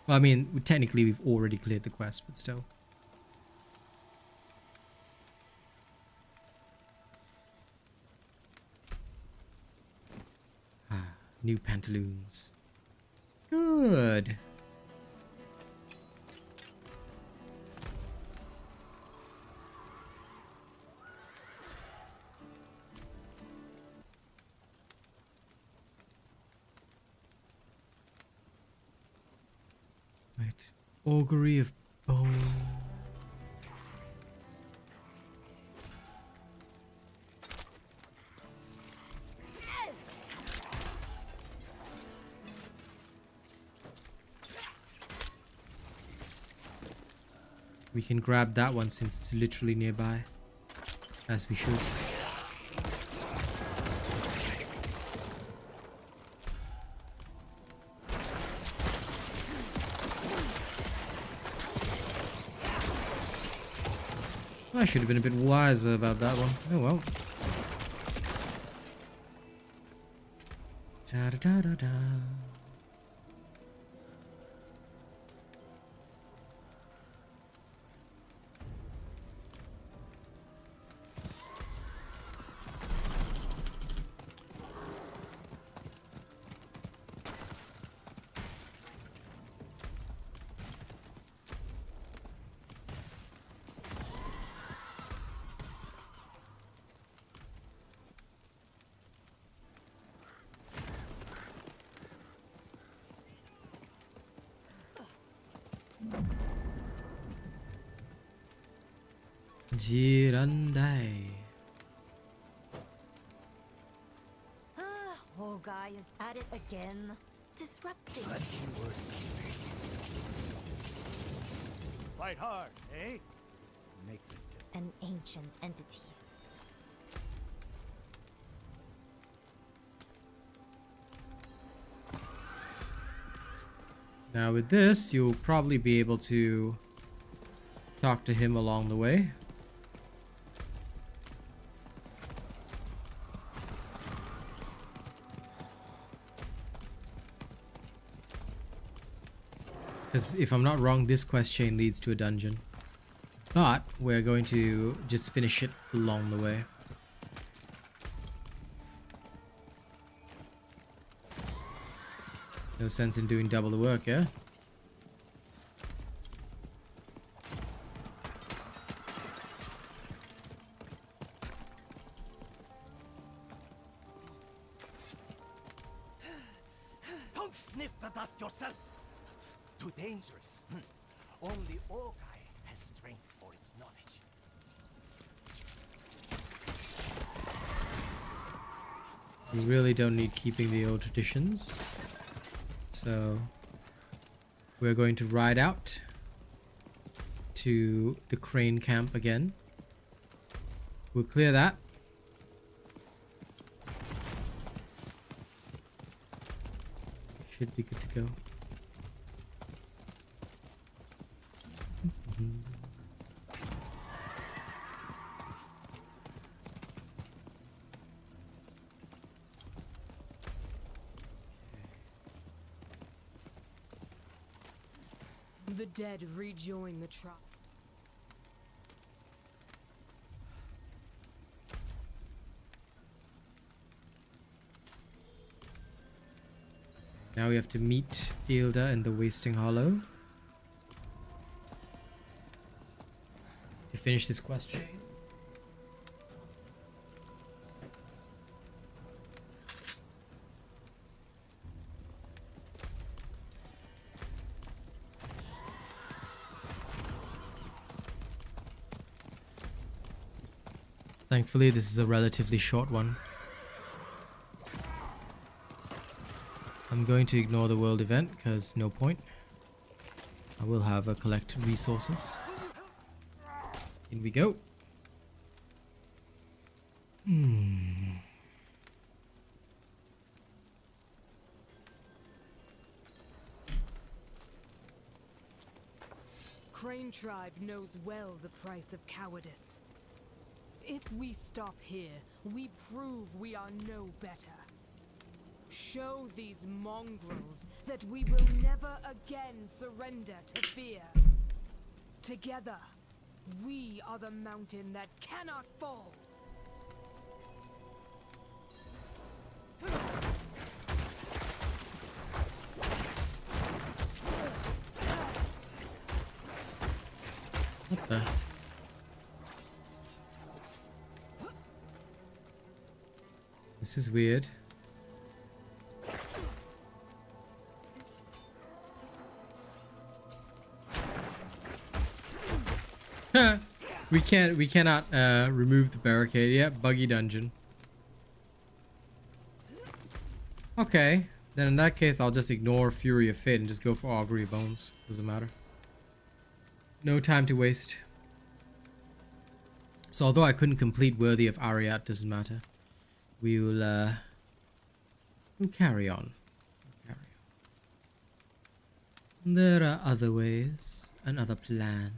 S1: Well, I mean, technically we've already cleared the quest, but still. Ah, new pantaloons. Good. Right. Augury of Bone. We can grab that one since it's literally nearby. As we should. I should have been a bit wiser about that one. Oh well. Da da da da da. Jirandai.
S7: Old guy is at it again. Disrupting.
S6: Fight hard, eh? Make the
S7: An ancient entity.
S1: Now with this, you'll probably be able to talk to him along the way. Because if I'm not wrong, this quest chain leads to a dungeon. But we're going to just finish it along the way. No sense in doing double the work, yeah?
S6: Don't sniff the dust yourself! Too dangerous. Only Ogai has strength for its knowledge.
S1: We really don't need keeping the old traditions. So we're going to ride out to the crane camp again. We'll clear that. Should be good to go.
S9: The dead rejoin the tribe.
S1: Now we have to meet Ilda in the Wasting Hollow to finish this quest chain. Thankfully, this is a relatively short one. I'm going to ignore the world event because no point. I will have a collect resources. In we go.
S9: Crane tribe knows well the price of cowardice. If we stop here, we prove we are no better. Show these mongrels that we will never again surrender to fear. Together, we are the mountain that cannot fall.
S1: What the? This is weird. We cannot remove the barricade yet. Buggy dungeon. Okay, then in that case I'll just ignore Fury of Fate and just go for Augury of Bones. Doesn't matter. No time to waste. So although I couldn't complete Worthy of Ariat, doesn't matter. We'll carry on. There are other ways and other plans.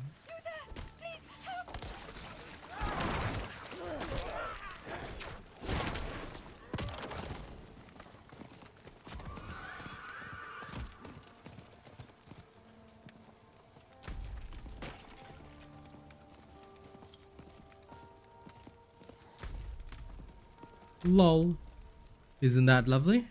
S1: Lol. Isn't that lovely?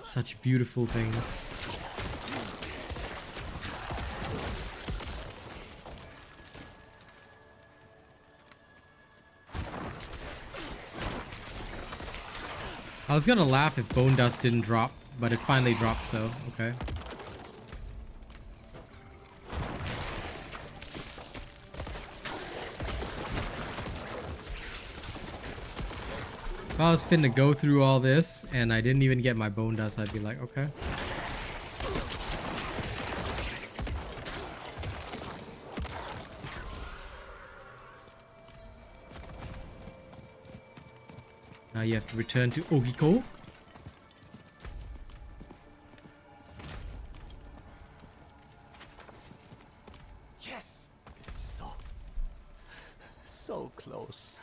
S1: Such beautiful things. I was gonna laugh if Bone Dust didn't drop, but it finally dropped, so okay. If I was finna go through all this and I didn't even get my Bone Dust, I'd be like, okay. Now you have to return to Ogiko.
S4: Yes! So close.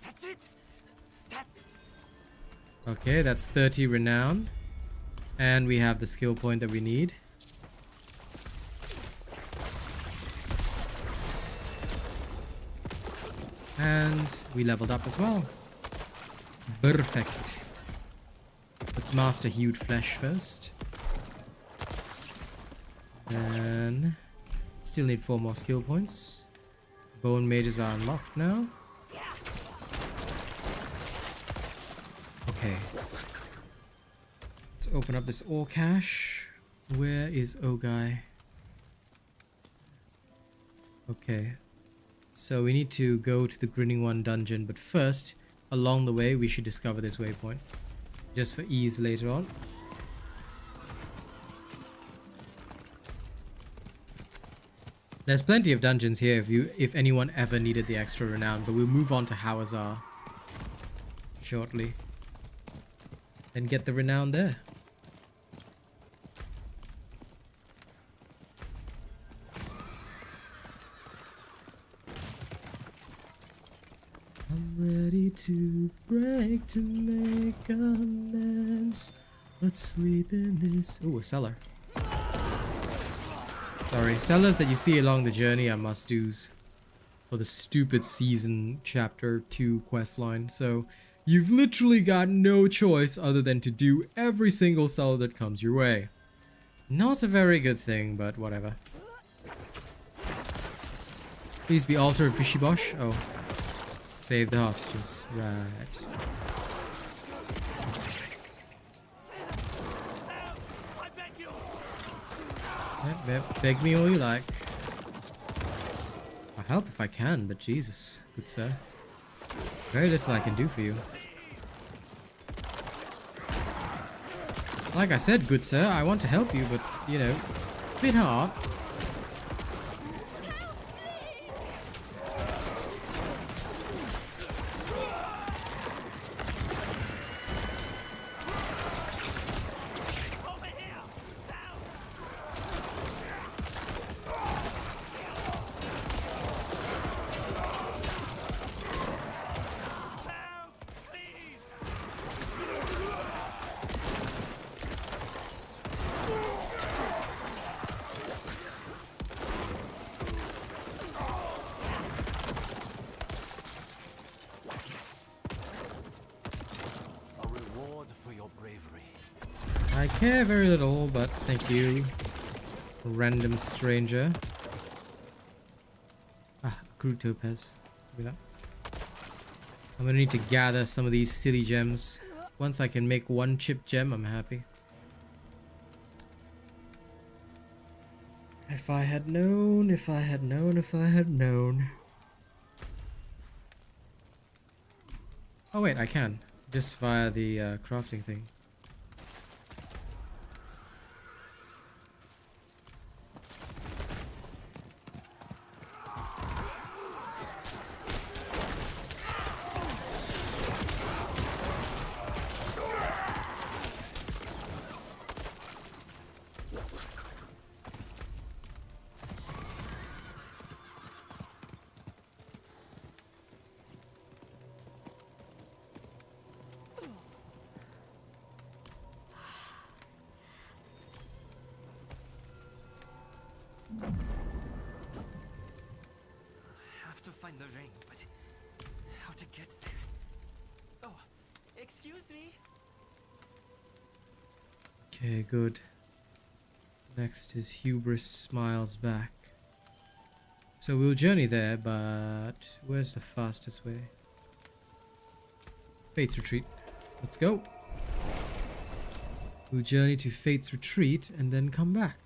S4: That's it!
S1: Okay, that's 30 Renown. And we have the skill point that we need. And we leveled up as well. Perfect. Let's master Hued Flesh first. Then still need 4 more skill points. Bone Mages are unlocked now. Okay. Let's open up this ore cache. Where is Ogai? Okay. So we need to go to the Grinning One dungeon, but first, along the way, we should discover this waypoint. Just for ease later on. There's plenty of dungeons here if anyone ever needed the extra renown, but we'll move on to Hawazar shortly. And get the renown there. I'm ready to break to make amends. Let's sleep in this. Ooh, a cellar. Sorry, cellars that you see along the journey are must-dos for the stupid season chapter 2 questline. So you've literally got no choice other than to do every single cellar that comes your way. Not a very good thing, but whatever. Please be altar of Bishibosh. Oh. Save the hostages. Right. Beg me all you like. I'll help if I can, but Jesus, good sir. Very little I can do for you. Like I said, good sir, I want to help you, but, you know, a bit hard. I care very little, but thank you, random stranger. Ah, crude topaz. Look at that. I'm gonna need to gather some of these silly gems. Once I can make one chip gem, I'm happy. If I had known, if I had known, if I had known. Oh wait, I can. Just via the crafting thing.
S4: To find the ring, but how to get there? Oh, excuse me.
S1: Okay, good. Next is Hubris Smiles Back. So we'll journey there, but where's the fastest way? Fate's Retreat. Let's go. We'll journey to Fate's Retreat and then come back.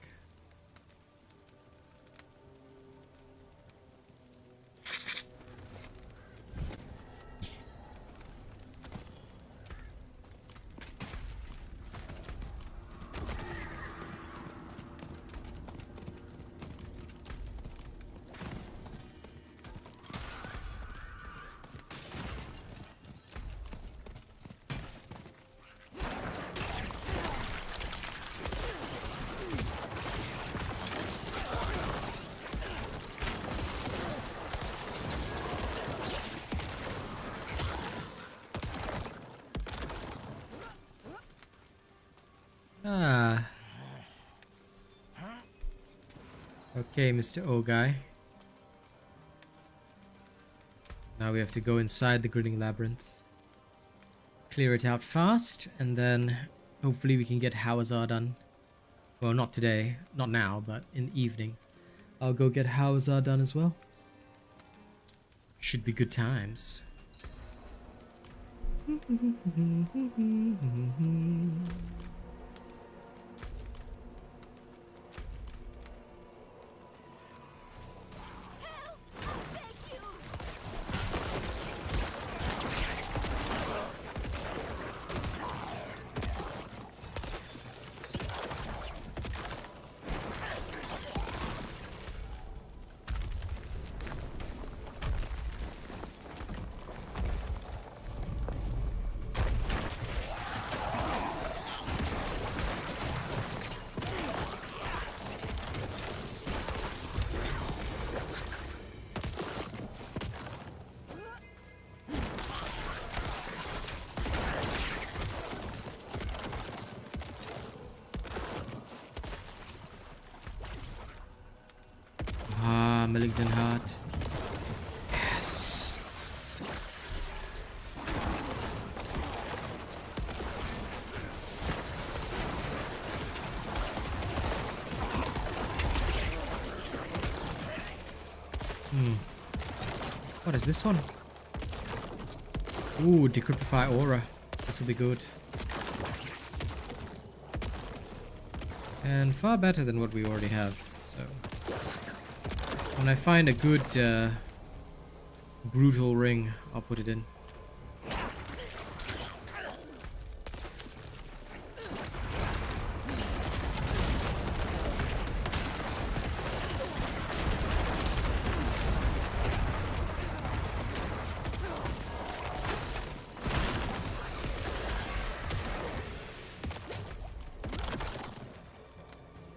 S1: Ah. Okay, Mr. O guy. Now we have to go inside the Grinning Labyrinth. Clear it out fast, and then hopefully we can get Hawazar done. Well, not today, not now, but in the evening. I'll go get Hawazar done as well. Should be good times. Malignant Heart. Yes. What is this one? Ooh, Decryptify Aura. This will be good. And far better than what we already have. So when I find a good brutal ring, I'll put it in.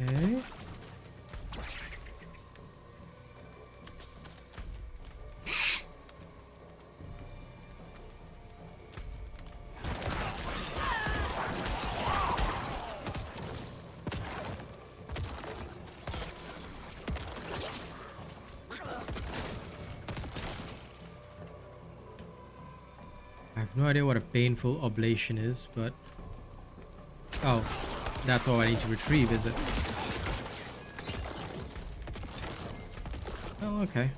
S1: Okay. I have no idea what a painful oblation is, but... Oh, that's all I need to retrieve, is it? Oh, okay.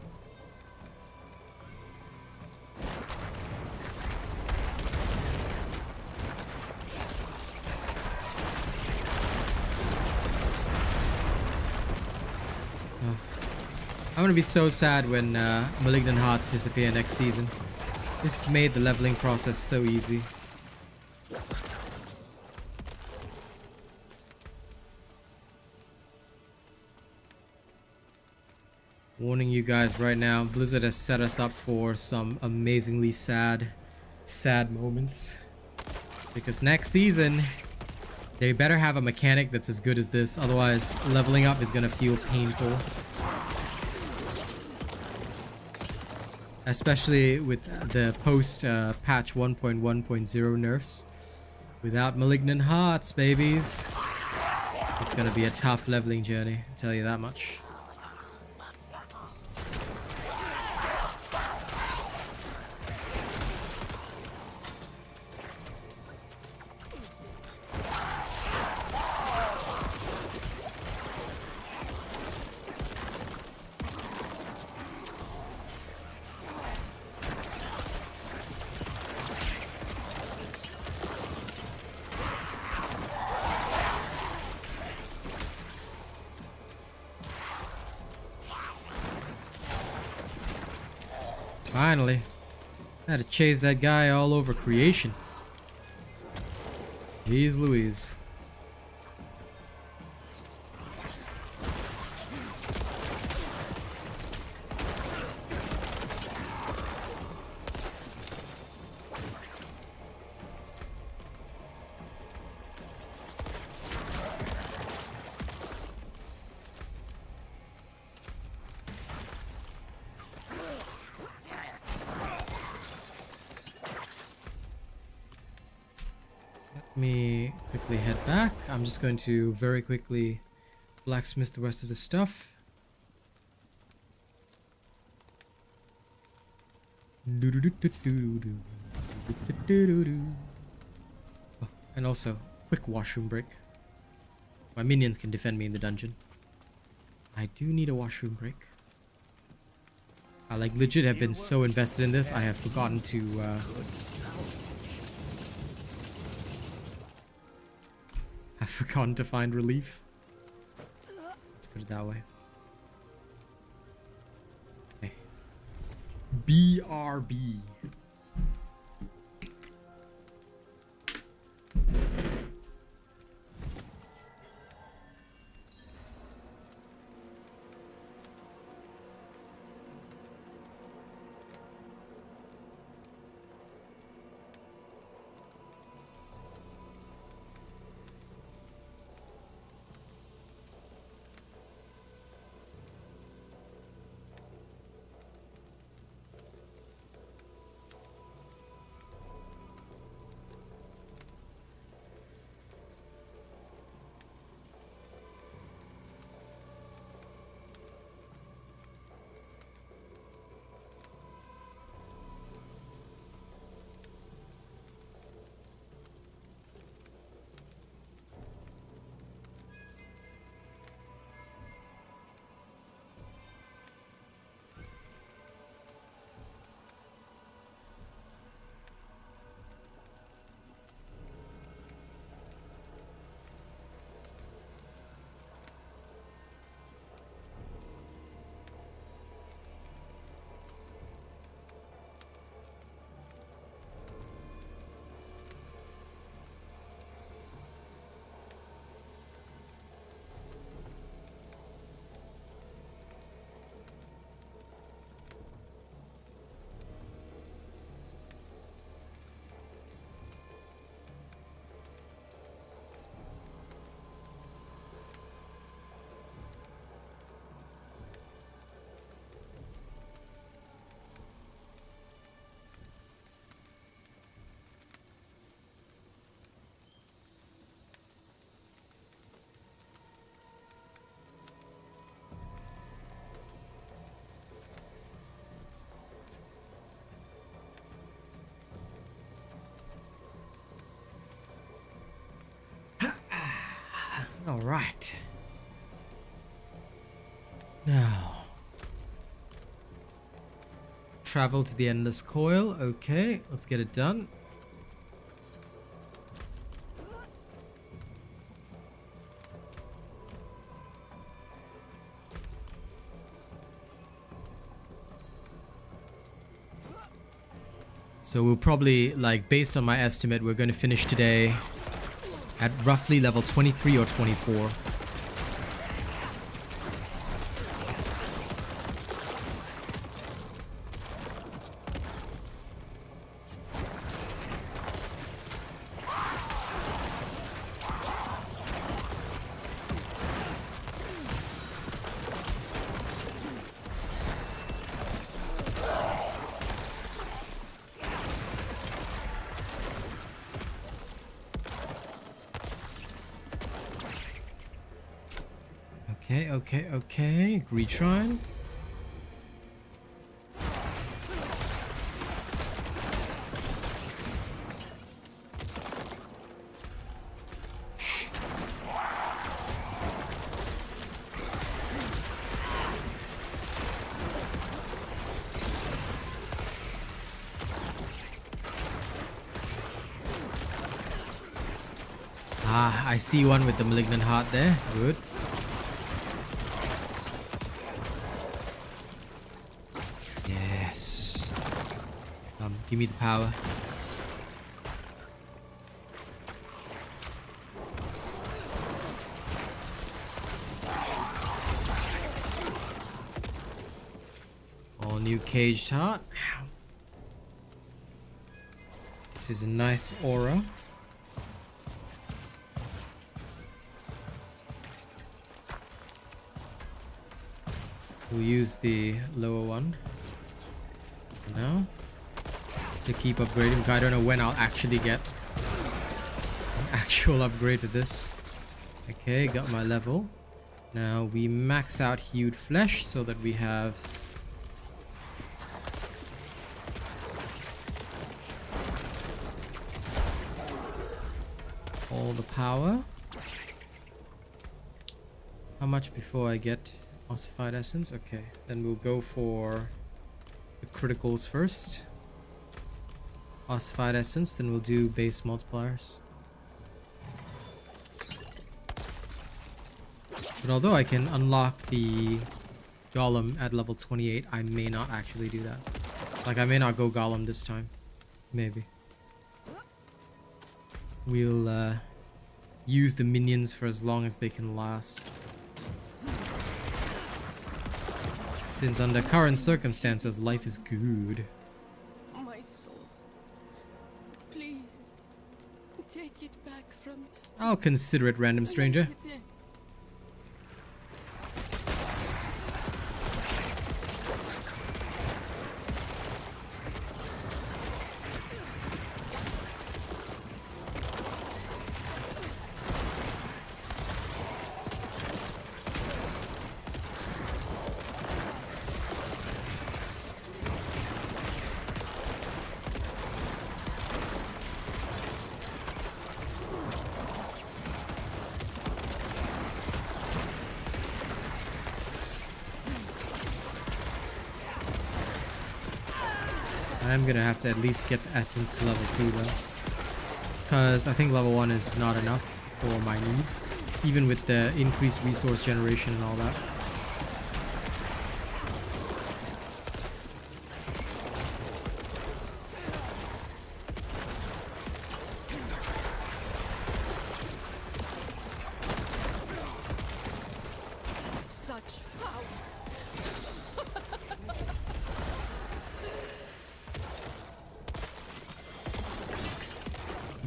S1: I'm gonna be so sad when Malignant Hearts disappear next season. This made the leveling process so easy. Warning you guys right now, Blizzard has set us up for some amazingly sad moments. Because next season, they better have a mechanic that's as good as this, otherwise leveling up is gonna feel painful. Especially with the post-patch 1.1.0 nerfs. Without Malignant Hearts, babies. It's gonna be a tough leveling journey, I'll tell you that much. Finally. I had to chase that guy all over creation. Jeez Louise. Me quickly head back. I'm just going to very quickly blacksmith the rest of the stuff. Oh, and also, quick washroom break. My minions can defend me in the dungeon. I do need a washroom break. I like legit have been so invested in this, I have forgotten to I've forgotten to find relief. Let's put it that way. Okay. BRB. Alright. Now. Travel to the Endless Coil. Okay, let's get it done. So we'll probably, like, based on my estimate, we're going to finish today at roughly level 23 or 24. Okay. Retry. Ah, I see one with the Malignant Heart there. Good. Yes. Give me the power. All new caged heart. This is a nice aura. We'll use the lower one for now to keep upgrading. I don't know when I'll actually get an actual upgrade to this. Okay, got my level. Now we max out Hued Flesh so that we have all the power. How much before I get Ossified Essence? Okay, then we'll go for the criticals first. Ossified Essence, then we'll do base multipliers. But although I can unlock the Golem at level 28, I may not actually do that. Like, I may not go Golem this time. Maybe. We'll use the minions for as long as they can last. Since under current circumstances, life is good.
S8: My soul. Please. Take it back from...
S1: I'll consider it, random stranger. I'm gonna have to at least get the essence to level 2 though, because I think level 1 is not enough for my needs, even with the increased resource generation and all that.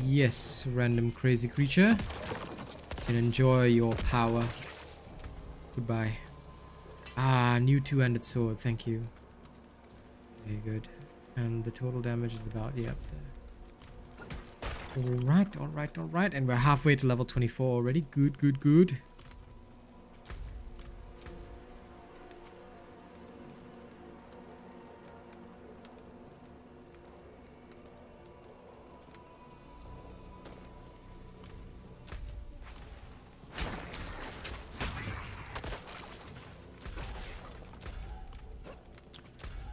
S1: Yes, random crazy creature. You can enjoy your power. Goodbye. Ah, new two-handed sword, thank you. Very good. And the total damage is about, yep. Alright. And we're halfway to level 24 already. Good.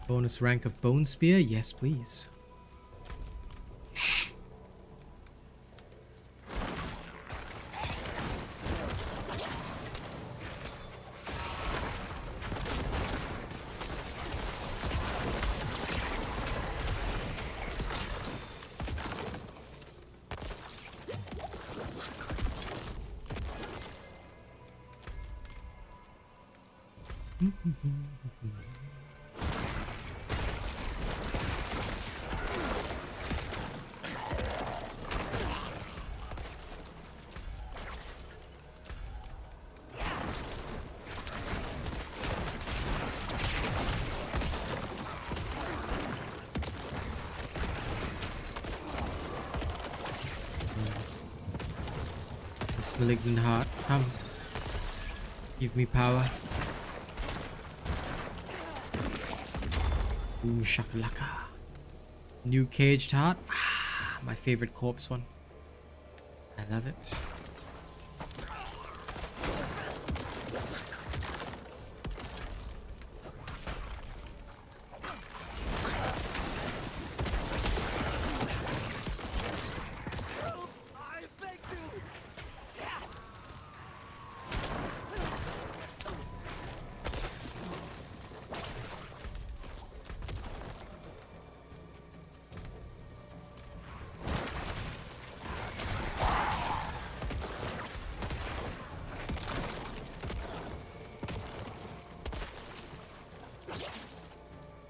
S1: Bonus rank of Bone Spear? Yes, please. This malignant heart, come. Give me power. Ooh, shakalaka. New caged heart. Ah, my favorite corpse one. I love it.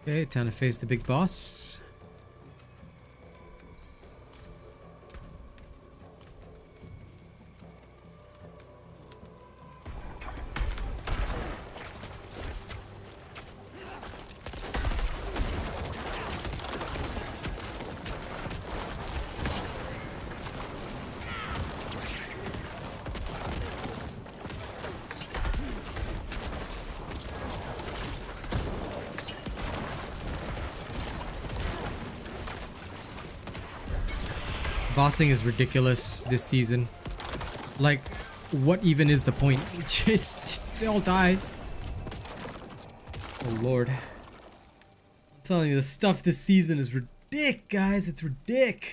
S1: Okay, time to face the big boss. Bossing is ridiculous this season. Like, what even is the point? They all die. Oh lord. I'm telling you, the stuff this season is ridic, guys. It's ridic.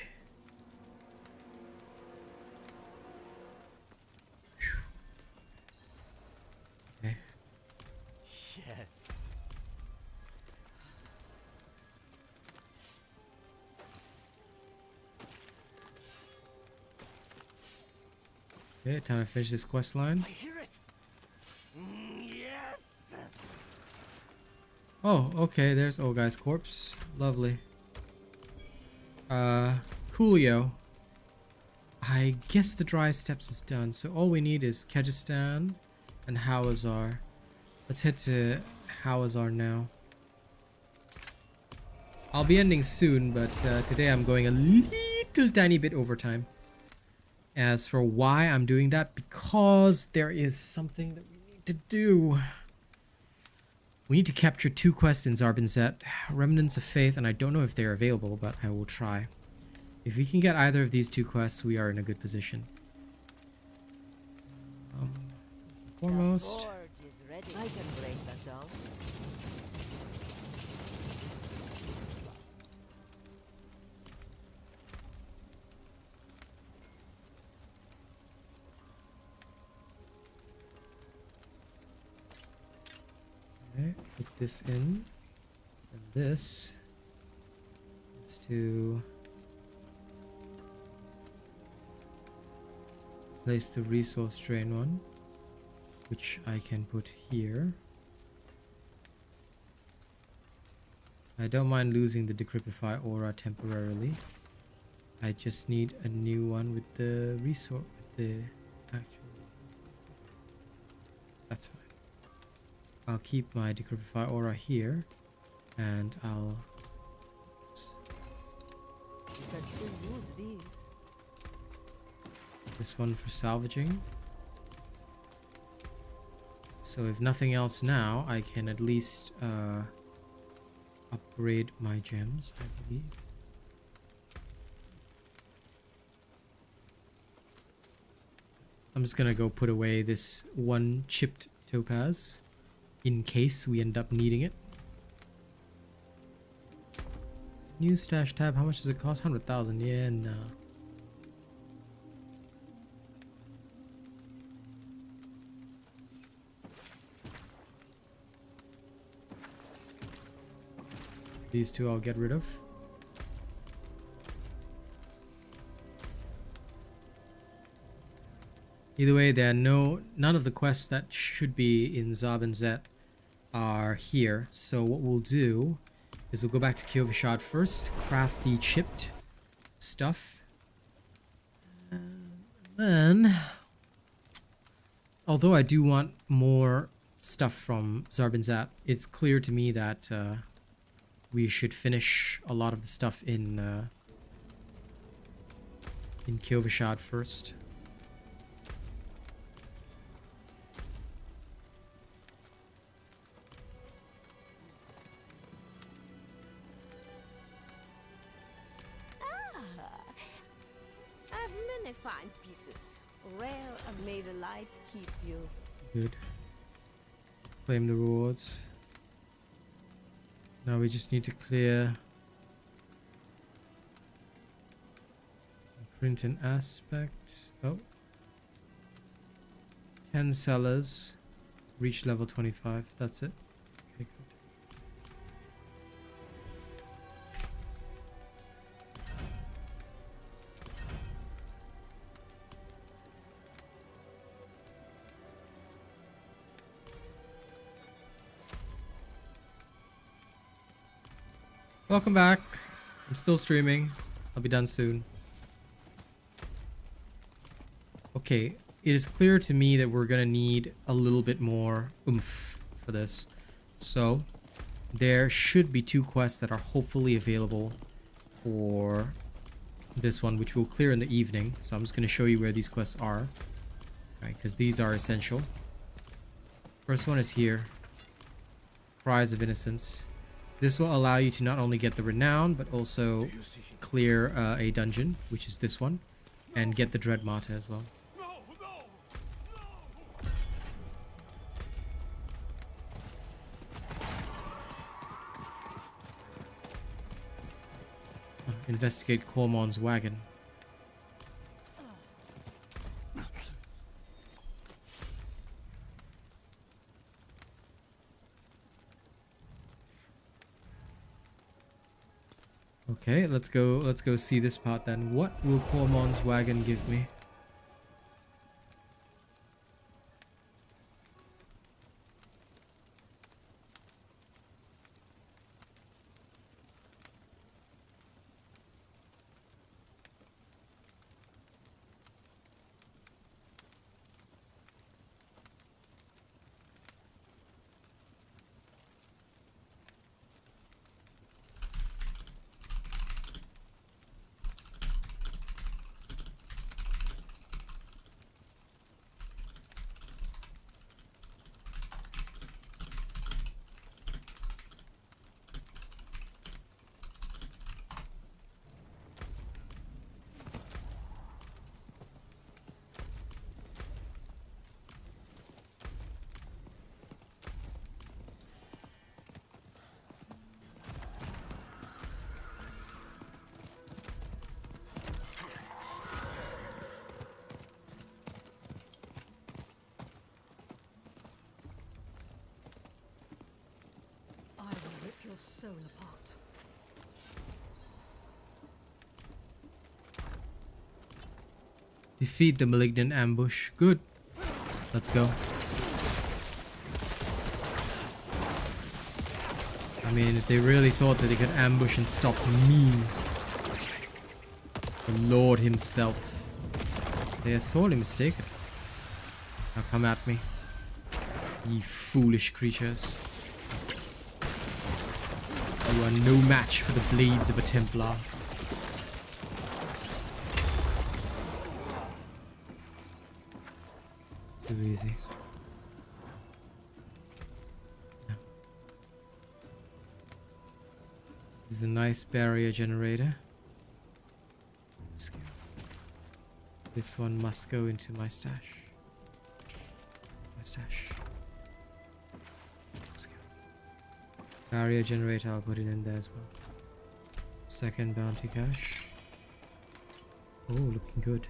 S1: Okay.
S4: Yes.
S1: Okay, time to finish this quest line.
S4: I hear it. Yes.
S1: Oh, okay, there's old guy's corpse. Lovely. Coolio. I guess the dry steps is done, so all we need is Kyrgyzstan and Hawazar. Let's head to Hawazar now. I'll be ending soon, but today I'm going a little tiny bit overtime. As for why I'm doing that, because there is something that we need to do. We need to capture 2 quests in Zarbinset, Remnants of Faith, and I don't know if they're available, but I will try. If we can get either of these 2 quests, we are in a good position. First and foremost,
S8: I can break that down.
S1: okay, put this in, and this is to place the resource drain one, which I can put here. I don't mind losing the Decrypify aura temporarily. I just need a new one with the resource, with the actual. That's fine. I'll keep my Decrypify aura here, and I'll.
S8: You can still use these.
S1: This one for salvaging. So if nothing else now, I can at least upgrade my gems, I believe. I'm just gonna go put away this one chipped topaz in case we end up needing it. New stash tab. How much does it cost? 100,000. Yeah, no. These two I'll get rid of. Either way, there are none of the quests that should be in Zabinzet are here. So what we'll do is we'll go back to Kyish first, craft the chipped stuff. And then, although I do want more stuff from Zabinzet, it's clear to me that we should finish a lot of the stuff in Kyish first.
S7: Fine pieces. Rare and may the light keep you.
S1: Good. Claim the rewards. Now we just need to clear print and aspect. Oh. 10 sellers. Reach level 25. That's it. Okay, good. Welcome back. I'm still streaming. I'll be done soon. Okay, it is clear to me that we're gonna need a little bit more oomph for this. So, there should be 2 quests that are hopefully available for this one, which we'll clear in the evening. So I'm just gonna show you where these quests are. Alright, because these are essential. First one is here. Prize of Innocence. This will allow you to not only get the Renown, but also clear a dungeon, which is this one, and get the Dread Martyr as well. Investigate Cormon's wagon. Okay, let's go see this part then. What will Cormon's wagon give me?
S9: Your soul apart.
S1: Defeat the Malignant ambush. Good. Let's go. I mean, if they really thought that they could ambush and stop me, the Lord himself, they are sorely mistaken. Now come at me, ye foolish creatures. You are no match for the blades of a Templar. Too easy. Yeah. This is a nice barrier generator. This one must go into my stash. Barrier generator, I'll put it in there as well. Second bounty cache. Oh, looking good.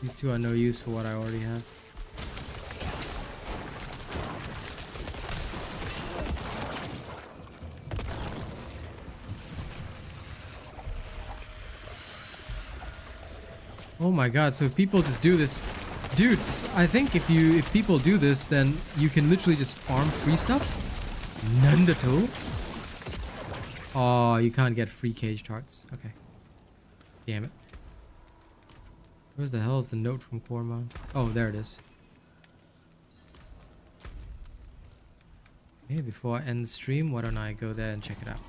S1: These two are no use for what I already have. Oh my god, so if people just do this, dude, I think if people do this, then you can literally just farm free stuff. Nandato. Oh, you can't get free caged hearts. Okay. Damn it. Where the hell is the note from Cormont? Oh, there it is. Okay, before I end the stream, why don't I go there and check it out?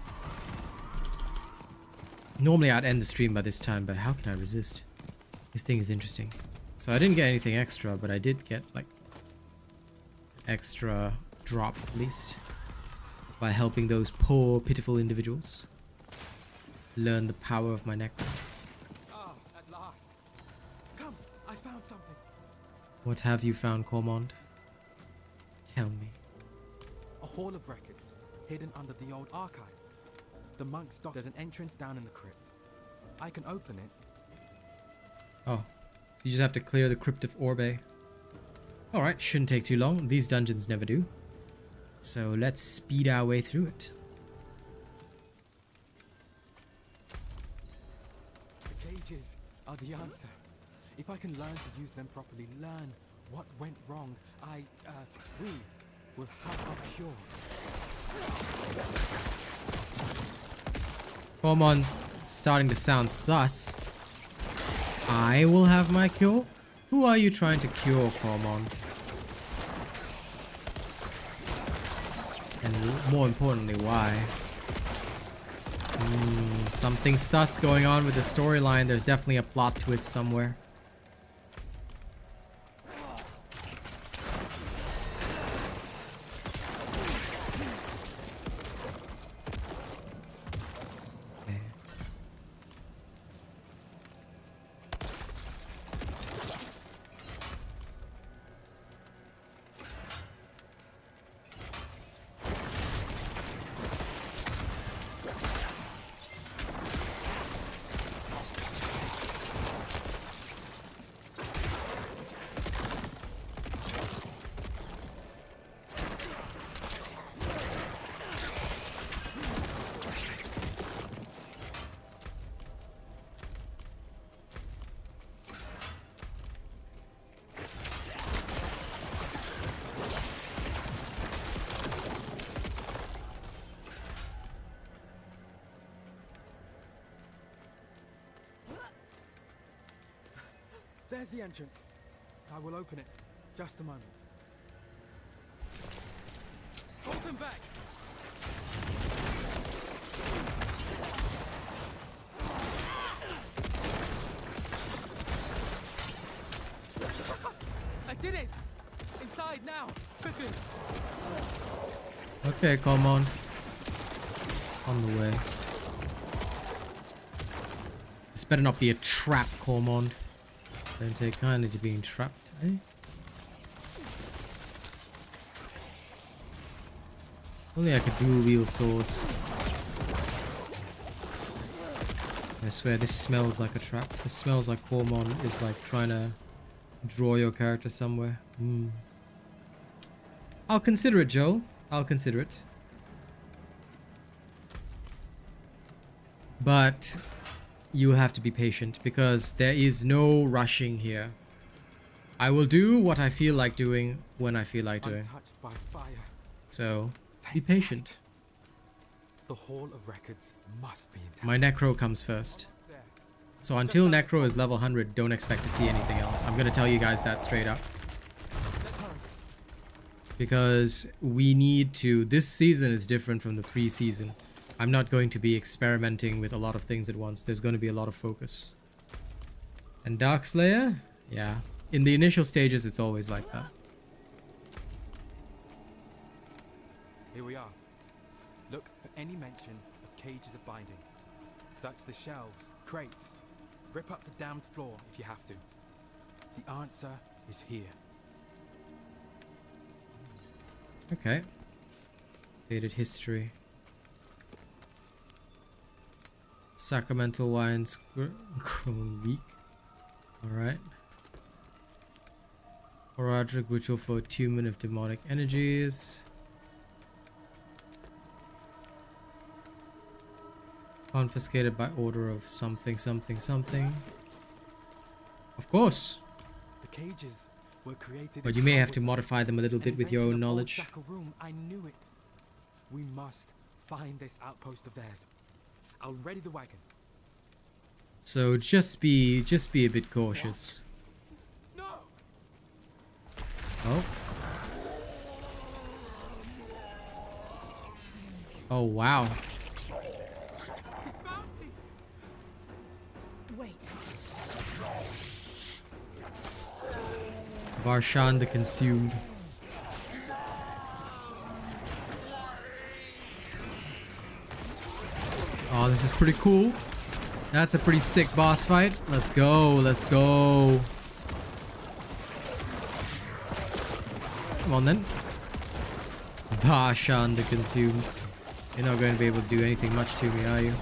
S1: Normally I'd end the stream by this time, but how can I resist? This thing is interesting. So I didn't get anything extra, but I did get like extra drop at least by helping those poor, pitiful individuals learn the power of my necro.
S2: Ah, at last. Come, I found something.
S1: What have you found, Cormont? Tell me.
S2: A hall of records hidden under the old archive. The monk's dock. There's an entrance down in the crypt. I can open it.
S1: Oh, so you just have to clear the Crypt of Orbe. Alright, shouldn't take too long. These dungeons never do. So let's speed our way through it.
S2: The cages are the answer. If I can learn to use them properly, learn what went wrong, we will have a cure.
S1: Cormont's starting to sound sus. I will have my cure? Who are you trying to cure, Cormont? And more importantly, why? Something sus going on with the storyline. There's definitely a plot twist somewhere.
S2: There's the entrance. I will open it. Just a moment. Hold them back! I did it! Inside now! Quickly!
S1: Okay, come on. On the way. This better not be a trap, Cormont. Don't take kindly to being trapped, eh? Only I could dual wield swords. I swear this smells like a trap. This smells like Cormont is like trying to draw your character somewhere. I'll consider it, Joel. I'll consider it. But you have to be patient because there is no rushing here. I will do what I feel like doing when I feel like doing.
S2: Untouched by fire.
S1: So be patient.
S2: The Hall of Records must be intact.
S1: My Necro comes first. So until Necro is level 100, don't expect to see anything else. I'm gonna tell you guys that straight up. Because we need to... This season is different from the pre-season. I'm not going to be experimenting with a lot of things at once. There's going to be a lot of focus. And Darkslayer? Yeah. In the initial stages, it's always like that.
S2: Here we are. Look for any mention of cages of binding. Search the shelves, crates. Rip up the damned floor if you have to. The answer is here.
S1: Okay. Faded history. Sacramental wines grown weak. Alright. Horadic ritual for attunement of demonic energies. Confiscated by order of something, something, something. Of course.
S2: The cages were created.
S1: But you may have to modify them a little bit with your own knowledge.
S2: Room, I knew it. We must find this outpost of theirs. I'll ready the wagon.
S1: So just be a bit cautious.
S2: No.
S1: Oh. Oh wow.
S9: Wait.
S1: Varshan the Consumed. Oh, this is pretty cool. That's a pretty sick boss fight. Let's go, let's go. Come on then. Varshan the Consumed. You're not going to be able to do anything much to me, are you?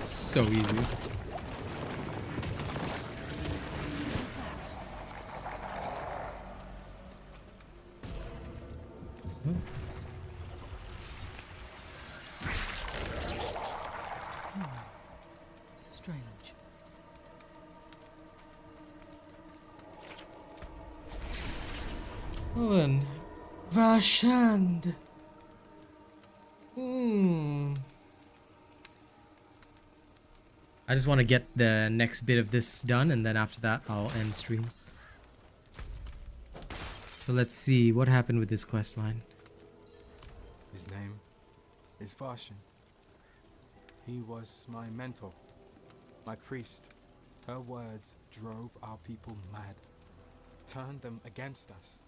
S1: So easy.
S9: Strange.
S1: Well then, Varshand. I just want to get the next bit of this done, and then after that I'll end stream. So let's see what happened with this quest line.
S2: His name is Varshan. He was my mentor, my priest. Her words drove our people mad, turned them against us.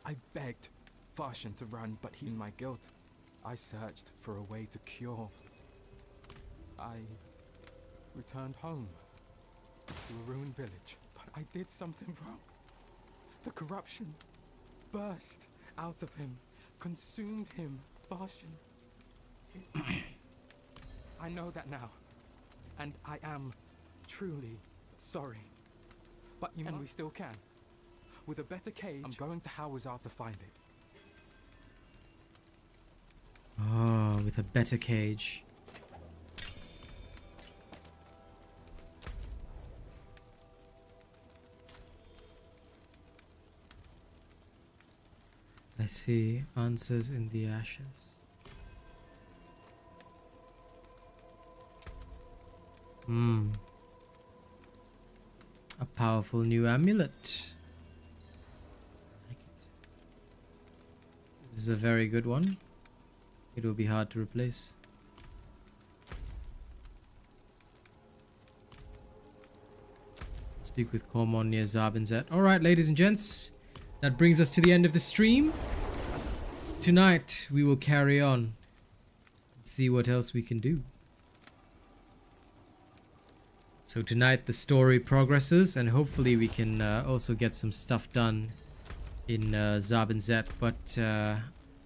S2: I begged Varshan to run, but he knew my guilt. I searched for a way to cure. I returned home to a ruined village, but I did something wrong. The corruption burst out of him, consumed him. Varshan. I know that now, and I am truly sorry. But you know, we still can. With a better cage, I'm going to Hawazar to find it.
S1: Oh, with a better cage. I see. Answers in the ashes. A powerful new amulet. Like it. This is a very good one. It will be hard to replace. Speak with Cormon near Zabinzet. Alright, ladies and gents. That brings us to the end of the stream. Tonight, we will carry on. And see what else we can do. So tonight, the story progresses. And hopefully we can also get some stuff done in Zabinzet. But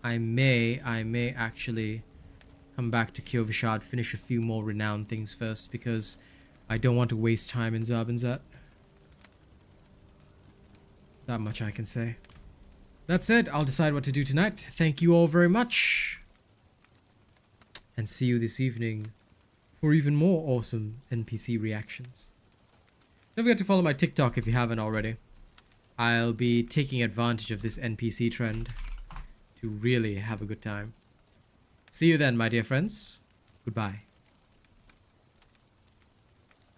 S1: I may actually come back to Kyish, finish a few more Renown things first. Because I don't want to waste time in Zabinzet. That much I can say. That said, I'll decide what to do tonight. Thank you all very much. And see you this evening for even more awesome NPC reactions. Don't forget to follow my TikTok if you haven't already. I'll be taking advantage of this NPC trend to really have a good time. See you then, my dear friends. Goodbye.